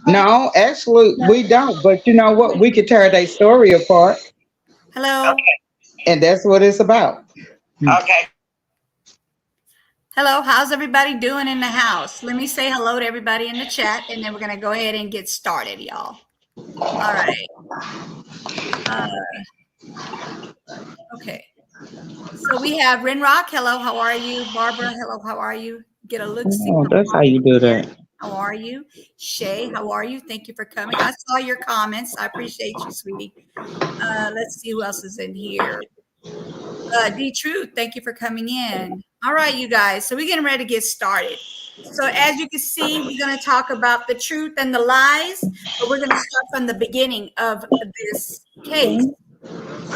No, actually, we don't. But you know what? We could tear their story apart, Hello. and that's what it's about. Okay. Hello. How's everybody doing in the house? Let me say hello to everybody in the chat, and then we're going to go ahead and get started, y'all. All right. Okay. So we have Rinrock. Hello. How are you? Barbara. Hello. How are you? Get a look. See. Oh, that's how you do that. How are you? Shay, how are you? Thank you for coming. I saw your comments. I appreciate you, sweetie. Let's see who else is in here. D Truth, thank you for coming in. All right, you guys. So we're getting ready to get started. So as you can see, we're going to talk about the truth and the lies, but we're going to start from the beginning of this case.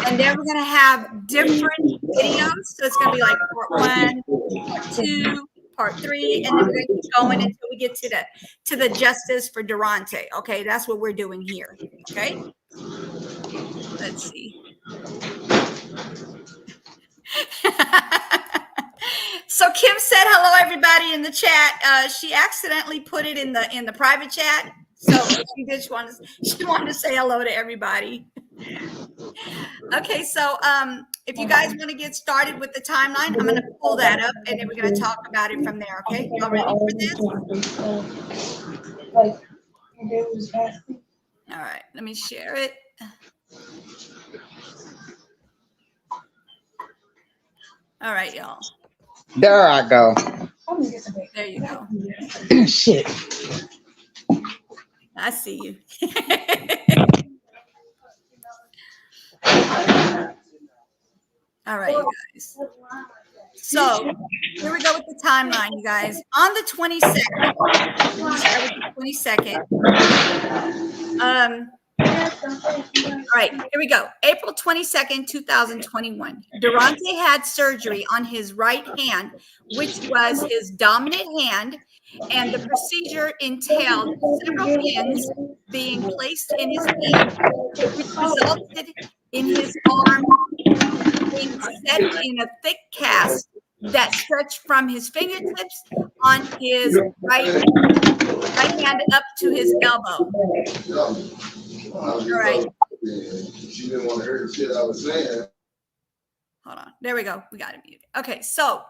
And then we're going to have different videos. So it's going to be like part 1, part 2, part 3, and then we're going to keep going until we get to the justice for Derontae. Okay, that's what we're doing here. Okay, let's see. So Kim said hello everybody in the chat. She accidentally put it in the private chat, so she wanted to say hello to everybody. Okay, so if you guys want to get started with the timeline, I'm going to pull that up, and then we're going to talk about it from there. Okay, y'all ready for this? All right, let me share it. All right, y'all. There I go. There you go. Shit. I see you. All right, you guys. So here we go with the timeline, you guys. On the 22nd, all right, here we go. April 22nd, 2021. Derontae had surgery on his right hand, which was his dominant hand, and the procedure entailed several pins being placed in his hand, which resulted in his arm, being set in a thick cast that stretched from his fingertips on his right hand up to his elbow. All right. She didn't want to hear the shit I was saying. Hold on. There we go. We got it muted. Okay, so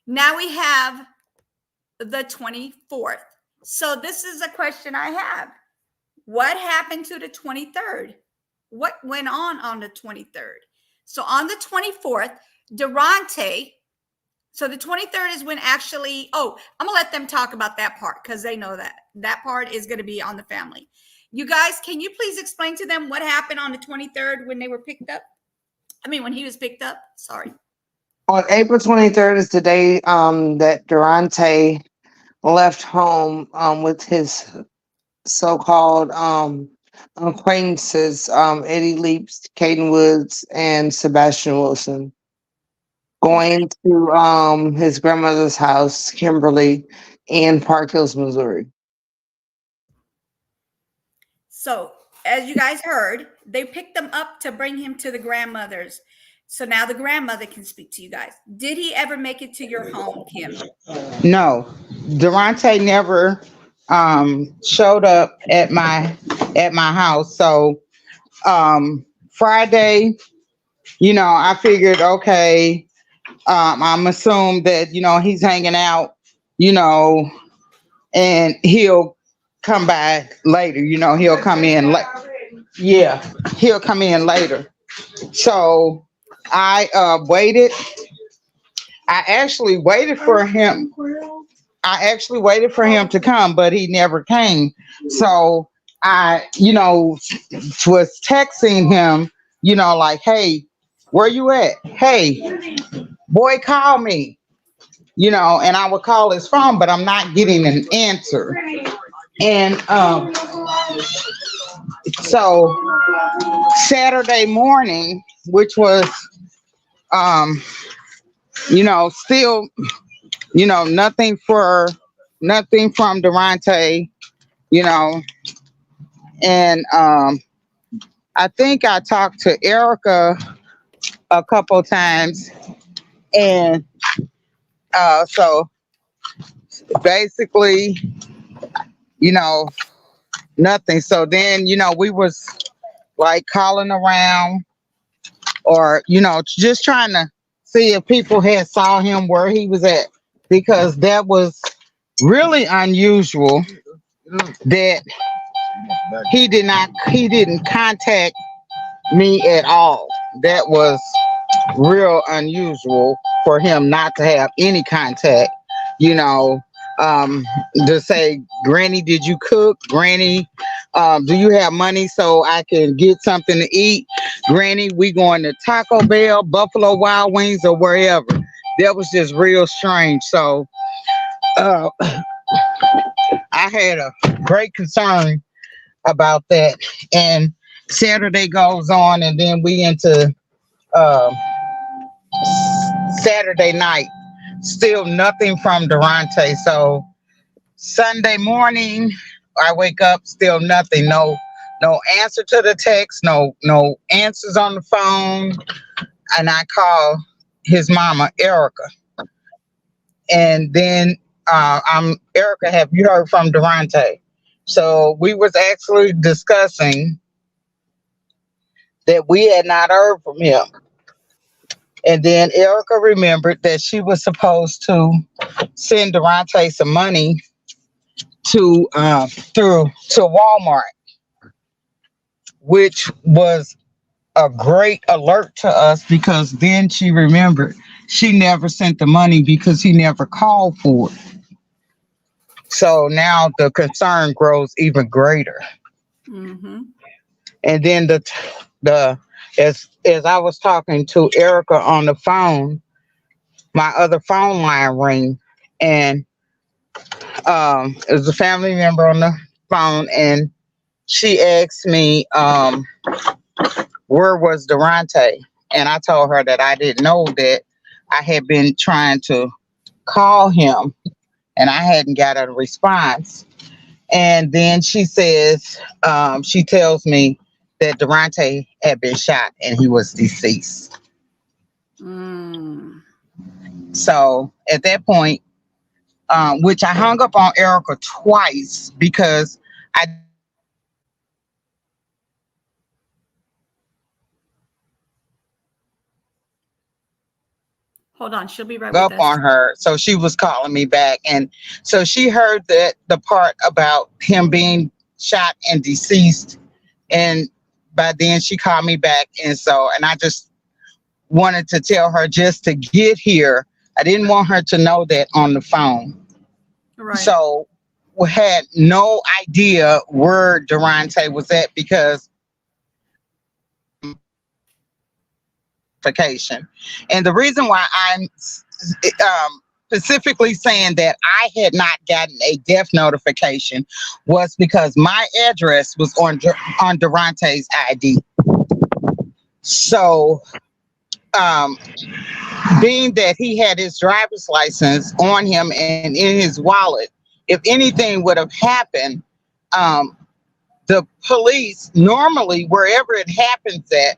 now we have the 24th. So this is a question I have. What happened to the 23rd? What went on the 23rd? So on the 24th, Derontae, so the 23rd is when actually, I'm going to let them talk about that part because they know that. That part is going to be on the family. You guys, can you please explain to them what happened on the 23rd when they were picked up? I mean, when he was picked up. Sorry. On April 23rd is the day that Derontae left home with his so-called acquaintances, Eddie Leaps, Caden Woods, and Sebastian Wilson, going to his grandmother's house, Kimberly, in Park Hills, Missouri. So, as you guys heard, they picked them up to bring him to the grandmother's. So now the grandmother can speak to you guys. Did he ever make it to your home, Kim? No, Derontae never showed up at my house. So Friday, I figured, okay, I'm assumed that he's hanging out, and he'll come by later. He'll come in late. Yeah, he'll come in later. So I waited. I actually waited for him. I actually waited for him to come, but he never came. So I, was texting him, like, hey, where you at? Hey, boy, call me. And I would call his phone, but I'm not getting an answer. And so Saturday morning, which was still, nothing from Derontae, and I think I talked to Erica a couple times, and so basically, nothing. So then, we was like calling around, or just trying to see if people had saw him where he was at, because that was really unusual that he didn't contact me at all. That was real unusual for him not to have any contact, to say, Granny, did you cook? Granny, do you have money so I can get something to eat? Granny, we going to Taco Bell, Buffalo Wild Wings, or wherever. That was just real strange. So I had a great concern about that. And Saturday goes on, and then we into Saturday night. Still nothing from Derontae. So Sunday morning, I wake up, still nothing. No answer to the text. No answers on the phone. And I call his mama, Erica. And then I'm Erica. Have you heard from Derontae? So we was actually discussing that we had not heard from him. And then Erica remembered that she was supposed to send Derontae some money to Walmart, which was a great alert to us, because then she remembered she never sent the money because he never called for it. So now the concern grows even greater. Mm-hmm. And then as I was talking to Erica on the phone, my other phone line rang, and it was a family member on the phone, and she asked me, where was Derontae? And I told her that I didn't know, that I had been trying to call him and I hadn't got a response. And then she says, she tells me that Derontae had been shot and he was deceased. Mm. So at that point, which I hung up on Erica twice because I Hold on, she'll be right hung with up us. on her. So she was calling me back. And so she heard that the part about him being shot and deceased. And by then she called me back. And I just wanted to tell her just to get here. I didn't want her to know that on the phone. Right. So we had no idea where Derontae was at because vacation. And the reason why I'm specifically saying that I had not gotten a death notification was because my address was on Derontae's ID. So, being that he had his driver's license on him and in his wallet, if anything would have happened, um, the police normally wherever it happens at,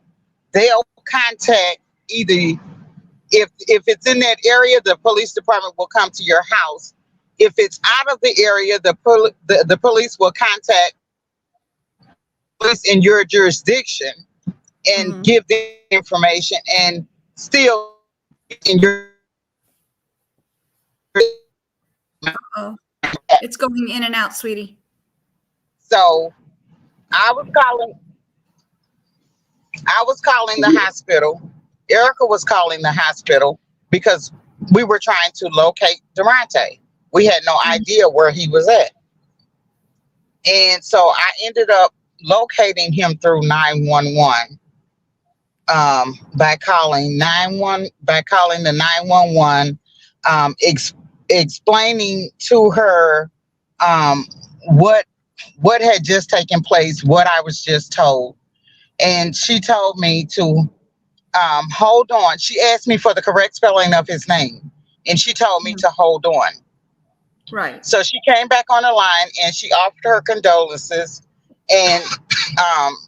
they'll contact either if it's in that area, the police department will come to your house. If it's out of the area, the police will contact police in your jurisdiction and give them information and still in your. Oh, it's going in and out, sweetie. So I was calling the hospital. Erica was calling the hospital because we were trying to locate Derontae. We had no idea where he was at. And so I ended up locating him through 911 by calling the 911, explaining to her what had just taken place, what I was just told. And she told me to hold on. She asked me for the correct spelling of his name, and she told me to hold on. Right. So she came back on the line and she offered her condolences, and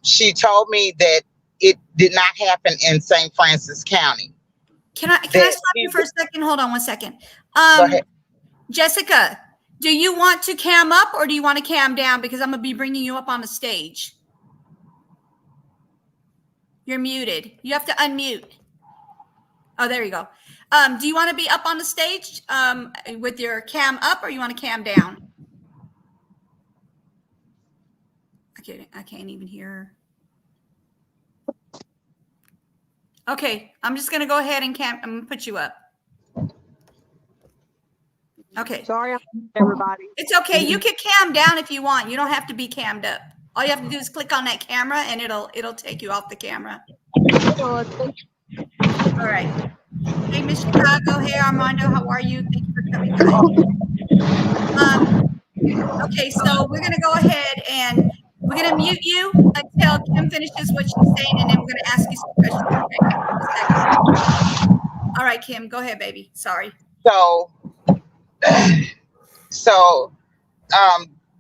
she told me that it did not happen in St. Francis County. Can I stop you for a second? Hold on one second. Go ahead. Jessica, do you want to cam up or do you want to cam down? Because I'm going to be bringing you up on the stage. You're muted. You have to unmute. Oh, there you go. Do you want to be up on the stage with your cam up or you want to cam down? I can't even hear her. Okay, I'm just going to go ahead and I'm going to put you up. Okay. Sorry, everybody. It's okay. You can cam down if you want. You don't have to be cammed up. All you have to do is click on that camera and it'll take you off the camera. All right. Hey, Miss Chicago. Hey, Armando. How are you? Thank you for coming. Okay, so we're going to go ahead and we're going to mute you until Kim finishes what she's saying, and then we're going to ask you some questions. Okay? All right, Kim, go ahead, baby. Sorry. So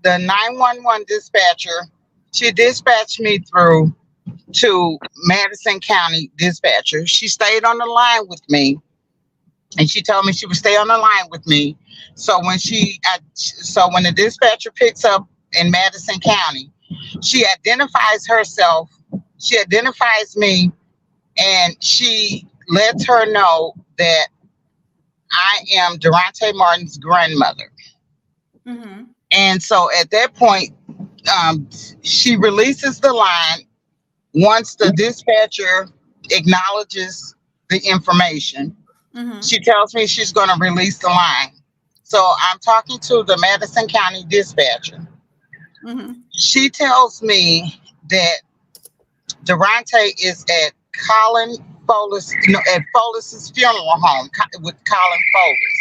the 911 dispatcher, she dispatched me through to Madison County dispatcher. She stayed on the line with me, and she told me she would stay on the line with me. So when the dispatcher picks up in Madison County, she identifies herself. She identifies me, and she lets her know that I am Derontae Martin's grandmother. Mm-hmm. And so at that point, she releases the line once the dispatcher acknowledges the information. Mm-hmm. She tells me she's going to release the line. So I'm talking to the Madison County dispatcher. Mm-hmm. She tells me that Derontae is at at Folis's funeral home with Colin Folis.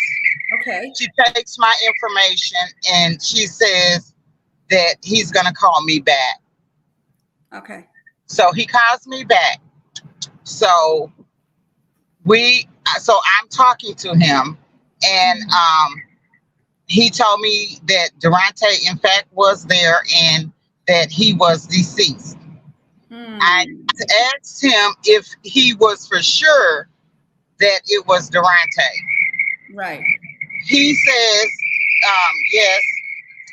Okay. She takes my information and she says that he's going to call me back. Okay. So he calls me back. So I'm talking to him, and he told me that Derontae in fact was there and that he was deceased. I asked him if he was for sure that it was Derontae. Right. He says, yes,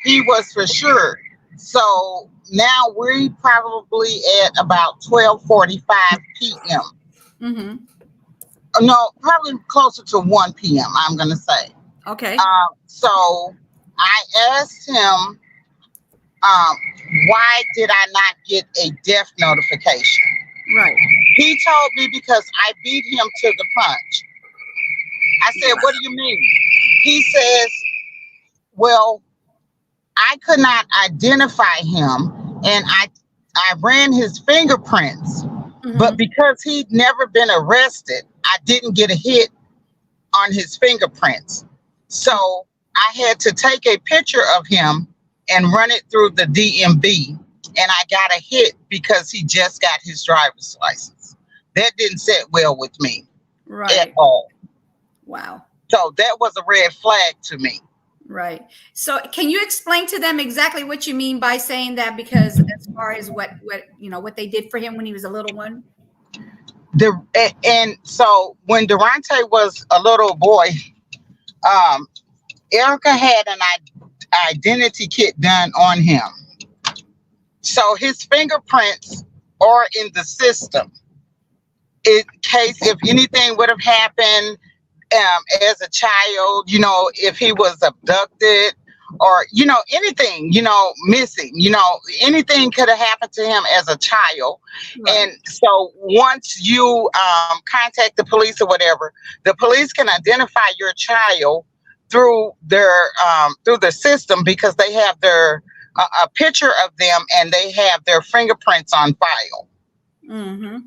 he was for sure. So now we're probably at about 12:45 p.m. Mm-hmm. No, probably closer to 1 p.m. I'm gonna say. Okay. So I asked him, um, why did I not get a death notification? Right. He told me because I beat him to the punch. I said, what do you mean? He says, well, I could not identify him, and I ran his fingerprints, but Mm-hmm. because he'd never been arrested, I didn't get a hit on his fingerprints. So I had to take a picture of him and run it through the DMV, and I got a hit because he just got his driver's license. That didn't sit well with me at Right. all. Wow. So that was a red flag to me. Right. So can you explain to them exactly what you mean by saying that? Because as far as what they did for him when he was a little one. And so when Durante was a little boy, um, Erica had an identity kit done on him. So his fingerprints are in the system in case if anything would have happened as a child, if he was abducted or, anything, missing, anything could have happened to him as a child. Right. And so once you contact the police or whatever, the police can identify your child through through the system because they have their a picture of them and they have their fingerprints on file. Mm-hmm.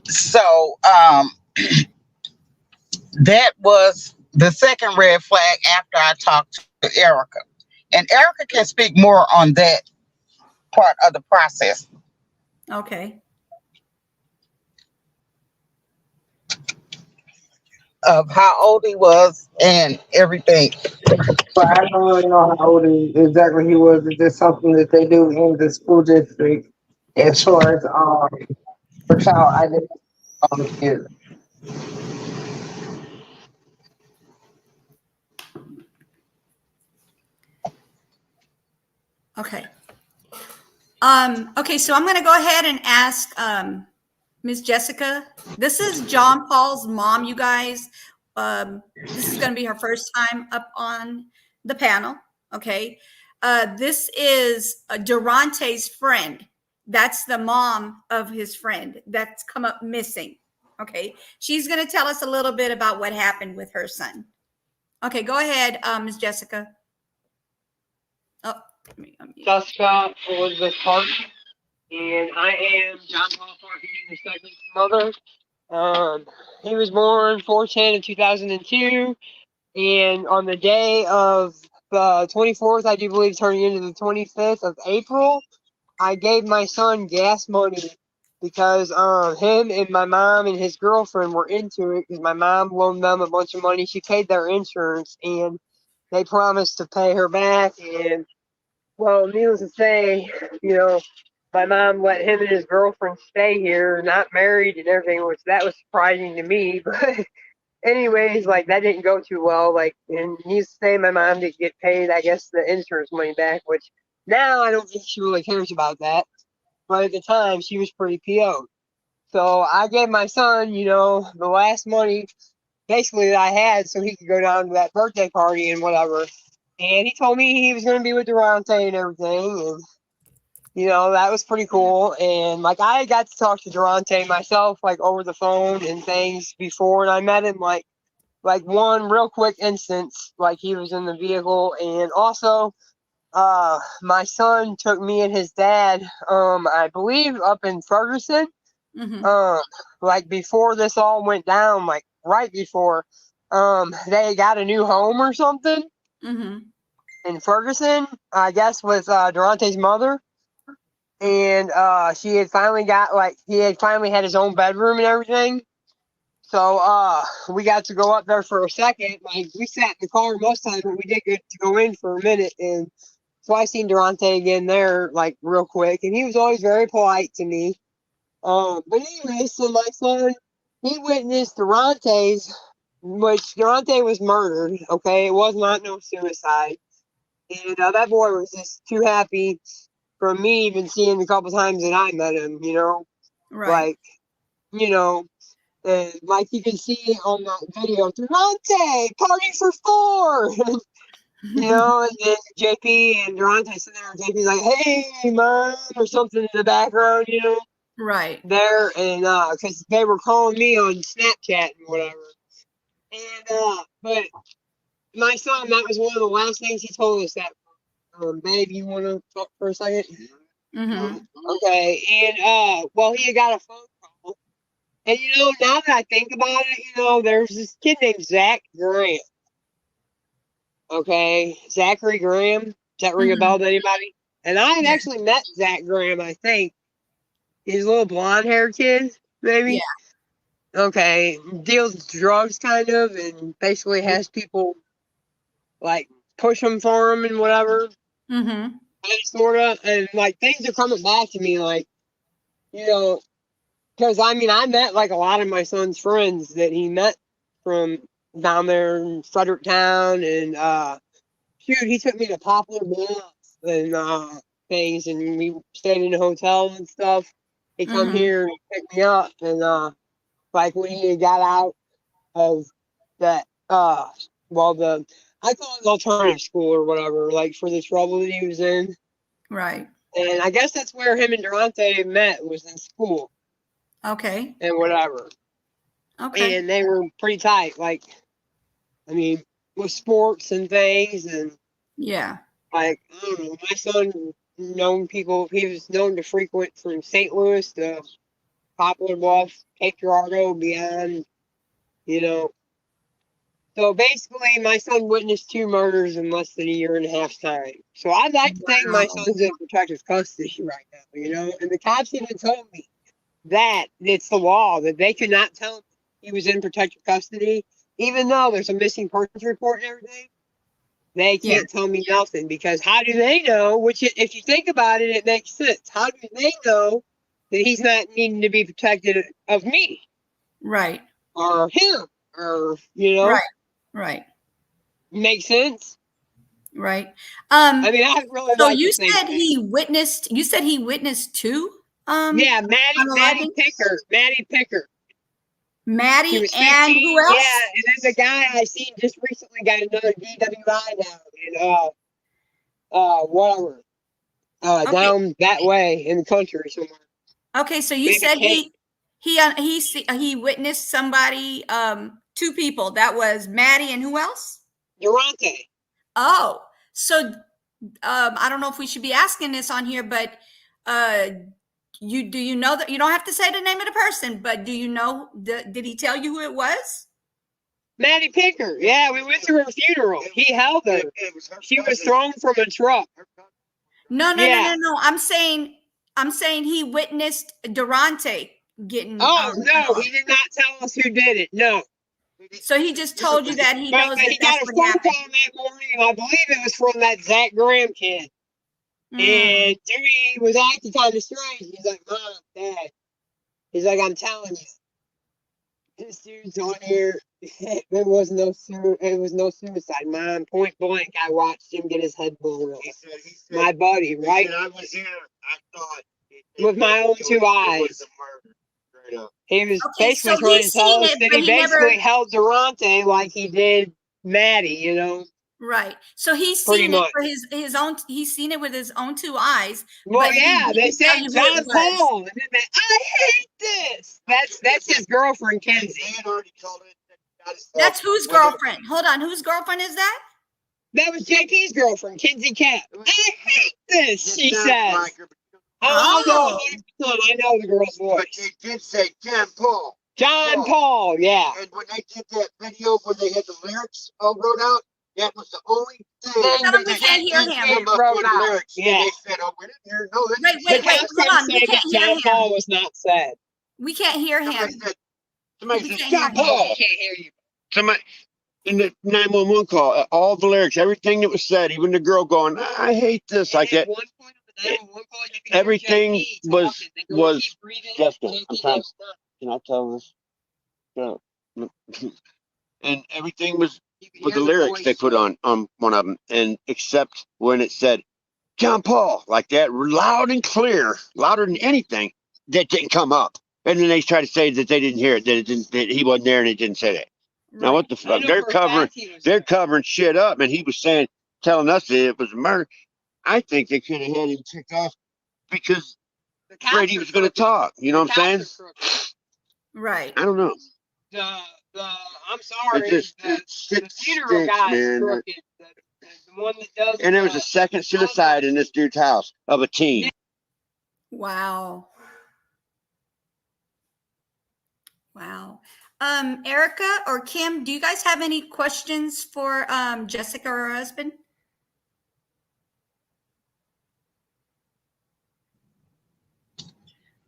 So that was the second red flag after I talked to Erica. And Erica can speak more on that part of the process Okay. of how old he was and everything. But I don't really know how old exactly he was. It's just something that they do in the school district as far as for child identity on the kids. Okay. Okay, so I'm going to go ahead and ask Ms. Jessica. This is John Paul's mom, you guys. This is going to be her first time up on the panel. Okay. This is Deronte's friend. That's the mom of his friend that's come up missing. Okay. She's going to tell us a little bit about what happened with her son. Okay, go ahead, Ms. Jessica. Oh, let me unmute. Jessica Elizabeth Park, and I am John Paul Park, the second mother. He was born 4/10 of 2002, and on the day of the 24th, I do believe, turning into the 25th of April, I gave my son gas money because him and my mom and his girlfriend were into it because my mom loaned them a bunch of money. She paid their insurance, and they promised to pay her back, and well, needless to say, my mom let him and his girlfriend stay here, not married and everything, which that was surprising to me. But anyways, like that didn't go too well. Like, and needless to say, my mom didn't get paid, I guess, the insurance money back, which now I don't think she really cares about that. But at the time, she was pretty PO'd. So I gave my son, the last money basically that I had so he could go down to that birthday party and whatever. And he told me he was going to be with Derontae and everything. And, that was pretty cool. And, like, I got to talk to Derontae myself, like, over the phone and things before. And I met him, like one real quick instance, like, he was in the vehicle. And also, my son took me and his dad, I believe, up in Ferguson. Mm-hmm. Like, before this all went down, like, right before, they got a new home or something. Mm-hmm. In Ferguson, I guess, with Derontae's mother. And he had finally had his own bedroom and everything. So we got to go up there for a second. Like, we sat in the car most of the time, but we did get to go in for a minute. And so I seen Derontae again there, like, real quick. And he was always very polite to me. But anyway, so my son, he witnessed Derontae's, which Derontae was murdered. Okay, it was not no suicide, and that boy was just too happy from me even seeing the couple times that I met him. You know, Right. like, you know, and like you can see on that video, Derontae party for 4. You know, and then JP and Derontae sitting there, and JP's like, "Hey, mom," or something in the background, you know, Right. there, and because they were calling me on Snapchat and whatever, and but my son, that was one of the last things he told us. That, babe, you want to talk for a second? Mm-hmm. Okay, and well, he had got a phone call, and you know, now that I think about it, you know, there's this kid named Zach Graham. Okay, Zachary Graham. Does that ring a bell to anybody? And I had actually met Zach Graham, I think. He's a little blonde haired kid, maybe. Yeah. Okay, deals drugs kind of, and basically has people like push them for him and whatever. Mm-hmm. Sort of, and like things are coming back to me, like, you know, because I mean, I met like a lot of my son's friends that he met from down there in Fredericktown, and shoot, he took me to Poplar Bluffs and things, and we stayed in a hotel and stuff. He come here and picked me up, and like when he got out of that, well, I call it alternative school or whatever, like for the trouble that he was in. Right. And I guess that's where him and Derontae met, was in school Okay. and whatever. Okay. And they were pretty tight, like, I mean, with sports and things, and Yeah. like, I don't know, my son known people, he was known to frequent from St. Louis to Poplar Bluff, Cape Girardeau, beyond, you know. So basically, my son witnessed 2 murders in less than a year and a half's time. So I'd like to think my son's in protective custody right now, you know. And the cops even told me that it's the law, that they could not tell me he was in protective custody, even though there's a missing persons report and everything. They can't tell me nothing, because how do they know? Which, if you think about it, it makes sense. How do they know that he's not needing to be protected of me Right. or him, or, you know? Right. Right. Makes sense. Right. I mean, I really So like you to think said he witnessed. You said he witnessed 2. yeah, Maddie Picker. She Maddie was 15. and who else? Yeah, and then the guy I seen just recently got another DWI now, and whatever, Okay. down that way in the country somewhere. Okay. So you Maybe said Kate. he witnessed somebody. 2 people. That was Maddie and who else? Derontae. Oh, so I don't know if we should be asking this on here, but do you know that you don't have to say the name of the person, but do you know did he tell you who it was? Maddie Picker. Yeah, we went to her funeral. He held her. She was thrown from a truck. No. Yeah. I'm saying he witnessed Derontae getting. Oh no, he did not tell us who did it. No. So he just told you that he But knows that he got that's a what phone happened. call that morning, and I believe it was from that Zach Graham kid. And Dewey was acting kind of strange. He's like, Mom, Dad. He's like, I'm telling you, this dude's on here. It was no suicide, Mom. Point blank, I watched him get his head blown off. He said, my buddy, right? I was here. I thought with my own 2 eyes. He was basically trying to tell us that he basically held Derontae like he did Maddie, you know. Right. So he's seen it for his own. He's seen it with his own 2 eyes. Well, yeah, they said John Paul, and then I hate this. That's his girlfriend, Kenzie. That's whose girlfriend? Hold on, whose girlfriend is that? That was JP's girlfriend, Kenzie Cat. I hate this, she says. Oh, I know the girl's voice. But they did say John Paul. John Paul, yeah. And when they did that video where they had the lyrics all wrote out, that was the only thing we can't hear him. Wrote out. Lyrics. Yeah. And they said, oh, we didn't hear no. Wait, hold on. We can't hear John him. Paul was not said. We can't hear him. Somebody said, can't John hear him. Paul. I can't hear you. Somebody in the 911 call, all the lyrics, everything that was said, even the girl going, I hate this, like that. At one point on the 911 call, you can hear everything JP was talking. They go, was keep breathing. Jessica. JP I'm trying. goes, "Stop." Can I tell this? No. And everything was You can with hear the the lyrics they voice. put on one of them, and except when it said John Paul like that, loud and clear, louder than anything, that didn't come up. And then they try to say that they didn't hear it, that it didn't, that he wasn't there, and it didn't say that. Now Right. what the I fuck? know They're for a covering, fact he was they're there. covering shit up, and he was saying, telling us that it was a murder. I think they could have had him kicked off because The cops Brady are was going to crooked. talk. You know The what I'm saying? cops are crooked. Right. I don't know. The I'm It sorry, just the it funeral stinks, guy's man. crooked. The one that does And there was a second suicide in this dude's house of a teen. Wow. Wow. Erica or Kim, do you guys have any questions for Jessica or her husband?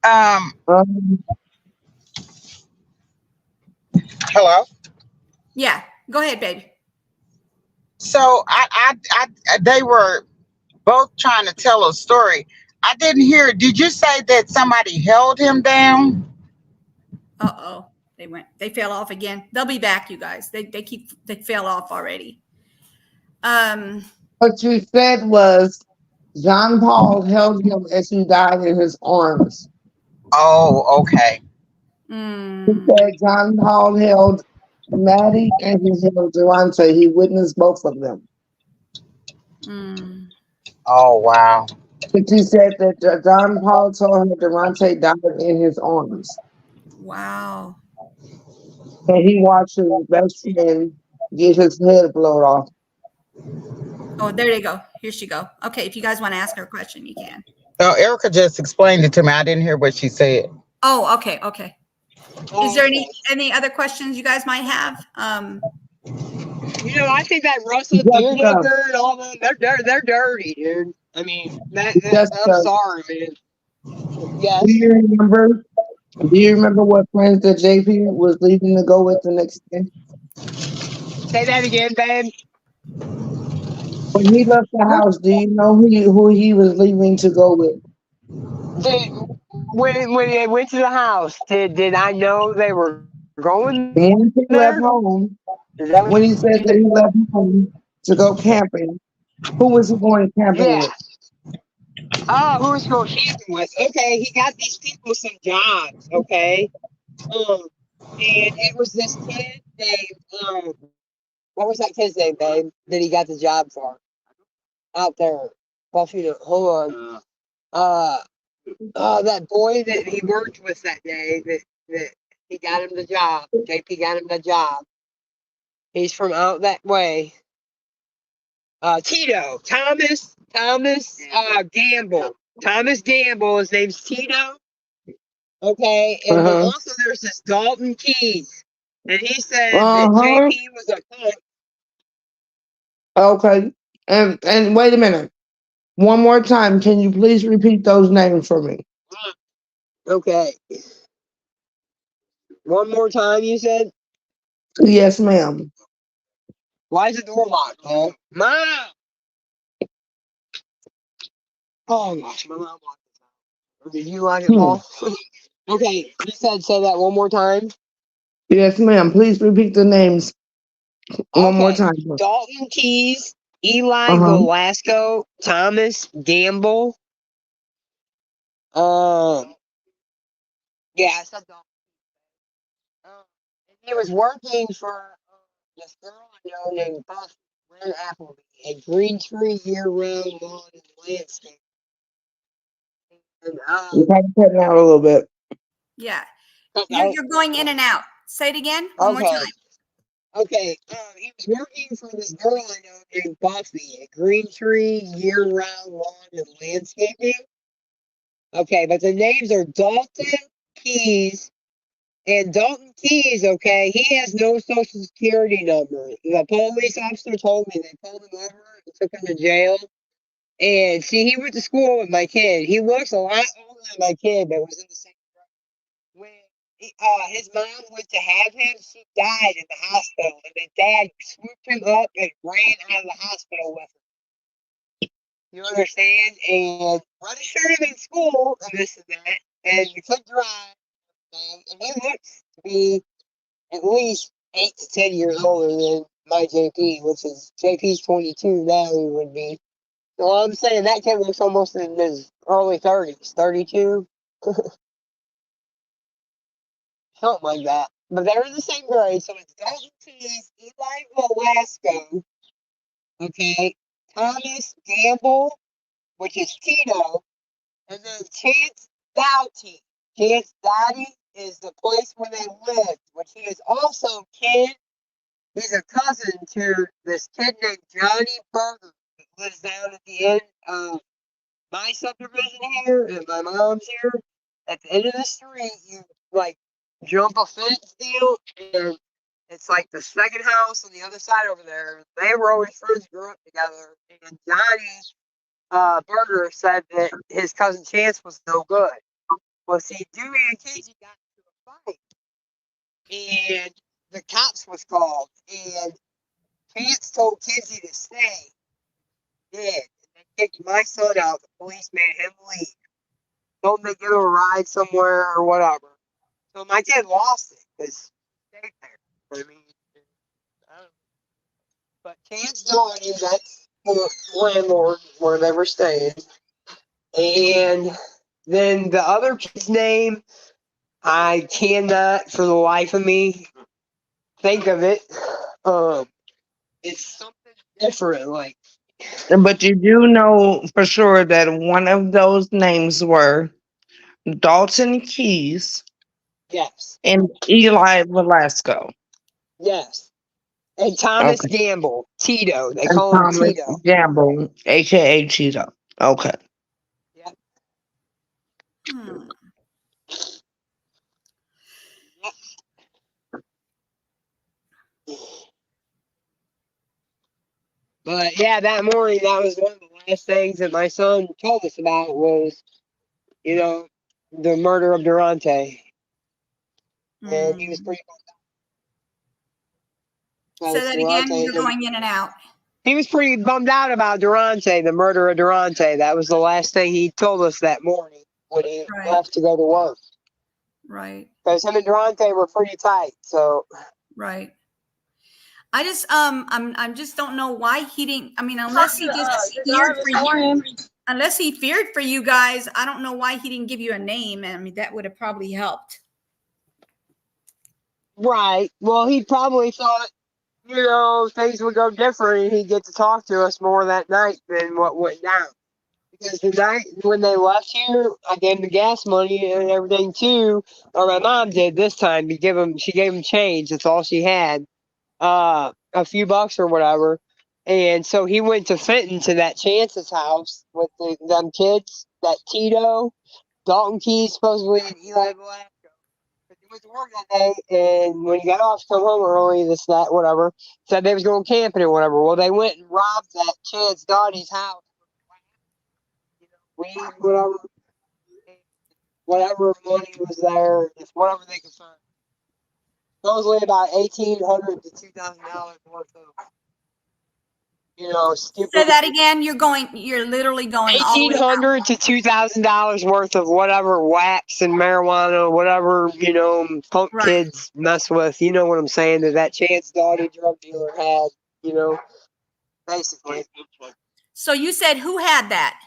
Um, Um, hello. Yeah, go ahead, baby. So they were both trying to tell a story. I didn't hear. Did you say that somebody held him down? Uh-oh. They fell off again. They'll be back, you guys. They fell off already. Um, what you said was John Paul held him as he died in his arms. Oh, okay. He mm, said John Paul held Maddie and he held Derontae. He witnessed both of them. mm, Oh, wow. But he said that John Paul told him that Derontae died in his arms. wow. And he watched his best friend get his head blown off. Oh, there they go. Here she go. Okay, if you guys want to ask her a question, you can. No, Erica just explained it to me. I didn't hear what she said. Oh, okay, okay. Is there okay. any other questions you guys might have? I think that Russell Jessica, Deermaker and all them, they're dirty, dude. I mean, I'm Jessica, sorry, man. do Yes. you remember? Do you remember what friends that JP was leaving to go with the next day? Say that again, babe. When he left the house, do you know who he was leaving to go with? Did when they went to the house, did I know they were going there? When he left home, Is that what when he said that he left home to go camping, who was he going camping Yeah. with? Oh, who was he going camping with? Okay, he got these people some jobs. Okay. And it was this kid named what was that kid's name, babe? That he got the job for out there. Buffy, hold on. Uh, that boy that he worked with that day that he got him the job. JP got him the job. He's from out that way. Tito, Thomas Gamble. Thomas Gamble, his name's Tito. Okay, and then Uh-huh. also there's this Dalton Keys, and he said that Uh-huh. JP was a punk. Okay. And wait a minute. One more time, can you please repeat those names for me? Okay, one more time, you said. Yes, ma'am. Why is the door locked, Paul? Mom! Oh gosh, my mom locked it. Or did you lock it, Paul? Okay, you said say that one more time. Yes, ma'am. Please repeat the names one more Okay, time. Dalton Keys, Eli Uh-huh. Velasco, Thomas Gamble. Um, yeah, I said Dalton. And he was working for this girl I know named Buff Lynn Appleby at Green Tree year-round lawn and landscape. And You're kind of cutting out a little bit. Yeah, okay, you're going in and out. Say it again one more okay, time. okay. He was working for this girl I know named Buffy at Green Tree year-round lawn and landscaping. Okay, but the names are Dalton Keys. And Dalton Keys, okay, he has no social security number. The police officer told me they pulled him over and took him to jail. And see, he went to school with my kid. He looks a lot older than my kid, but was in the same grade. When his mom went to have him, she died in the hospital, and the dad swooped him up and ran out of the hospital with him. You understand? And registered him in school and this and that, and he could drive. And he looks to be at least 8 to 10 years older than my JP, which is JP's 22 now. He would be. So I'm saying that kid looks almost in his early 30s, 32, something like that. But they're in the same grade, so it's Dalton Keys, Eli Velasco, okay, Thomas Gamble, which is Tito, and then Chance Doughty. Chance Doughty is the place where they lived, which he is also kid. He's a cousin to this kid named Johnny Burger that lives down at the end of my subdivision here and my mom's here. At the end of the street, you like jump a fence deal, and it's like the second house on the other side over there. They were always friends, grew up together. And Johnny Burger said that his cousin Chance was no good. Well, see, Dewey and Casey got into a fight, and the cops was called, and Chance told Kinsey to stay. Did. And they kicked my son out. The police made him leave. Told him to give him a ride somewhere or whatever. So my kid lost it because he stayed there. I mean, I don't know. But Chance Doherty, that's the landlord where they were staying. And then the other kid's name, I cannot for the life of me think of it. It's something different, like But you do know for sure that one of those names were Dalton Keys yes, and Eli Velasco. yes. And Thomas Okay. Gamble, Tito. They And call him Thomas Tito. Gamble, aka Cheeto. Okay. Yeah. Hmm. But yeah, that morning, that was one of the last things that my son told us about was, the murder of Derontae. And he was pretty Say that again. You're going in and out. He was pretty bummed out about Derontae, the murder of Derontae. That was the last thing he told us that morning when he Right. left to go to work. Right. Because him and Derontae were pretty tight. So Right. I just I'm just don't know why he didn't. I mean, unless he just feared for you, unless he feared for you guys, I don't know why he didn't give you a name. I mean, that would have probably helped. right. Well, he probably thought, things would go different and he'd get to talk to us more that night than what went down. Because the night when they left here, I gave him the gas money and everything too. Or my mom did this time. She gave him change. That's all she had. A few bucks or whatever. And so he went to Fenton to that Chance's house with them kids, that Tito, Dalton Keys, supposedly, and Eli Velasco. But he went to work that day, and when he got off to come home early, this, that, whatever, said they was going camping or whatever. Well, they went and robbed that Chance Dottie's house. Weed, whatever money was there, just whatever they could find. Supposedly about $1,800 to $2,000 worth of, stupid. Say that again. You're literally going all the way out. $1,800 to $2,000 worth of whatever wax and marijuana, whatever punk Right. kids mess with. You know what I'm saying? That Chance Dottie drug dealer had. Basically. So you said who had that?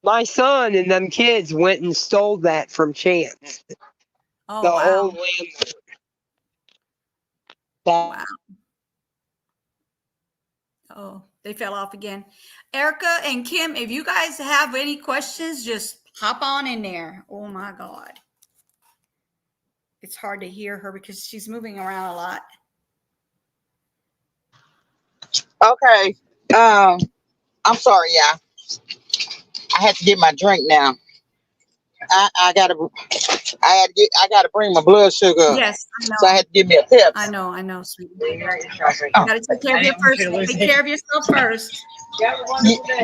My son and them kids went and stole that from Chance. Oh, The wow. old landlord. Wow. Oh, they fell off again. Erica and Kim, if you guys have any questions, just hop on in there. Oh my God. It's hard to hear her because she's moving around a lot. Okay. I'm sorry, y'all. I had to get my drink now. I gotta bring my blood sugar up. Yes, I know. So I had to give me a Pepsi. I know, sweetie. Oh. You gotta take care of your first. Take care of yourself first.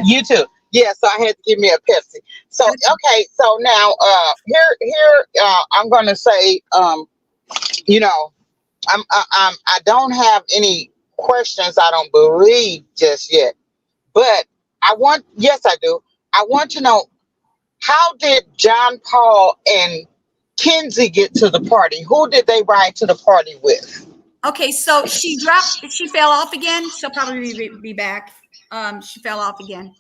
You too. Yeah, so I had to give me a Pepsi. So okay, so now here I'm gonna say I don't have any questions, I don't believe just yet. But Yes, I do. I want to know, how did John Paul and Kenzie get to the party? Who did they ride to the party with? Okay, so she fell off again. She'll probably be back. She fell off again.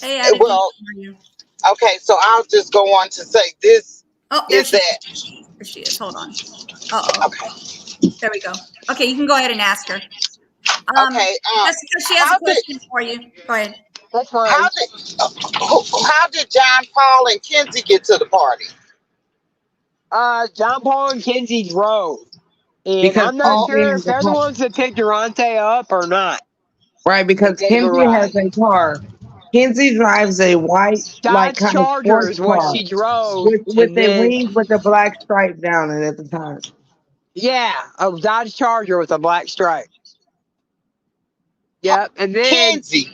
Hey, Addie, Well, how are you? okay, so I'll just go on to say this Oh, there is she that is. There she is. Hold on. Uh-oh. okay. There we go. Okay, you can go ahead and ask her. Okay, Jessica, she has a how did question for you. Go ahead. That's how fine. did how did John Paul and Kenzie get to the party? John Paul and Kenzie drove. And because I'm not Kenzie sure if has a they're the car. ones that picked Derontae up or not Right, and because gave a Kenzie has ride. a car. Kenzie drives a white, like Dodge kind of Charger sports is what car she drove. with And a then, wing with a black stripe down it at the time. yeah, a Dodge Charger with a black stripe. Yep. And then Kenzie.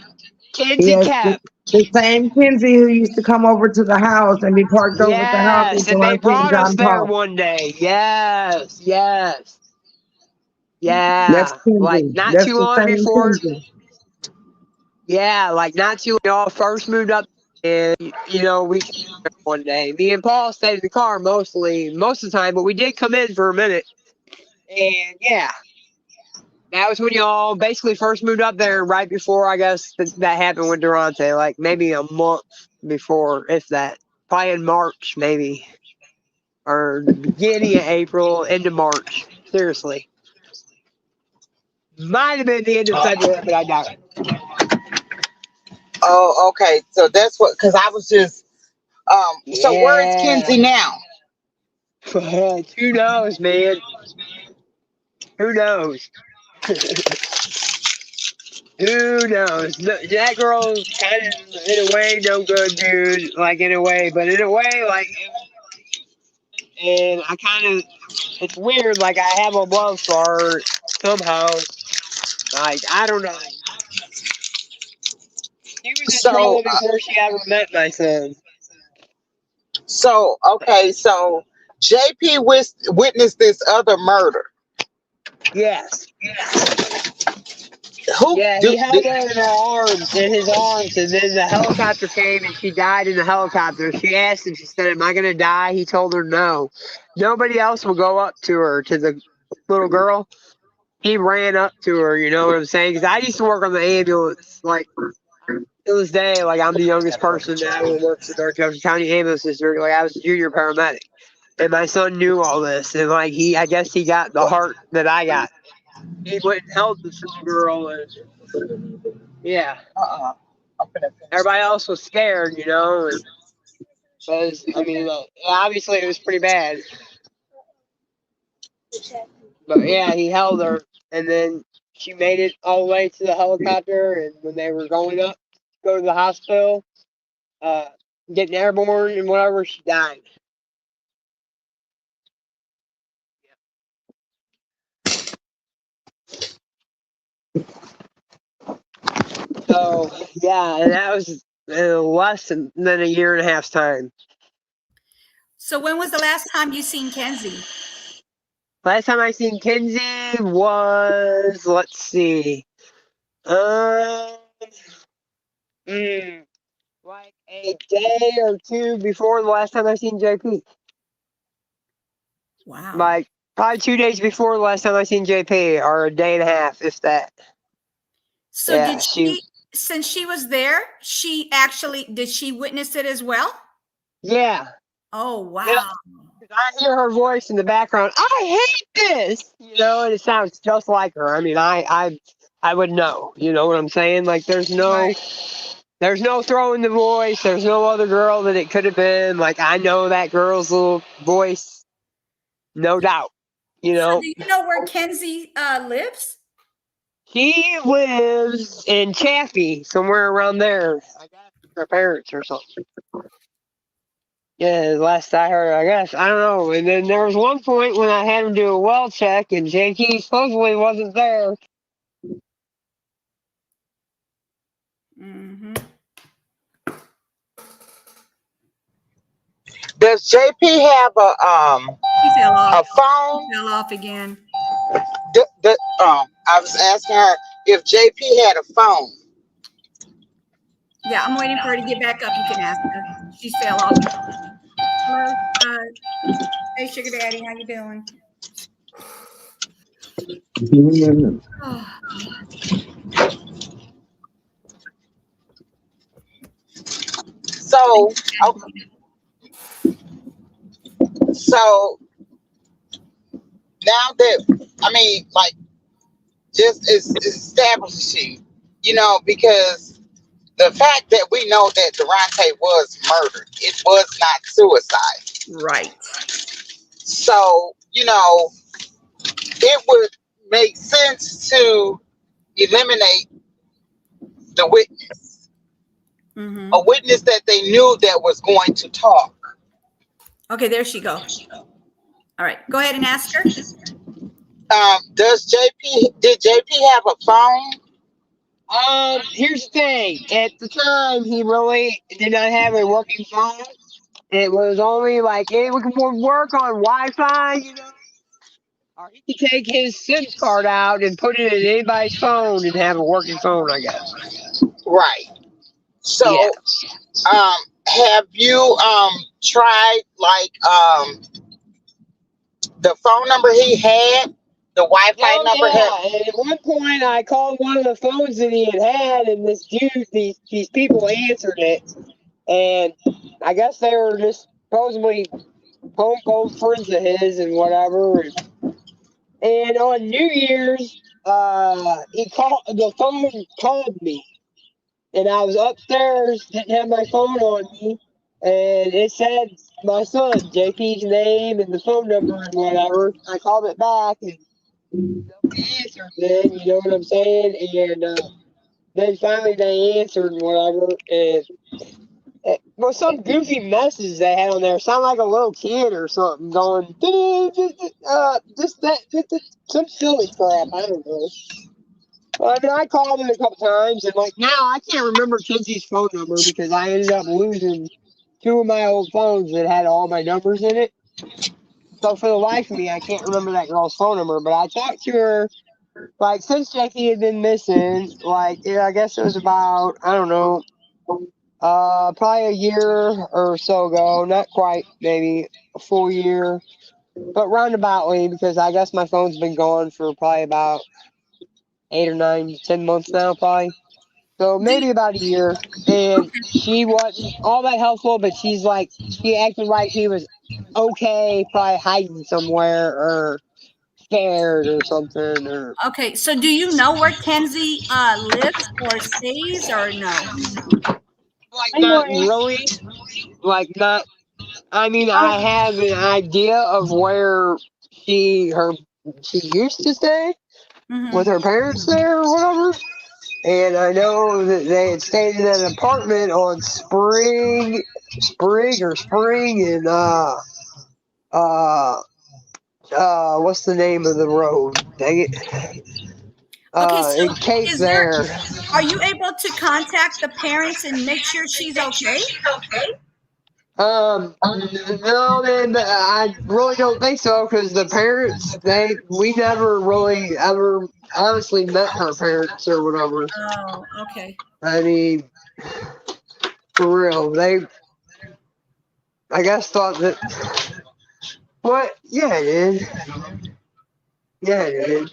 Kenzie Yes, kept. the same Kenzie who used to come over to the house and be parked over at the house with Yes. And they Derontae and brought us John there Paul. one day. Yes. Yes. That's Yeah. Like Kenzie. not That's too the long same before. Kenzie. Yeah. Like not too long. Y'all first moved up. And, we came there one day. Me and Paul stayed in the car most of the time, but we did come in for a minute. And yeah, that was when y'all basically first moved up there, right before I guess that happened with Derontae, like maybe a month before, if that. Probably in March, maybe, or the beginning of April, into March. Seriously, might have been the end of February, but I doubt it. Oh, okay. So that's what, because I was just so where is Yeah, Kenzie now? who knows, man? Who knows? Who knows? That girl's kind of, in a way, no good, dude. Like, in a way, but in a way, like, and I kind of, it's weird. Like, I have a love for her somehow. Like, I don't know. She was in So trouble before she ever met my son. okay, so JP witnessed this other murder. Yes. Who Yeah, he held her in his arms, and then the helicopter came and she died in the helicopter. She asked him, she said, "Am I going to die?" He told her no. Nobody else will go up to her, to the little girl. He ran up to her, you know what I'm saying? Because I used to work on the ambulance, like, to this day, like, I'm the youngest person that ever worked for North Jefferson County Ambulance District. Like, I was a junior paramedic. And my son knew all this. And, like, I guess he got the heart that I got. He went and held this little girl, and, yeah. I'm gonna finish Everybody else was scared, and because, I mean, obviously it was pretty bad. But, yeah, he held her, and then she made it all the way to the helicopter, and when they were going up to go to the hospital, uh, getting airborne and whatever, she died. So, yeah, and that was less than a year and a half's time. So when was the last time you seen Kenzie? Last time I seen Kenzie was, let's see, like a day or two before the last time I seen JP. Wow. Like probably 2 days before the last time I seen JP, or a day and a half, if that. So Yeah, did she, since she was there, did she witness it as well? Yeah. Oh, Yeah. wow. I hear her voice in the background. I hate this, and it sounds just like her. I mean, I would know. You know what I'm saying? Like, there's no throwing the voice. There's no other girl that it could have been. Like, I know that girl's little voice, no doubt. So do you know where Kenzie lives? She lives in Chaffee, somewhere around there. I guess her parents or something. Yeah, last I heard, I guess. I don't know. And then there was one point when I had him do a well check, and JT supposedly wasn't there. Mm-hmm. Does JP have a He's fell off. A phone. Fell off again. I was asking her if JP had a phone. Yeah, I'm waiting for her to get back up. You can ask her. She fell off. Hello. Hey, Sugar Daddy, how you doing? Oh, So, so now that like, just is establishing, because the fact that we know that Derontae was murdered, it was not suicide. right. So, it would make sense to eliminate the witness, Mm-hmm. a witness that they knew that was going to talk. Okay, there she go. All right, go ahead and ask her. Did JP have a phone? Here's the thing. At the time, he really did not have a working phone. It was only like it would work on Wi-Fi, or he could take his SIM card out and put it in anybody's phone and have a working phone, I guess. Right. Yeah. So, have you tried like the phone number he had, the Wi-Fi Oh number had? yeah. And at one point, I called one of the phones that he had, and this dude, these people answered it, and I guess they were just supposedly old friends of his and whatever. And on New Year's, the phone called me, and I was upstairs, didn't have my phone on me, and it said my son JP's name and the phone number and whatever. I called it back, and nobody answered. Then you know what I'm saying, and then finally they answered and whatever, and it was some goofy message they had on there. Sound like a little kid or something going, some silly crap. I don't know. Well, I mean, I called it a couple times, and like now I can't remember Kenzie's phone number because I ended up losing two of my old phones that had all my numbers in it. So for the life of me, I can't remember that girl's phone number. But I talked to her like since Jackie had been missing. Like I guess it was about I don't know. Probably a year or so ago, not quite, maybe a full year, but roundaboutly, because I guess my phone's been gone for probably about 8 or 9, 10 months now, probably. So maybe about a year. And she wasn't all that helpful, but she acted like he was okay, probably hiding somewhere or scared or something. Or Okay, so do you know where Kenzie lives or stays or no? like not really, like not. I mean, I have an idea of where she used to stay with her parents there or whatever. And I know that they had stayed in an apartment on Spring and what's the name of the road? Dang it. Okay, so In Cape is there? there. Are you able to contact the parents and make sure she's okay? No, man, I really don't think so because the parents, we never really ever honestly met her parents or whatever. Oh, okay. I mean, for real, I guess, thought that. What? Yeah, it is. Yeah, it is.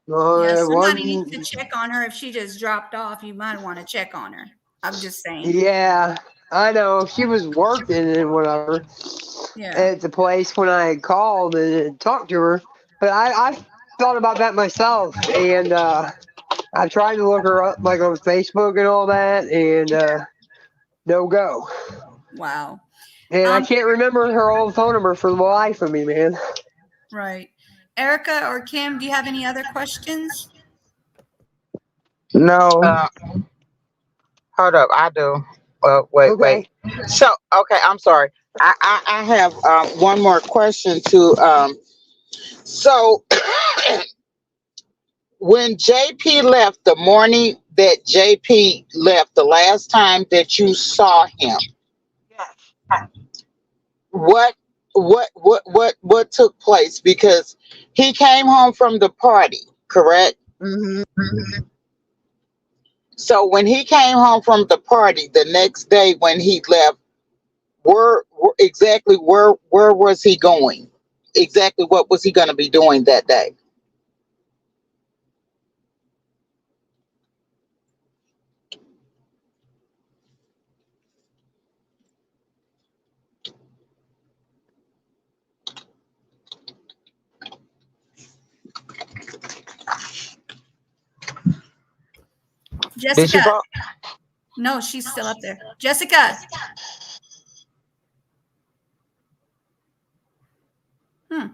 Yeah, somebody One. needs to check on her. If she just dropped off, you might want to check on her. I'm just saying. Yeah, I know. She was working and whatever Yeah. at the place when I had called and talked to her. But I thought about that myself, and I tried to look her up like on Facebook and all that, and no go. Wow. And I can't remember her old phone number for the life of me, man. Right. Erica or Kim, do you have any other questions? No. Hold up, I do. Wait, Okay. wait. So, okay, I'm sorry. I have one more question to. So, when JP left, the morning that JP left, the last time that you saw him, Yes. what what took place? Because he came home from the party, correct? Mm-hmm. So when he came home from the party the next day when he left, exactly where was he going? Exactly what was he going to be doing that day? Did she Jessica. fall? No, she's still up there. Jessica. Hmm.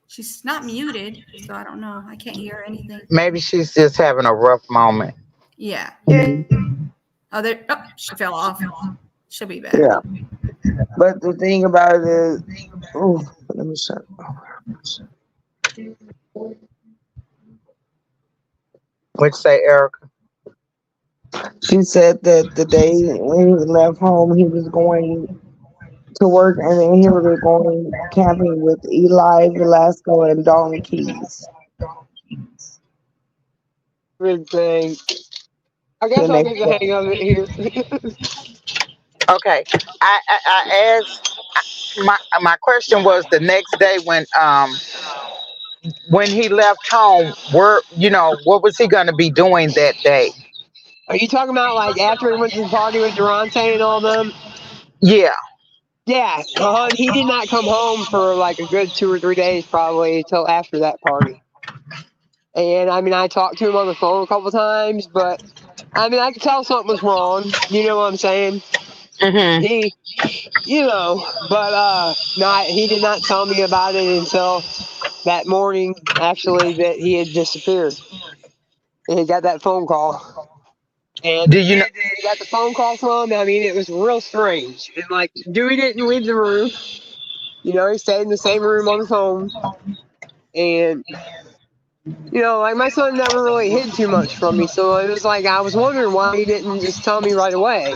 She's not muted, so I don't know. I can't hear anything. Maybe she's just having a rough moment. Yeah. Yeah. Oh, there. Oh, she fell off. She'll be back. Yeah. But the thing about it is, ooh, let me shut. Which say Erica? She said that the day when he left home, he was going to work, and then he was going camping with Eli, Velasco, and Dalton Keys. Good thing. I The guess I'll next get the day. hang of it here. Okay. I asked my question was the next day when he left home, what was he gonna be doing that day? Are you talking about like after he went to the party with Derontae and all them? Yeah. Yeah, he did not come home for like a good 2 or 3 days probably until after that party. And I mean, I talked to him on the phone a couple times, but I mean, I could tell something was wrong. You know what I'm saying? Hmm. He, but no, he did not tell me about it until that morning, actually, that he had disappeared. And he got that phone call. And Do the you know? kid that he got the phone call from, I mean, it was real strange. And like, Dewey didn't leave the room. He stayed in the same room on the phone. And, like my son never really hid too much from me. So it was like, I was wondering why he didn't just tell me right away.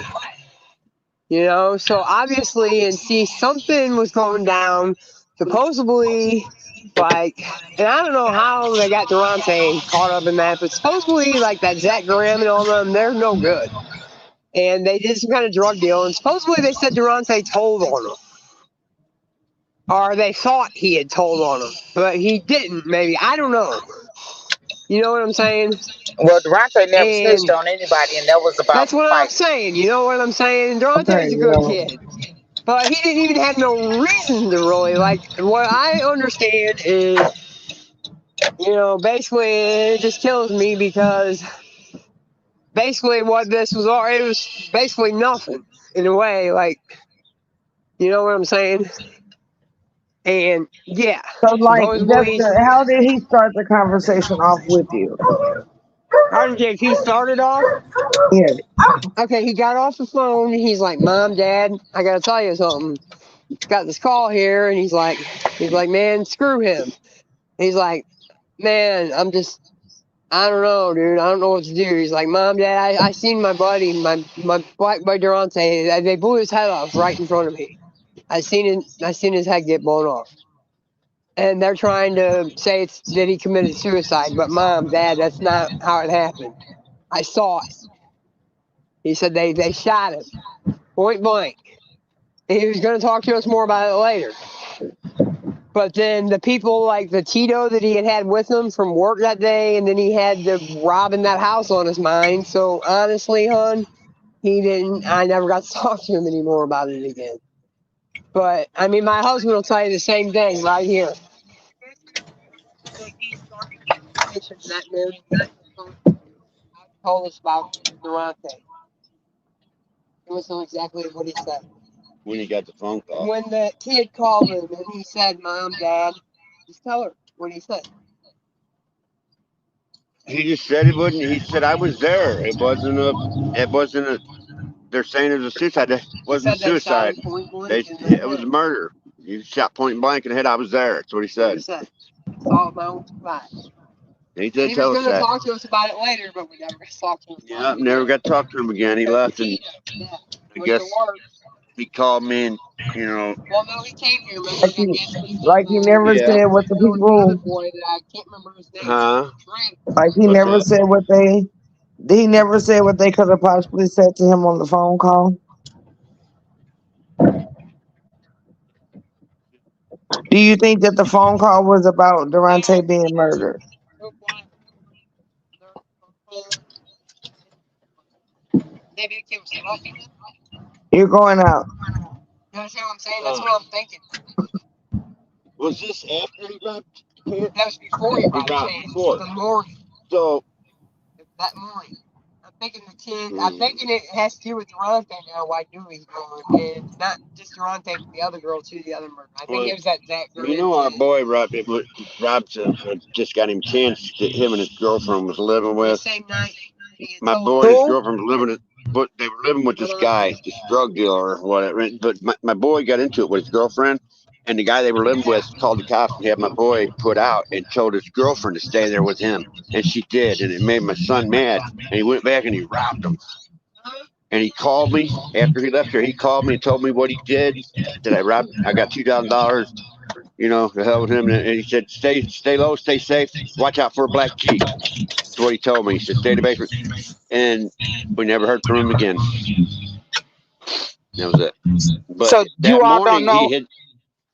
So obviously, and see, something was going down. Supposedly, like, and I don't know how they got Derontae caught up in that, but supposedly, like that Zach Graham and all them, they're no good. And they did some kind of drug deal, and supposedly they said Derontae told on them. Or they thought he had told on them, but he didn't, maybe. I don't know. You know what I'm saying? Well, Derontae never snitched And on anybody, and that was about that's what I'm fight. saying. You know what I'm saying? Okay, Derontae's a good yeah. kid. But he didn't even have no reason to really, like, what I understand is, basically it just kills me because basically what this was, it was basically nothing in a way, like, you know what I'm saying? And yeah, So, like, supposedly, Jessica, how did he start the conversation off with you? how did JP started off? Yeah. Okay, he got off the phone and he's like, Mom, Dad, I gotta tell you something. Got this call here, and he's like, man, screw him. He's like, man, I don't know, dude. I don't know what to do. He's like, Mom, Dad, I seen my buddy, my black boy Derontae. They blew his head off right in front of me. I seen his head get blown off. And they're trying to say that he committed suicide, but Mom, Dad, that's not how it happened. I saw it. He said they shot him point blank. And he was going to talk to us more about it later. But then the people like the Tito that he had with him from work that day, and then he had the robbing that house on his mind. So honestly, hon, I never got to talk to him anymore about it again. But I mean, my husband will tell you the same thing right here. That man told us about Derontae. It was exactly what he said. When he got the phone call. When the kid called him and he said, Mom, Dad, just tell her what he said. He just said he wouldn't. He said I was there. It wasn't a. It wasn't a. They're saying it was a suicide. It wasn't He said they shot suicide. him point blank. It was a murder. You shot point blank in the head. I was there. That's what he said. Saw my own eyes. He And did he was tell us going to that. talk to us about it later, but we never got to talk to him. Yeah, never got to talk to him again. He left, and Yeah, I guess He called me and, you know. Well, no, he came here. Remember Like that he, gas station? like he never Yeah. said what the There was the other people. boy that I can't remember his name. Huh? Like he What's never that? said what they. He never said what they could have possibly said to him on the phone call. Do you think that the phone call was about Derontae being murdered? Maybe the kid was roughing him. You're going out. You understand what I'm saying? That's what I'm thinking. Was this after he robbed here? That was before he He robbed robbed Chase. before. The morning. So, That morning. I'm thinking the kid. I'm thinking it has to do with Derontae now. Why Dewey's gone, and not just Derontae, but the other girl too. The other murder. I think it was that girl. you know, our boy Rob, Rob's just got him chance that him and his girlfriend was living The with. same night. My boy and his Who? girlfriend was living, but they were living with this guy, this drug dealer or whatever. But my boy got into it with his girlfriend, and the guy they were living with called the cops and had my boy put out and told his girlfriend to stay there with him, and she did, and it made my son mad, and he went back and he robbed him. And he called me after he left here. He called me and told me what he did. That I robbed. I got $2,000. You know, to hell with him. And he said, stay low, stay safe. Watch out for a black Jeep. That's what he told me. He said, stay in the basement. And we never heard from him again. That was it. But So you that all don't morning know.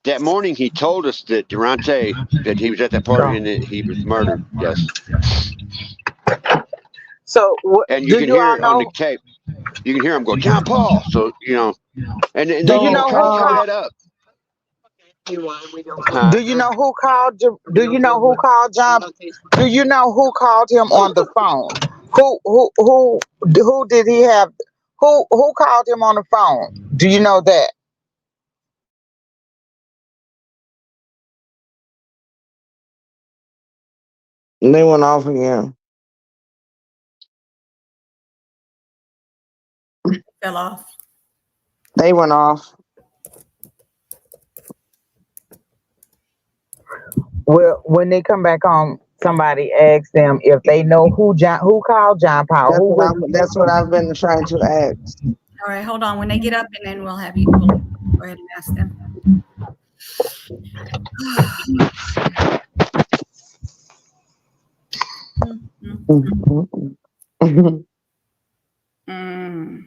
that morning he told us that Derontae, that he was at that party and that he was murdered. Yes. So And you do can you hear all it on the know? tape. You can hear him go, John Paul. So, you know, and Do you they So know who cover called? that up. We don't Huh? Do you know who called? Do you know who called John? Do you know who called him on the phone? Who did he have? Who called him on the phone? Do you know that? they went off again. Fell off. They went off. Well, when they come back home, somebody asks them if they know who called John Paul. Who was? That's what I've been trying to ask. All right, hold on. When they get up, and then we'll go ahead and ask them. Mm.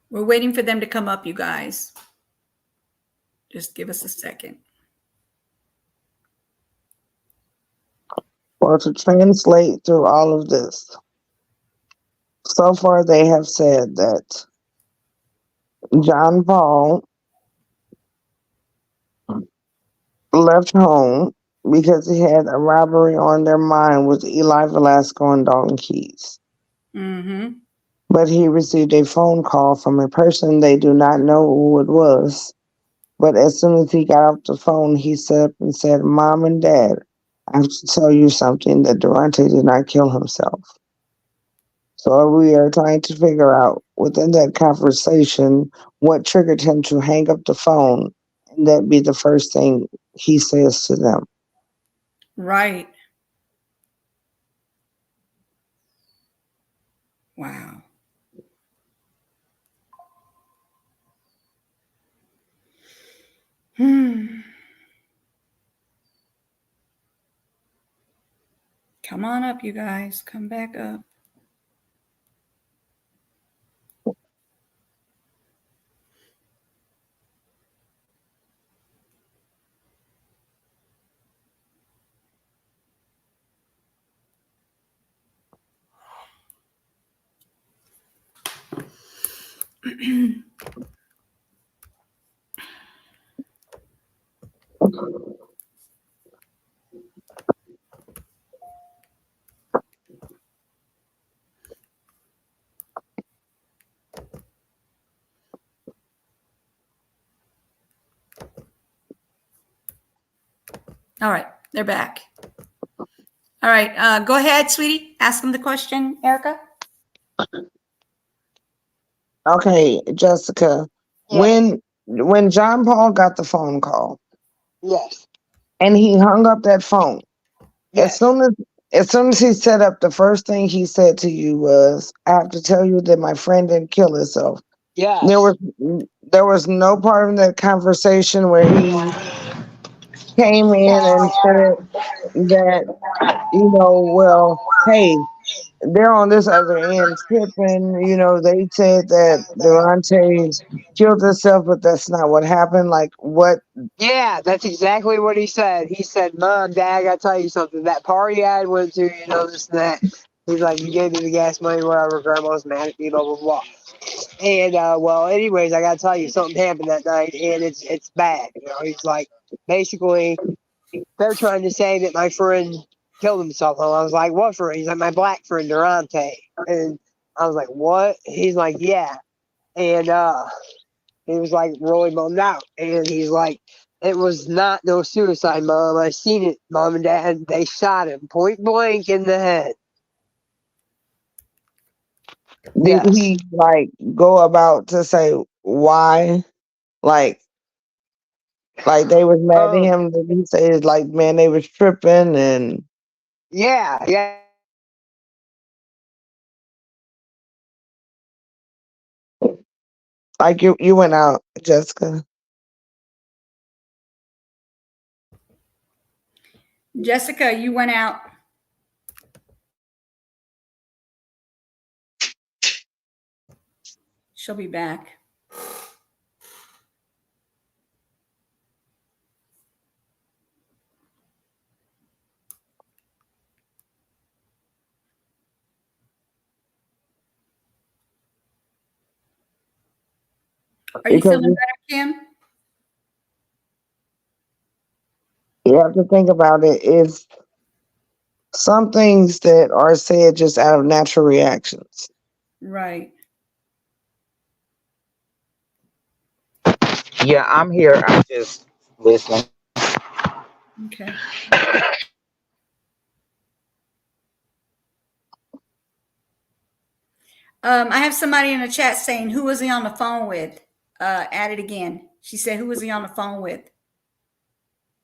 We're waiting for them to come up, you guys. Just give us a second. Well, to translate through all of this, so far they have said that John Paul left home because he had a robbery on their mind with Eli Velasco and Dalton Keys. Mm-hmm. But he received a phone call from a person they do not know who it was. But as soon as he got off the phone, he sat up and said, Mom and Dad, I have to tell you something, that Derontae did not kill himself. So we are trying to figure out within that conversation what triggered him to hang up the phone and that be the first thing he says to them. Right. Wow. Come on up, you guys. Come back up. All right, they're back. All right, go ahead, sweetie. Ask them the question, Erica. Okay, Jessica, Yeah. when when John Paul got the phone call Yes. and he hung up that phone, as Yes. soon as as soon as he set up, the first thing he said to you was, "I have to tell you that my friend didn't kill himself." There Yes. was there was no part of that conversation where he came in and said that, well, hey, they're on this other end tripping. They said that Derontae killed himself, but that's not what happened. Like, what? Yeah, that's exactly what he said. He said, "Mom, Dad, I gotta tell you something. That party I went to, this and that." He's like, "You gave me the gas money, whatever. Grandma's mad at me, blah blah blah." And well, anyways, I gotta tell you, something happened that night, and it's bad. He's like, basically, they're trying to say that my friend killed himself. And I was like, "What friend?" He's like, "My black friend, Derontae." And I was like, "What?" He's like, "Yeah." And he was like really bummed out, and he's like, "It was not no suicide, Mom. I seen it, Mom and Dad. They shot him point blank in the head." Did Yes. he like go about to say why? Like, they was mad at Um. him. Did he say like, man, they was tripping and Yeah. Yeah. like you went out, Jessica? Jessica, you went out. She'll be back. Are you Because feeling better, Kim? you have to think about it. It's some things that are said just out of natural reactions. Right. Yeah, I'm here. I'm just listening. Okay. I have somebody in the chat saying, "Who was he on the phone with?" At it again. She said, "Who was he on the phone with?"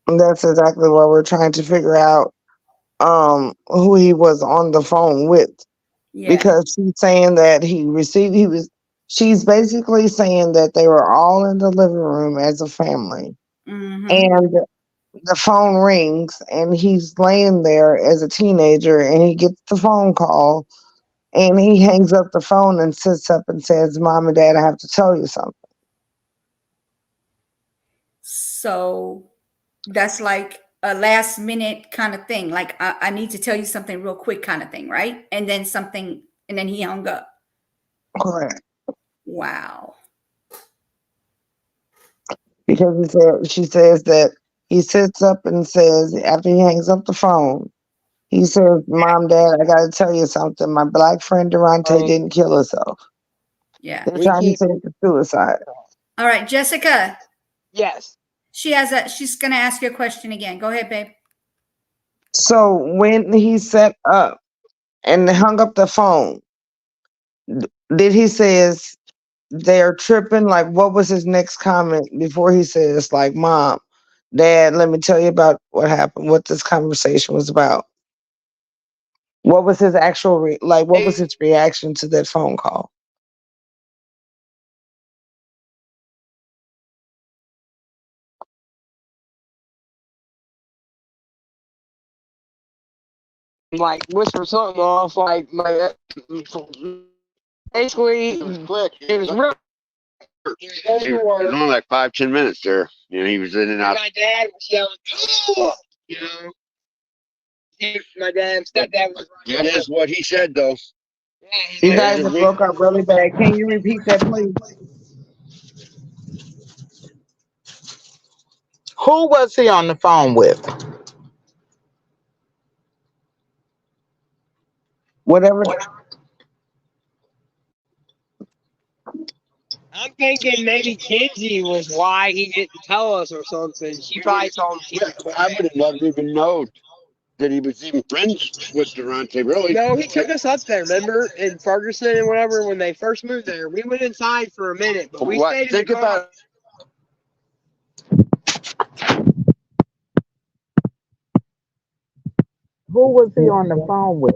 And that's exactly what we're trying to figure out. Who he was on the phone with, Yeah. because she's saying that she's basically saying that they were all in the living room as a family, Mm-hmm. and the phone rings and he's laying there as a teenager and he gets the phone call and he hangs up the phone and sits up and says, "Mom and Dad, I have to tell you something." So that's like a last minute kind of thing. Like, I need to tell you something real quick kind of thing, right? And then he hung up. Correct. Wow. Because she says that he sits up and says, after he hangs up the phone, he says, "Mom, Dad, I got to tell you something. My black friend Derontae Um. didn't kill herself." Yeah. They're We trying to keep. say it's a suicide. All right, Jessica. Yes. She's gonna ask you a question again. Go ahead, babe. So when he set up and hung up the phone, did he says they're tripping? Like, what was his next comment before he says, like, "Mom, Dad, let me tell you about what happened, what this conversation was about"? What was his actual what was his reaction to that phone call? Like whisper something off, like my basically It was quick. it was real. It was only like 5-10 minutes there. He was in and out. My dad was yelling, "Ugh!" My dad and stepdad was right That there. is what he said, though. Yeah, You they guys There's a have re- broke up really bad. Can you repeat that, please? Who was he on the phone with? Whatever. I'm thinking maybe Kinsey was why he didn't tell us or something. She probably told him. I would have never even known that he was even friends with Derontae, really. No, he took us up there, remember, in Ferguson and whatever, when they first moved there. We went inside for a minute, but we stayed in the Think car. about Who was he on the phone with?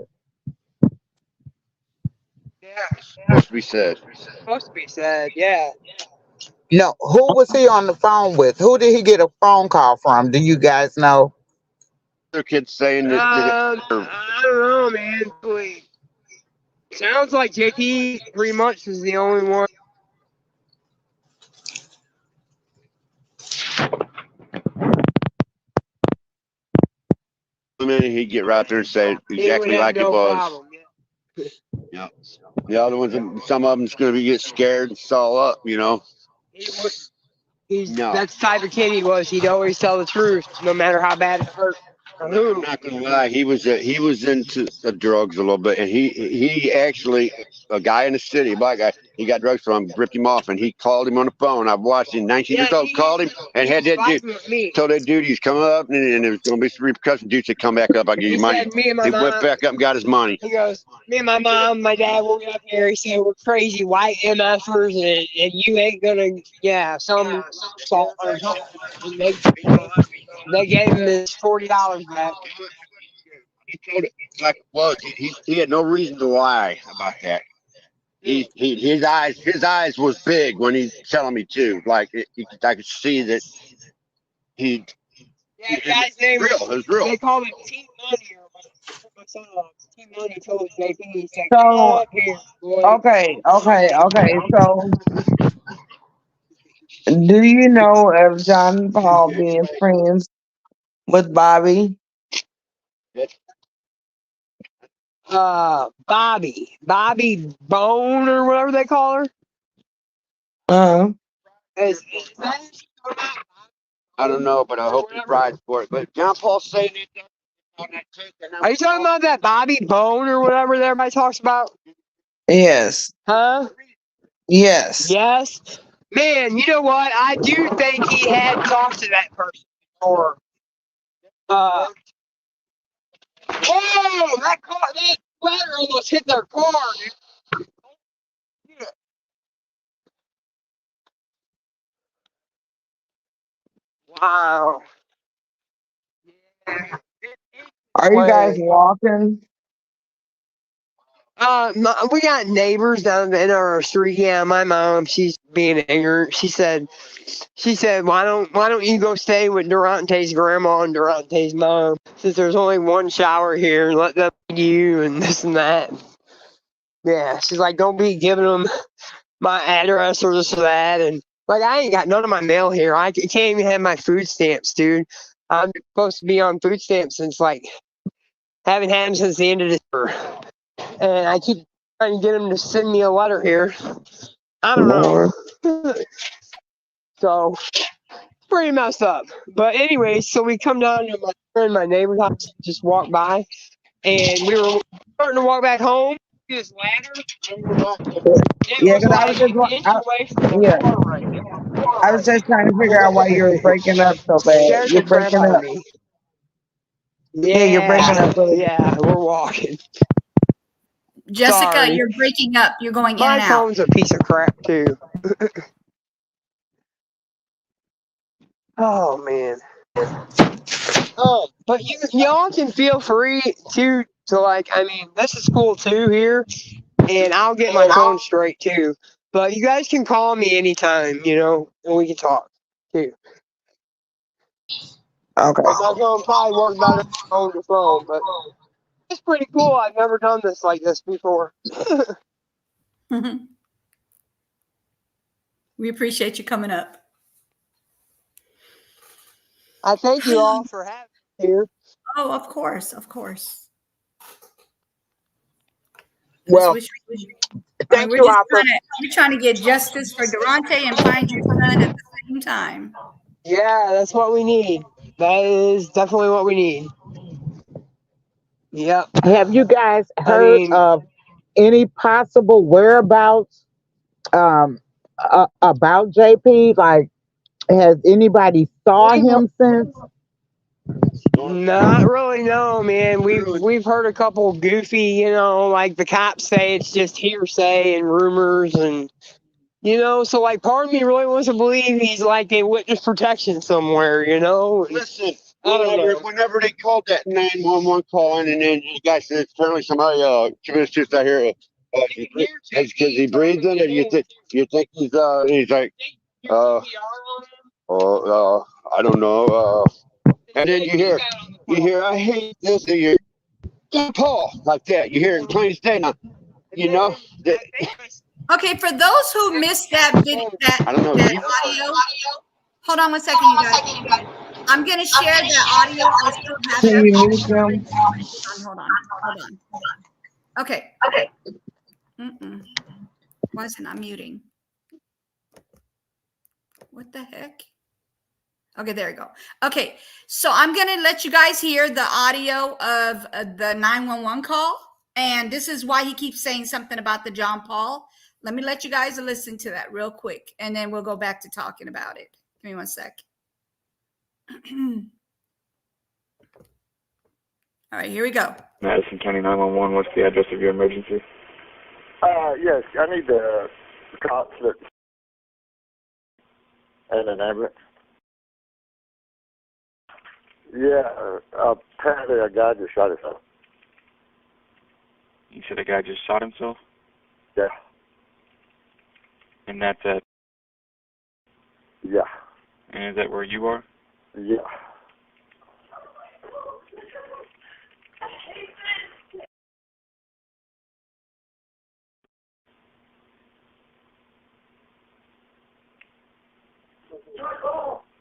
Yeah, Supposed to be said. supposed to be said. Yeah. No, who was he on the phone with? Who did he get a phone call from? Do you guys know? Other kids saying that I don't know, man. Wait. Sounds like JP pretty much is the only one. the minute he'd get right there and say He would exactly have like it no was. problem. Yeah. Yeah. The other ones, some of them's going to be get scared and stall up. He was. He's No. that's the type of kid he was. He'd always tell the truth, no matter how bad it hurt. Or I'm who. not gonna lie. He was into the drugs a little bit, and he actually a guy in the city, a black guy. He got drugs from, ripped him off, and he called him on the phone. I've watched him. 19 Yeah, years old, called him and he had was that dude. fighting with me. Told that dude he's coming up, and there was gonna be some repercussions. Dude said, "Come back up. I'll give He you money." said, me and my He went mom. back up and got his money. He goes, me and my mom, my dad will get up here. He said, we're crazy white MFers, and you ain't gonna, some salt or something. And they gave him his $40 back. He told it like it was. He had no reason to lie about that. His eyes was big when he's telling me too. Like I could see that he. Yeah, the guy's name Real. It was real. they called him Team Money or whatever. Team Money told JP, he said, come So up here, boy. okay. So do you know of John Paul being friends with Bobby? Bobby Bone or whatever they call her. Uh Is that I don't know, but I hope he rides for it. But John Paul saying it on that tape. Are you talking about that Bobby Bone or whatever that everybody talks about? yes. Huh? Yes. Yes. Man, you know what? I do think he had talked to that person before. Oh, that ladder almost hit their car, dude. Wow. Yeah. Are you guys walking? We got neighbors down in our street. Yeah, my mom, she's being ignorant. She said, why don't you go stay with Derontae's grandma and Derontae's mom, since there's only one shower here, and let them feed you and this and that. Yeah, she's like, don't be giving them my address or this or that, and like I ain't got none of my mail here. I can't even have my food stamps, dude. I'm supposed to be on food stamps since haven't had them since the end of December. And I keep trying to get him to send me a letter here. I don't Lord. know. So pretty messed up. But anyway, so we come down to my friend, my neighbor's house, just walk by, and we were starting to walk back home. This ladder, it Yeah, was because I like was just an inch away from the yeah, car right there. I was just trying to figure out why you were breaking up so bad. Scared You're the crap breaking out of up. me. Yeah, you're breaking up really. Yeah, we're walking. Jessica, Sorry. you're breaking up. You're going in My and out. phone's a piece of crap too. Oh man. But y'all can feel free to I mean, this is cool too here, and I'll get my phone straight too. But you guys can call me anytime, and we can talk too. Okay. My phone probably works better phone to phone, but it's pretty cool. I've never done this like this before. We appreciate you coming up. I thank you all for having me here. Oh, of course, of course. Well, We're thank we're you just all for. we're trying to get justice for Derontae and find your son at the same time. Yeah, that's what we need. That is definitely what we need. Yep. Have you guys I heard mean, of any possible whereabouts about JP? Like, has anybody saw him since? not really, no, man. We've heard a couple goofy, like the cops say it's just hearsay and rumors, and so like part of me really wants to believe he's like in witness protection somewhere, Listen, I don't know. Whenever they called that 911 call in, and then the guy said apparently somebody committed suicide here. Because he breathed in it, you think he's like, I don't know. And then you hear, I hate this. You hear, John Paul, like that. You hear it in plain as day. Now, you know, that, Okay, for those who missed that video, I don't know. that audio, hold on one second, you guys. I'm going to share that audio. I still have Can it. you mute them? Hold on. Okay. Why is it not muting? What the heck? Okay, there we go. Okay, so I'm going to let you guys hear the audio of the 911 call. And this is why he keeps saying something about the John Paul. Let me let you guys listen to that real quick, and then we'll go back to talking about it. Give me one sec. All right, here we go. Madison County 911, what's the address of your emergency? Yes, I need the cops and an ambulance. Yeah, apparently a guy just shot himself. You said a guy just shot himself? Yeah. And that's at... Yeah. And is that where you are? Yeah.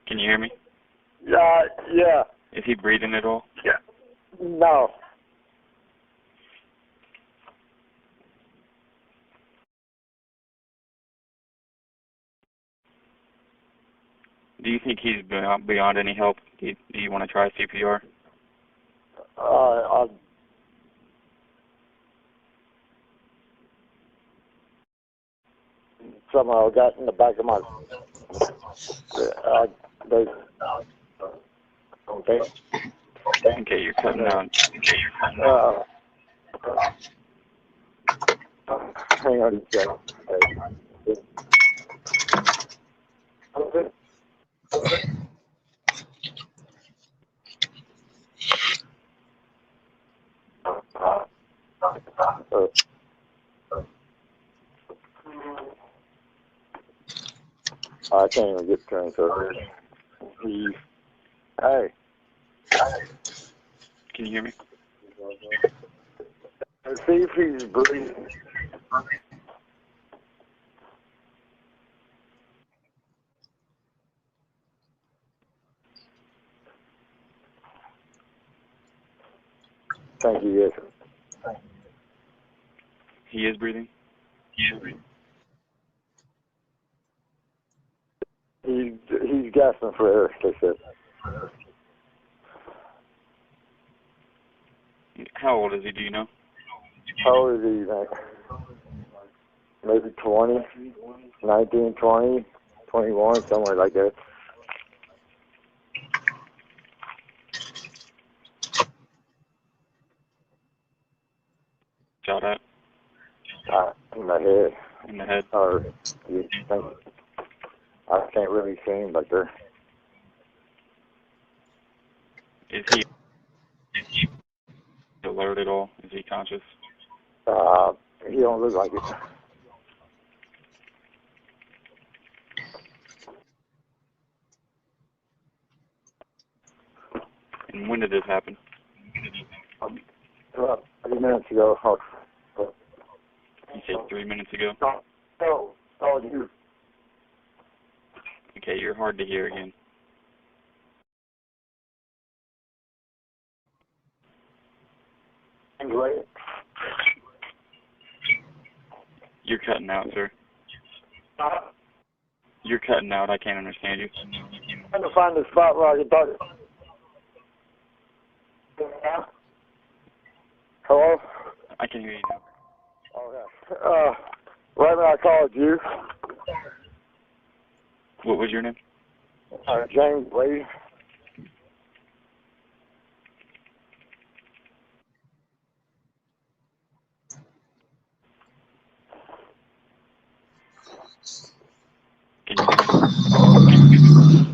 Can you hear me? Yeah. Is he breathing at all? Yeah. No. Do you think he's beyond any help? Do you want to try CPR? Somehow got in the back of my... Okay, you're cutting out. Hang on a second. I can't even get transferred. Hey. Can you hear me? See if he's breathing. Thank you, yes. He is breathing? He's gasping for air, they said. How old is he, do you know? How old is he, man? Maybe 20, 19, 20, 21, somewhere like that. Shot at? In the head. In the head? Or, I can't really see him back there. Is he alert at all? Is he conscious? He don't look like it. And when did this happen? 3 minutes ago. You said 3 minutes ago? No, you. Okay, you're hard to hear again. You're cutting out, sir. You're cutting out. I can't understand you. I'm trying to find the spot where I can talk. Hello? I can hear you now. Oh, yeah. Right when I called you, What was your name? James Lee. Can you hear me?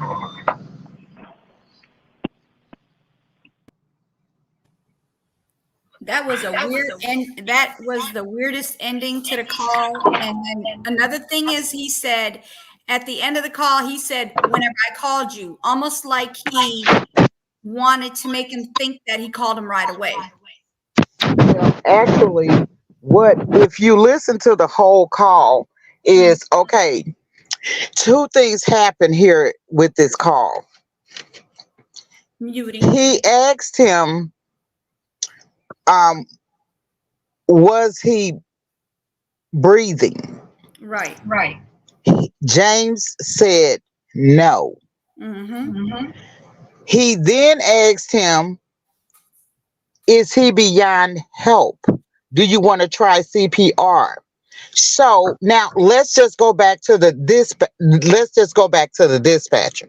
was a weird and that was the weirdest ending to the call. And then another thing is he said at the end of the call, he said, whenever I called you, almost like he wanted to make him think that he called him right away. Actually, what if you listen to the whole call is okay. Two things happen here with this call. Muting. He asked him, um, was he breathing? Right. James said no. Mm-hmm. He then asked him, is he beyond help? Do you want to try CPR? So now let's just go back to the dispatcher.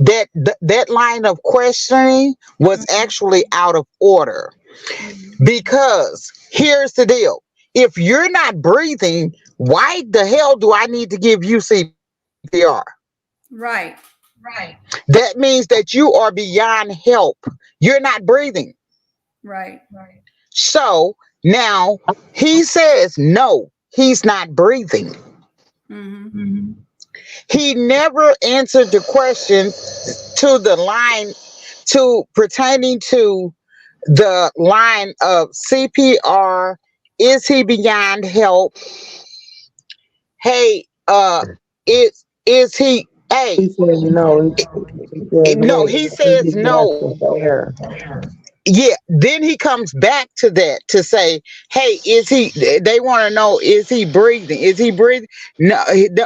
That line of questioning was actually out of order because here's the deal. If you're not breathing, why the hell do I need to give you CPR? Right. That means that you are beyond help. You're not breathing. Right. So now he says, no, he's not breathing. Mm-hmm. He never answered the question to the line to pertaining to the line of CPR. Is he beyond help? Hey, is he? Hey, He said no. He said, no, hey, he is says he no. gasping for air? Yeah, then he comes back to that to say, hey, is he, they want to know, is he breathing? Is he breathing? No,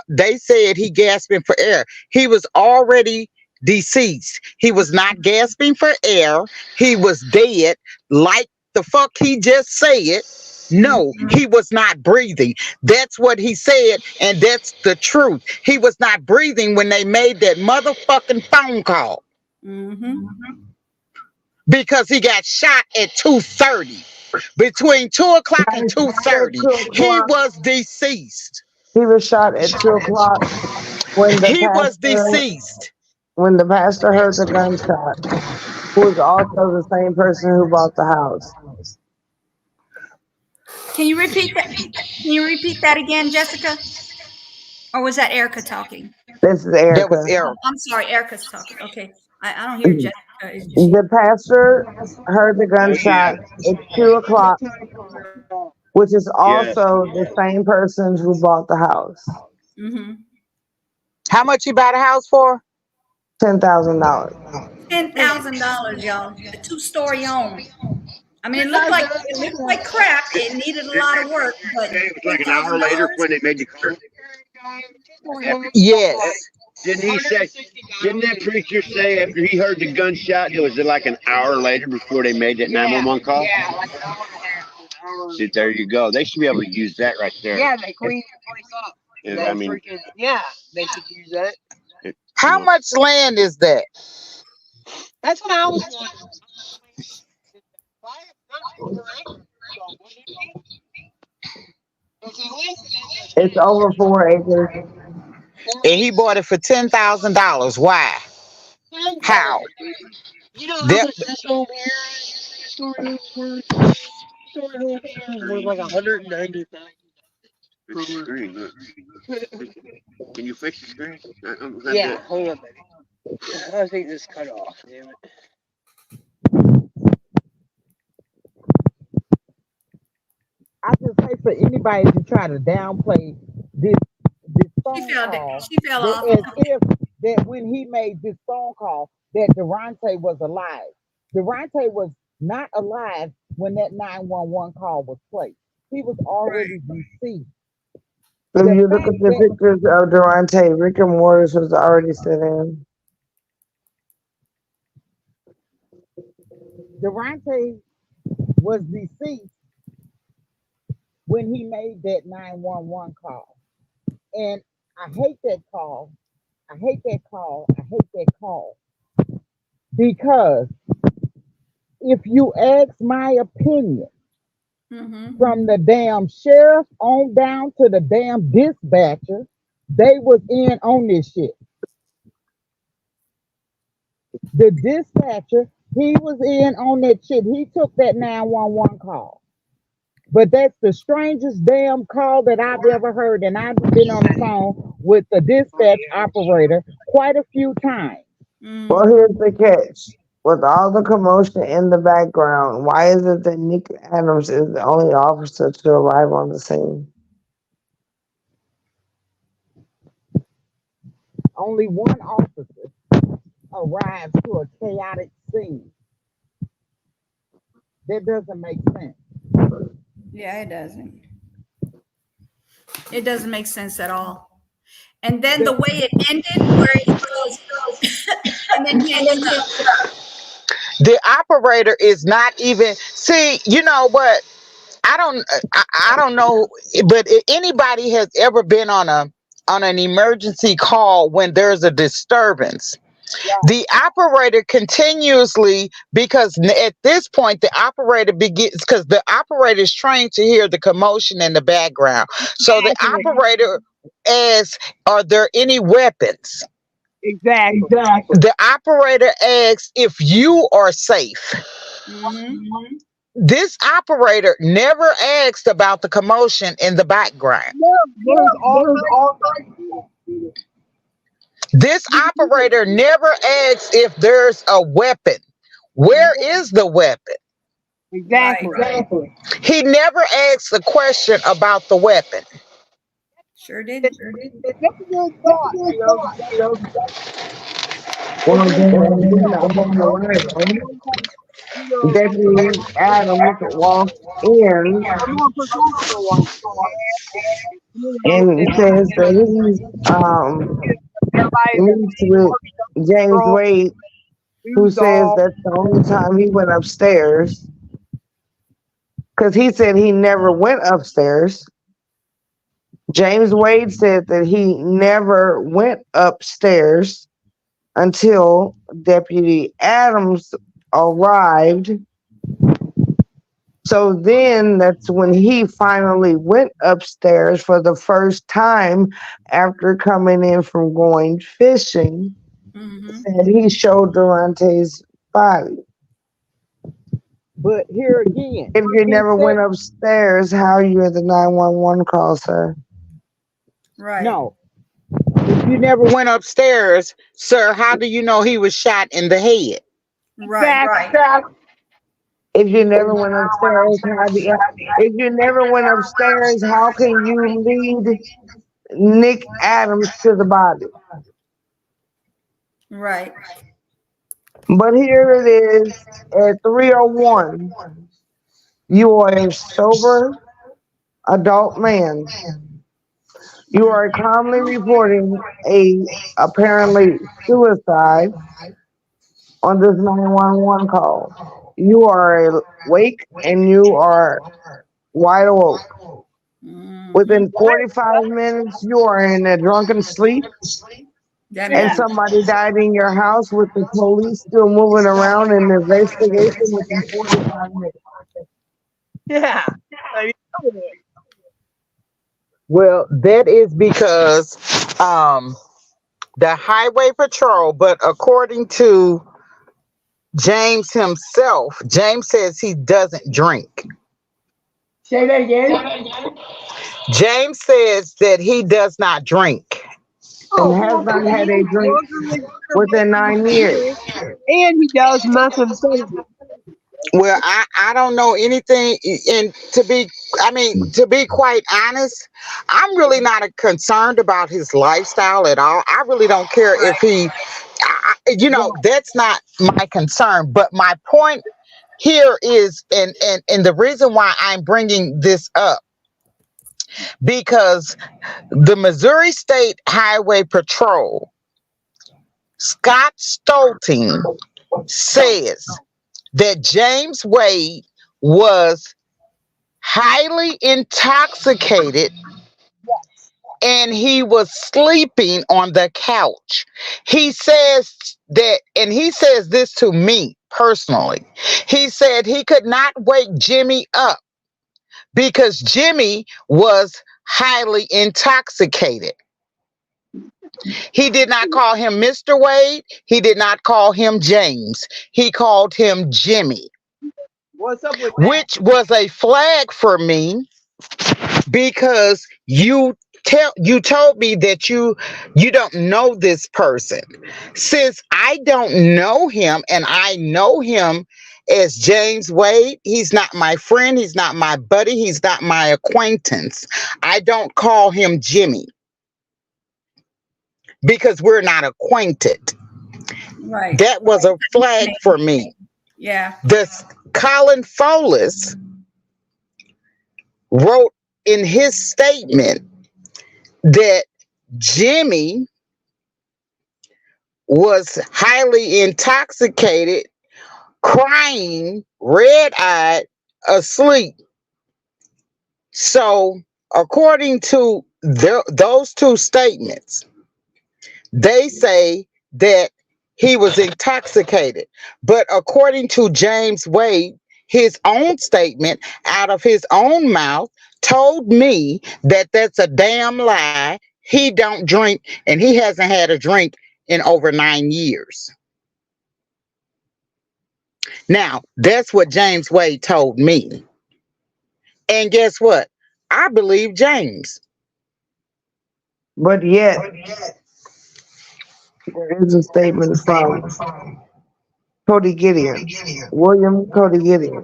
they said he gasping for air. He was already deceased. He was not gasping for air. He was dead, like the fuck he just said. No, he was not breathing. That's what he said, and that's the truth. He was not breathing when they made that motherfucking phone call Mm-hmm. because he got shot at 2:30. Between 2 o'clock Got and shot at 2:30, 2 he o'clock. was deceased. He was shot at 2 o'clock when the He was pastor deceased. when the pastor heard the gunshot. Who was also the same person who bought the house. Can you repeat that? Can you repeat that again, Jessica? Or was that Erica talking? This is That was Erica. error. I'm sorry, Erica's talking. Okay. I don't hear Jessica. It's just The pastor heard the Oh gunshot yeah. at 2 o'clock, which is Yes. also the same person who bought the house. mm-hmm. How much he bought a house for? $10,000. $10,000, y'all. A 2-story home. I mean, it looked like crap. It needed a lot of work, but Say it was ten like an thousand hour later dollars. when they made the call. Yes. Didn't he say? Didn't that preacher say after he heard the gunshot, was it like an hour later before they made that 911 call? Yeah, like an hour and a half. See, there you go. They should be able to use that right there. Yeah, they cleaned the place up. And, I mean, They should use that. How much land is that? That's what I was wondering. It's over 4 acres. And he bought it for $10,000. Why? How? You know how That much this home here is? This story home is worth? This story home here is worth like $190,000. fix the screen. Look. Can you fix the screen? Yeah, hold on, baby. I think this cut off. Damn it. I just hate for anybody to try to downplay this phone call. She fell That off. as if that when he made this phone call that Derontae was alive. Derontae was not alive when that 911 call was placed. He was already deceased. If The you look fact at the that pictures of Derontae, Rick and Morris was already set in. Derontae was deceased when he made that 911 call. And I hate that call. I hate that call. I hate that call. Because if you ask my opinion, Mm-hmm. from the damn sheriff on down to the damn dispatcher, they was in on this shit. The dispatcher He was in on that shit. He took that 911 call. But that's the strangest damn call that I've ever heard. And I've been on the phone with the dispatch operator quite a few times. Well, Mm. here's the catch. With all the commotion in the background, why is it that Nick Adams is the only officer to arrive on the scene? Only one officer arrives to a chaotic scene. That doesn't make sense. Yeah, it doesn't. It doesn't make sense at all. And then the The, way it ended, where he goes, and then he hangs up. the operator is not even see, you know what? I don't know, but if anybody has ever been on an emergency call when there's a disturbance, the operator continuously, because at this point the operator begins, because the operator is trained to hear the commotion in the background. So the operator asks, "Are there any weapons?" Exactly. The operator asks if you are safe. Mm-hmm. This operator never asked about the commotion in the background. No, there's already. This operator never asks if there's a weapon. Where is the weapon? Right. Exactly. He never asks a question about the weapon. Sure didn't. That's a good thought. Well, It's then, a good then thought. upon arrival, You know, Deputy Adams walks in I'm more professional one. and And says that he everybody meets with James control, Wade, who used says all. that's the only time he went upstairs because he said he never went upstairs. James Wade said that he never went upstairs until Deputy Adams arrived. So then that's when he finally went upstairs for the first time after coming in from going fishing. Mm-hmm. And he showed Derontae's body. But here again, If you he never said went upstairs, how are you at the 911 call, sir? Right. no. If you never went upstairs, sir, how do you know he was shot in the head? Right. If you never went upstairs, if you never went upstairs, how can you lead Nick Adams to the body? Right. But here it is at 3:01. You are a sober adult man. You are calmly reporting a apparently suicide on this 911 call. You are awake and you are wide awake. Mm-hmm. Within 45 minutes, you are in a drunken sleep, That and means. somebody died in your house with the police still moving around in the investigation within 45 minutes. Yeah. I mean, Well, that is because the highway patrol, but according to James himself, James says he doesn't drink. say that again. James says that he does not drink. And Oh, has well, not had a he's drink younger within 9 years. and he does methamphetamine. Well, I don't know anything, and to be quite honest, I'm really not concerned about his lifestyle at all. I really don't care if he, that's not my concern. But my point here is, and the reason why I'm bringing this up, because the Missouri State Highway Patrol, Scott Stolting, says that James Wade was highly intoxicated and he was sleeping on the couch. He says that, and he says this to me personally. He said he could not wake Jimmy up because Jimmy was highly intoxicated. He did not call him Mr. Wade. He did not call him James. He called him Jimmy, What's up with that? which was a flag for me because you told me that you don't know this person. Since I don't know him and I know him as James Wade, he's not my friend, he's not my buddy, he's not my acquaintance. I don't call him Jimmy because we're not acquainted. Right. That was a flag for me. Yeah. This Colin Folis wrote in his statement that Jimmy was highly intoxicated, crying, red eyed, asleep. So, according to those two statements, they say that he was intoxicated. But according to James Wade, his own statement out of his own mouth told me that that's a damn lie. He don't drink and he hasn't had a drink in over 9 years. Now, that's what James Wade told me. And guess what? I believe James. But yet, there is a statement from Cody Gideon, William Cody Gideon,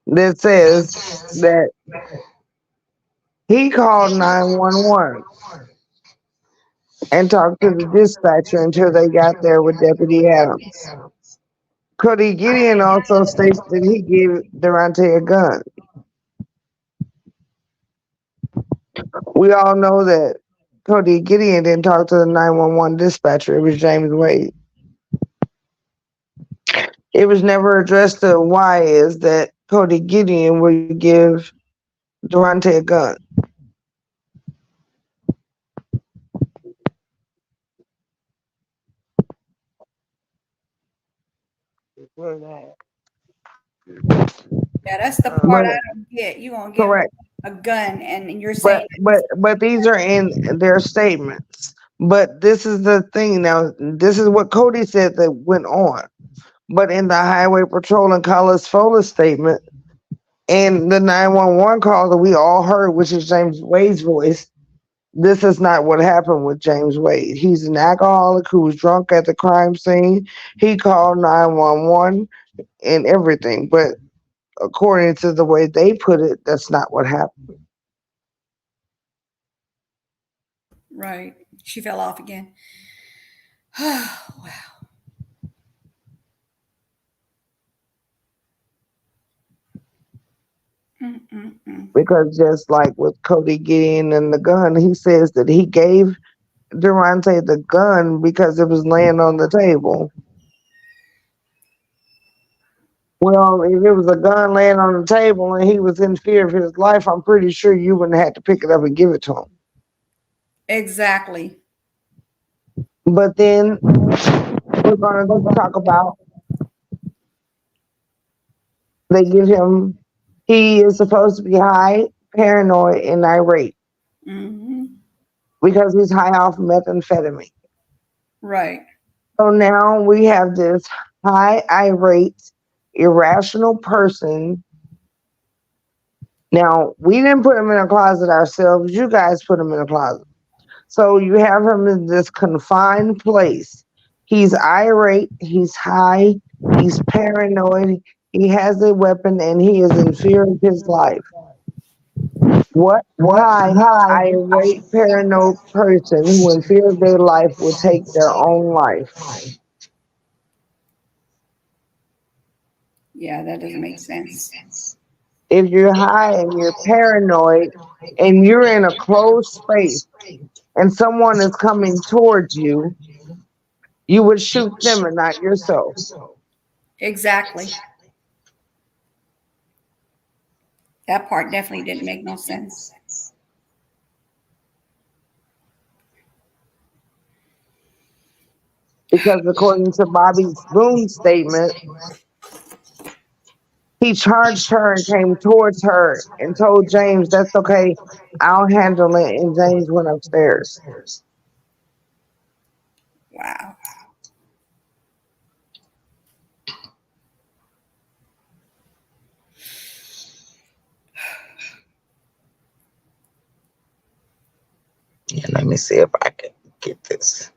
that says that he called 911 and talked to the dispatcher until they got there with Deputy Adams. Cody Gideon also states that he gave Derontae a gun. We all know that Cody Gideon didn't talk to the 911 dispatcher. It was James Wade. It was never addressed to why is that Cody Gideon would give Derontae a gun. Where that? Yeah, that's the part I don't get. You gonna give Correct. a gun and you're saying But these are in their statements. But this is the thing now. This is what Cody said that went on. But in the Highway Patrol and Collis Fola statement and the 911 call that we all heard, which is James Wade's voice, this is not what happened with James Wade. He's an alcoholic who was drunk at the crime scene. He called 911 and everything. But according to the way they put it, that's not what happened. right. She fell off again. Wow. Mm-mm-mm. Because just like with Cody Gideon and the gun, he says that he gave Derontae the gun because it was laying on the table. Well, if it was a gun laying on the table and he was in fear of his life, I'm pretty sure you wouldn't have to pick it up and give it to him. Exactly. But then we're going to talk about they give him, he is supposed to be high, paranoid, and irate Hmm. because he's high off methamphetamine. Right. So now we have this high, irate, irrational person. Now, we didn't put him in a closet ourselves. You guys put him in a closet. So you have him in this confined place. He's irate, he's high, he's paranoid, he has a weapon, and he is in fear of his life. What high, irate, paranoid person who in fear of their life would take their own life? Yeah, that doesn't make sense. If you're high and you're paranoid and you're in a closed space and someone is coming towards you, you would shoot them and not yourself. Exactly. That part definitely didn't make no sense. Because according to Bobby Boone's statement, he charged her and came towards her and told James, that's okay, I'll handle it. And James went upstairs. Wow. Yeah, let me see if I can get this.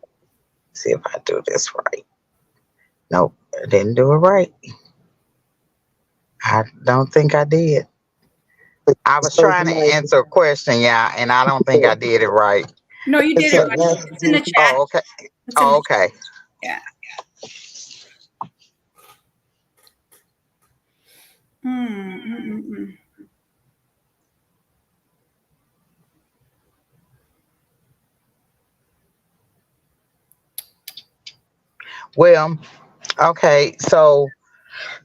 See if I do this right. Nope, I didn't do it right. I don't think I did. I was So trying to answer a question, yeah, and I don't think I did it right. No, you did it's it an right. It's in the answer. chat. Oh, okay. It's in Oh, the okay. yeah. Mm. Well, okay, so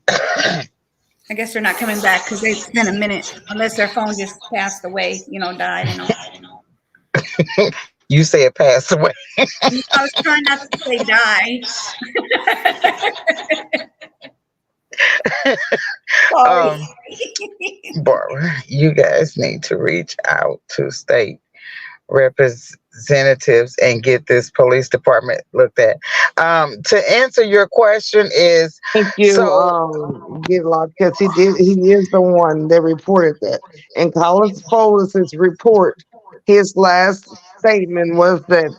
I guess they're not coming back because it's been a minute, unless their phone just passed away, died and all. you said pass away. I was trying not to say die. Um, Sorry. Barbara, you guys need to reach out to state representatives and get this police department looked at. To answer your question is Thank you, so get locked because he is the one that reported that. In Collins Polis's report, his last statement was that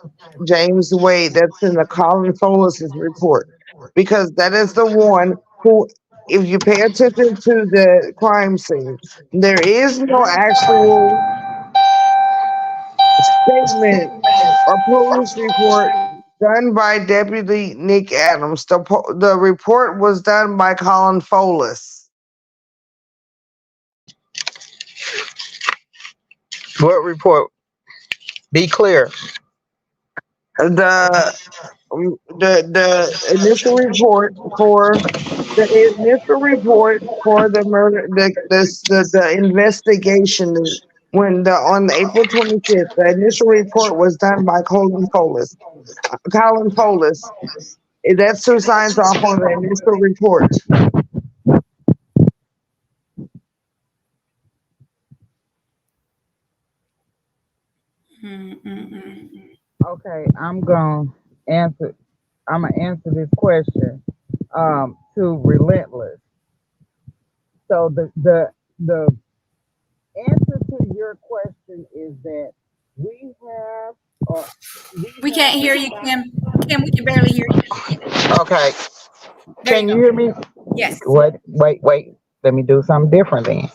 James Wade, that's in the Collins Polis's report, because that is the one who, if you pay attention to the crime scene, there is no actual statement or police report done by Deputy Nick Adams. The report was done by Colin Folis. what report? Be clear. The the initial report for the initial report for the murder, the investigation, when the on April 25th, the initial report was done by Colin Folis. Colin Folis. That's who signs off on the initial report. Okay, answer I'm gonna answer this question to relentless. So the answer to your question is that we have uh, we We have can't hear you, Kim. Kim, we can barely hear you. okay. There you Can go. you hear me? Yes. Wait. Let me do something different then.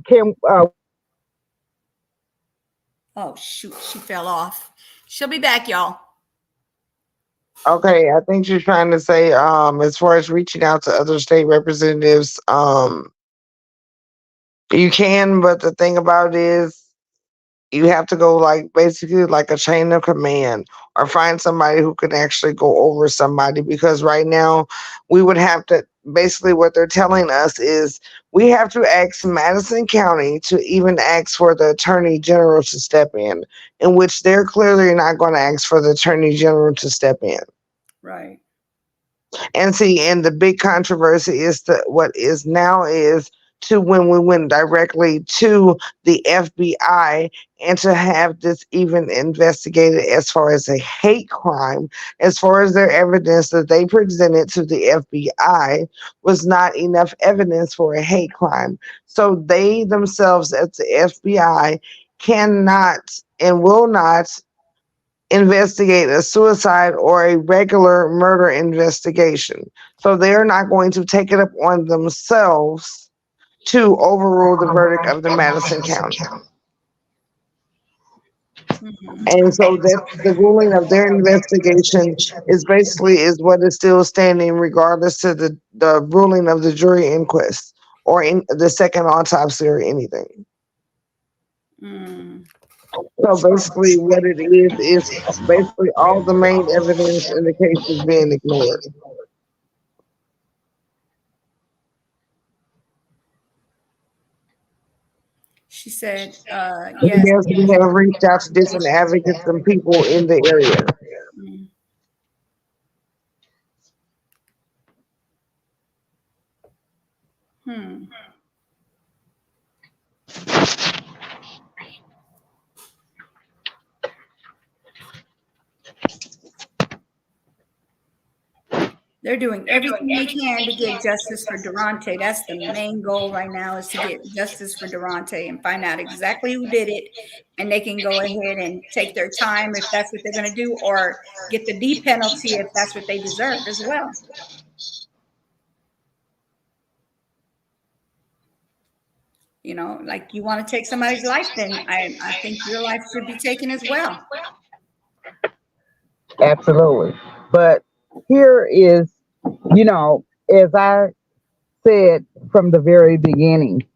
Kim, Oh, shoot. She fell off. She'll be back, y'all. Okay, I think you're trying to say, as far as reaching out to other state representatives, you can, but the thing about it is you have to go like basically like a chain of command or find somebody who can actually go over somebody, because right now we would have to basically what they're telling us is we have to ask Madison County to even ask for the attorney general to step in which they're clearly not going to ask for the attorney general to step in. Right. And see, and the big controversy is what is now is to when we went directly to the FBI and to have this even investigated as far as a hate crime, as far as their evidence that they presented to the FBI was not enough evidence for a hate crime. So they themselves at the FBI cannot and will not investigate a suicide or a regular murder investigation. So they're not going to take it up on themselves to overrule the verdict of the Madison County. And so that the ruling of their investigation is basically is what is still standing regardless to the ruling of the jury inquest or in the second autopsy or anything. Mm. So basically what it is basically all the main evidence in the case is being ignored. She said, yes. Yes, we have reached out to different advocates and people in the area. Mm. Hmm. They're doing everything they can to get justice for Derontae. That's the main goal right now, is to get justice for Derontae and find out exactly who did it. And they can go ahead and take their time if that's what they're going to do, or get the D penalty if that's what they deserve as well. You know, like, you want to take somebody's life, then I think your life should be taken as well. Absolutely. But here is, as I said from the very beginning,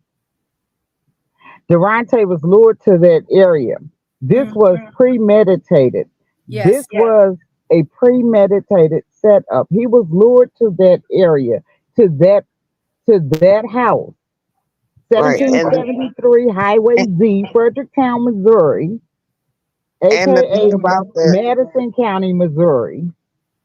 Derontae was lured to that area. This was premeditated. Yes. This was a premeditated setup. He was lured to that area, to that house, Right. And 1773 Highway Z, Fredericktown, Missouri, the aka thing about that, Madison County, Missouri.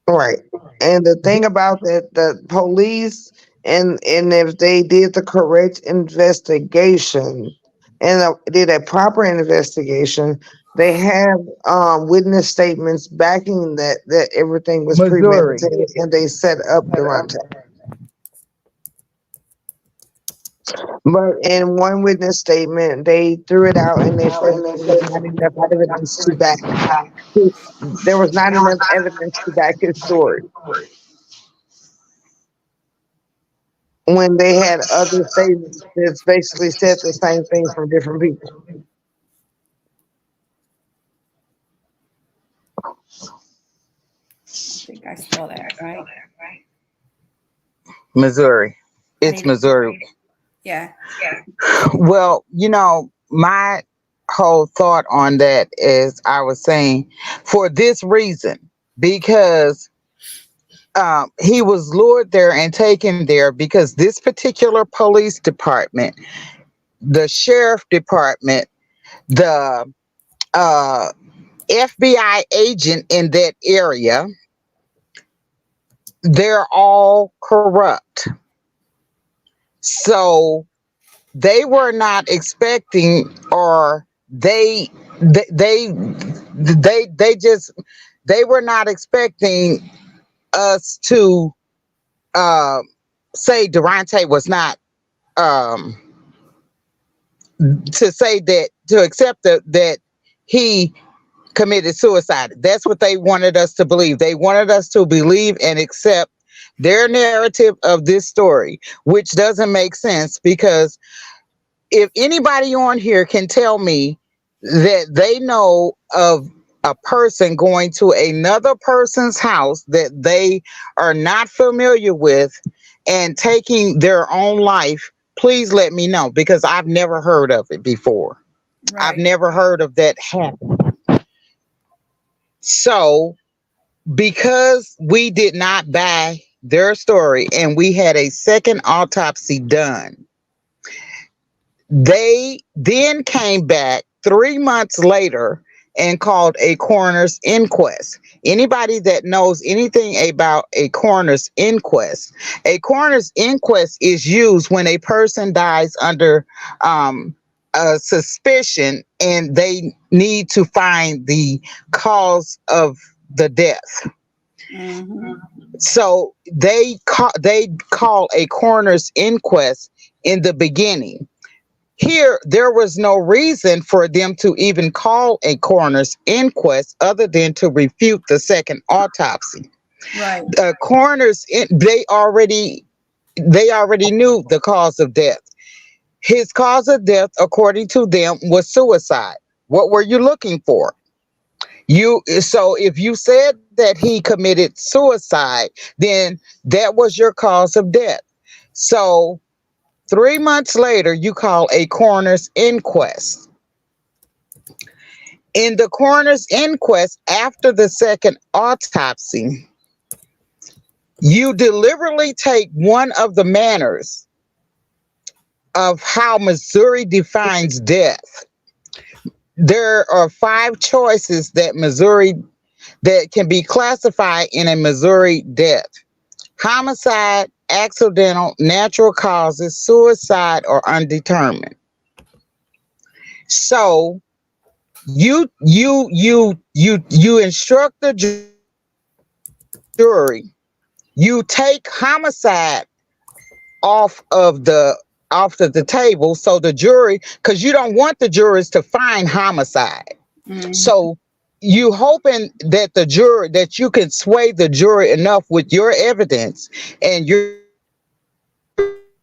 right. And the thing about that, the police, and if they did the correct investigation and did a proper investigation, they have witness statements backing that everything was Missouri. premeditated and they set up Durante. But in one witness statement, they threw it out and they said there was not enough evidence to back. There was not enough evidence to back his story. When they had other statements that basically said the same thing from different people. I think I spelled that right. Missouri. It's Missouri. Yeah. Well, my whole thought on that is, I was saying, for this reason, because he was lured there and taken there because this particular police department, the sheriff department, the uh, FBI agent in that area, they're all corrupt. So they were not expecting, or they just, they were not expecting us to say Derontae was not, um to say that, to accept that he committed suicide. That's what they wanted us to believe. They wanted us to believe and accept their narrative of this story, which doesn't make sense, because if anybody on here can tell me that they know of a person going to another person's house that they are not familiar with and taking their own life, please let me know, because I've never heard of it before. Right. I've never heard of that happen. So, because we did not buy their story and we had a second autopsy done, they then came back 3 months later and called a coroner's inquest. Anybody that knows anything about a coroner's inquest is used when a person dies under a suspicion and they need to find the cause of the death. Mm-hmm. So they call a coroner's inquest in the beginning. Here, there was no reason for them to even call a coroner's inquest other than to refute the second autopsy. Right. They already knew the cause of death. His cause of death, according to them, was suicide. What were you looking for? So if you said that he committed suicide, then that was your cause of death. So 3 months later, you call a coroner's inquest. In the coroner's inquest, after the second autopsy, you deliberately take one of the manners of how Missouri defines death. There are 5 choices that can be classified in a Missouri death: homicide, accidental, natural causes, suicide, or undetermined. So you instruct the jury you take homicide off of the table, so the jury, because you don't want the jurors to find homicide. Mhm. So you hoping that you can sway the jury enough with your evidence and your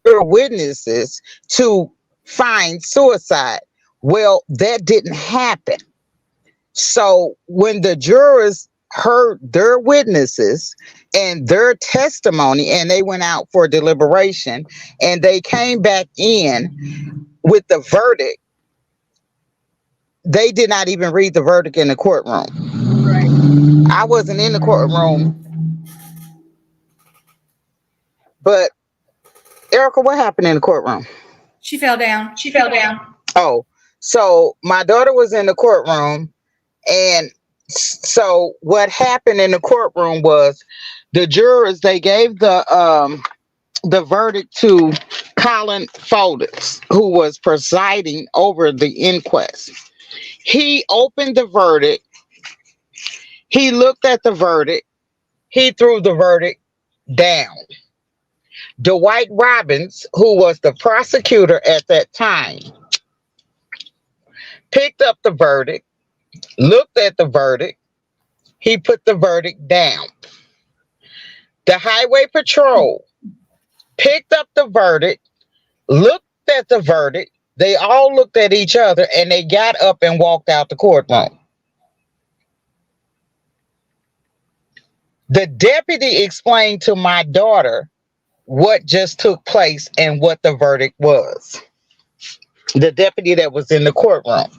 witnesses to find suicide. Well, that didn't happen. So when the jurors heard their witnesses and their testimony and they went out for deliberation and they came back in with the verdict, they did not even read the verdict in the courtroom. Right. I wasn't in the courtroom, but Erica, what happened in the courtroom? She fell down. She fell down. Oh, so my daughter was in the courtroom, and so what happened in the courtroom was the jurors, they gave the verdict to Colin Folders, who was presiding over the inquest. He opened the verdict, he looked at the verdict, he threw the verdict down. Dwight Robbins, who was the prosecutor at that time, picked up the verdict, looked at the verdict, he put the verdict down. The highway patrol picked up the verdict, looked at the verdict, they all looked at each other, and they got up and walked out the courtroom. The deputy explained to my daughter what just took place and what the verdict was. The deputy that was in the courtroom.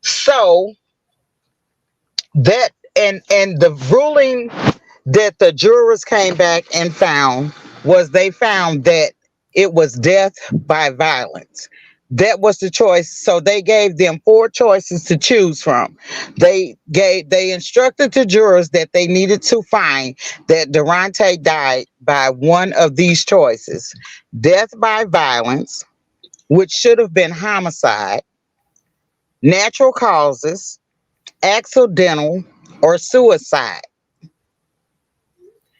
So that and the ruling that the jurors came back and found was, they found that it was death by violence. That was the choice. So they gave them four choices to choose from. They instructed the jurors that they needed to find that Derontae died by one of these choices: death by violence, which should have been homicide, natural causes, accidental, or suicide.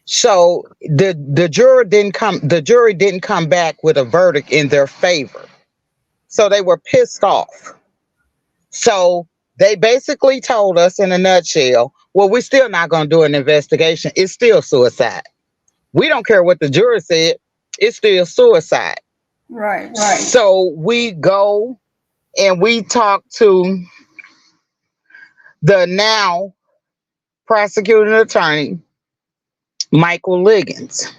So the jury didn't come back with a verdict in their favor. So they were pissed off. So they basically told us in a nutshell, well, we're still not going to do an investigation. It's still suicide. We don't care what the jury said. It's still suicide. Right. Right. So we go and we talk to the now prosecuting attorney, Michael Liggins.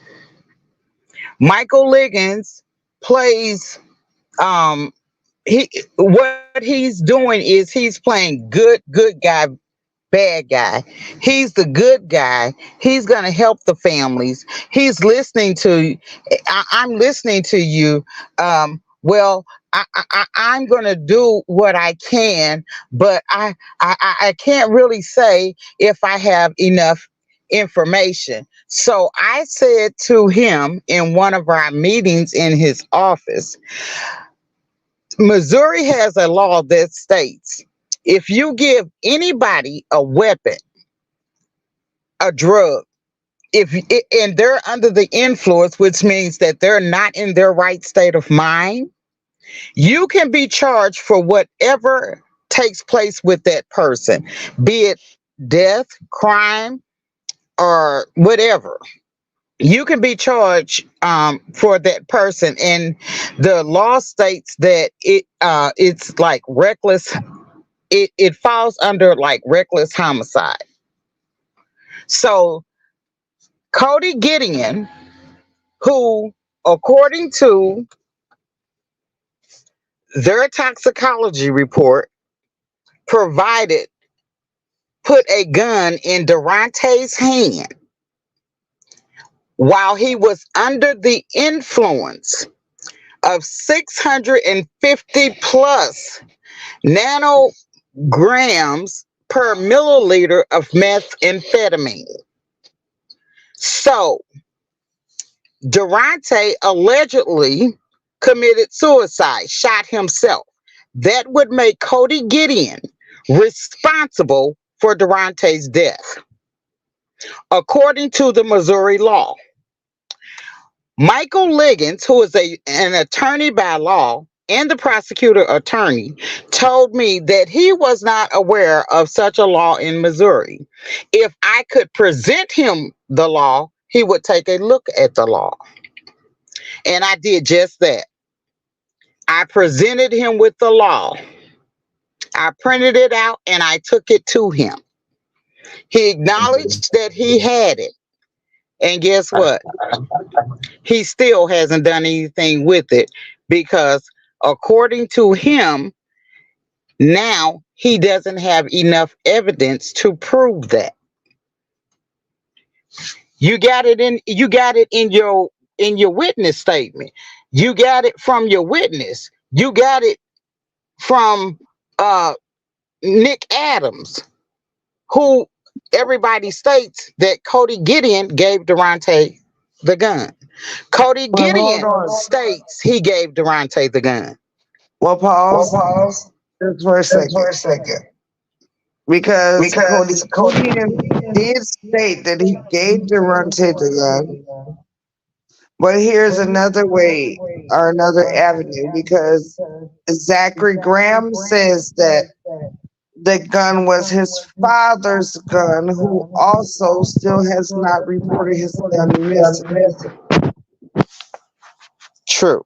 Michael Liggins plays he what he's doing is he's playing good guy, bad guy. He's the good guy. He's going to help the families. He's listening to I'm listening to you. Well, I'm going to do what I can, but I can't really say if I have enough information. So I said to him in one of our meetings in his office, Missouri has a law that states if you give anybody a weapon, a drug, and they're under the influence, which means that they're not in their right state of mind, you can be charged for whatever takes place with that person, be it death, crime, or whatever. You can be charged for that person, and the law states that it's like reckless. It falls under like reckless homicide. So Cody Gideon, who, according to their toxicology report, provided put a gun in Derontae's hand while he was under the influence of 650 plus nanograms per milliliter of methamphetamine. So Derontae allegedly committed suicide, shot himself. That would make Cody Gideon responsible for Derontae's death. according to the Missouri law. Michael Liggins, who is an attorney by law and the prosecutor attorney, told me that he was not aware of such a law in Missouri. If I could present him the law, he would take a look at the law. And I did just that. I presented him with the law. I printed it out and I took it to him. He acknowledged that he had it. And guess what? He still hasn't done anything with it because, according to him, now he doesn't have enough evidence to prove that. You got it in your witness statement. You got it from your witness. You got it from Nick Adams, who everybody states that Cody Gideon gave Derontae the gun. Cody Well, Gideon hold on. states he gave Derontae the gun. Well, pause. Just for a second. Because Cody Gideon did state that he gave Derontae the gun. But here's another way or another avenue because Zachary Graham says that the gun was his father's gun, who also still has not reported his gun missing. True.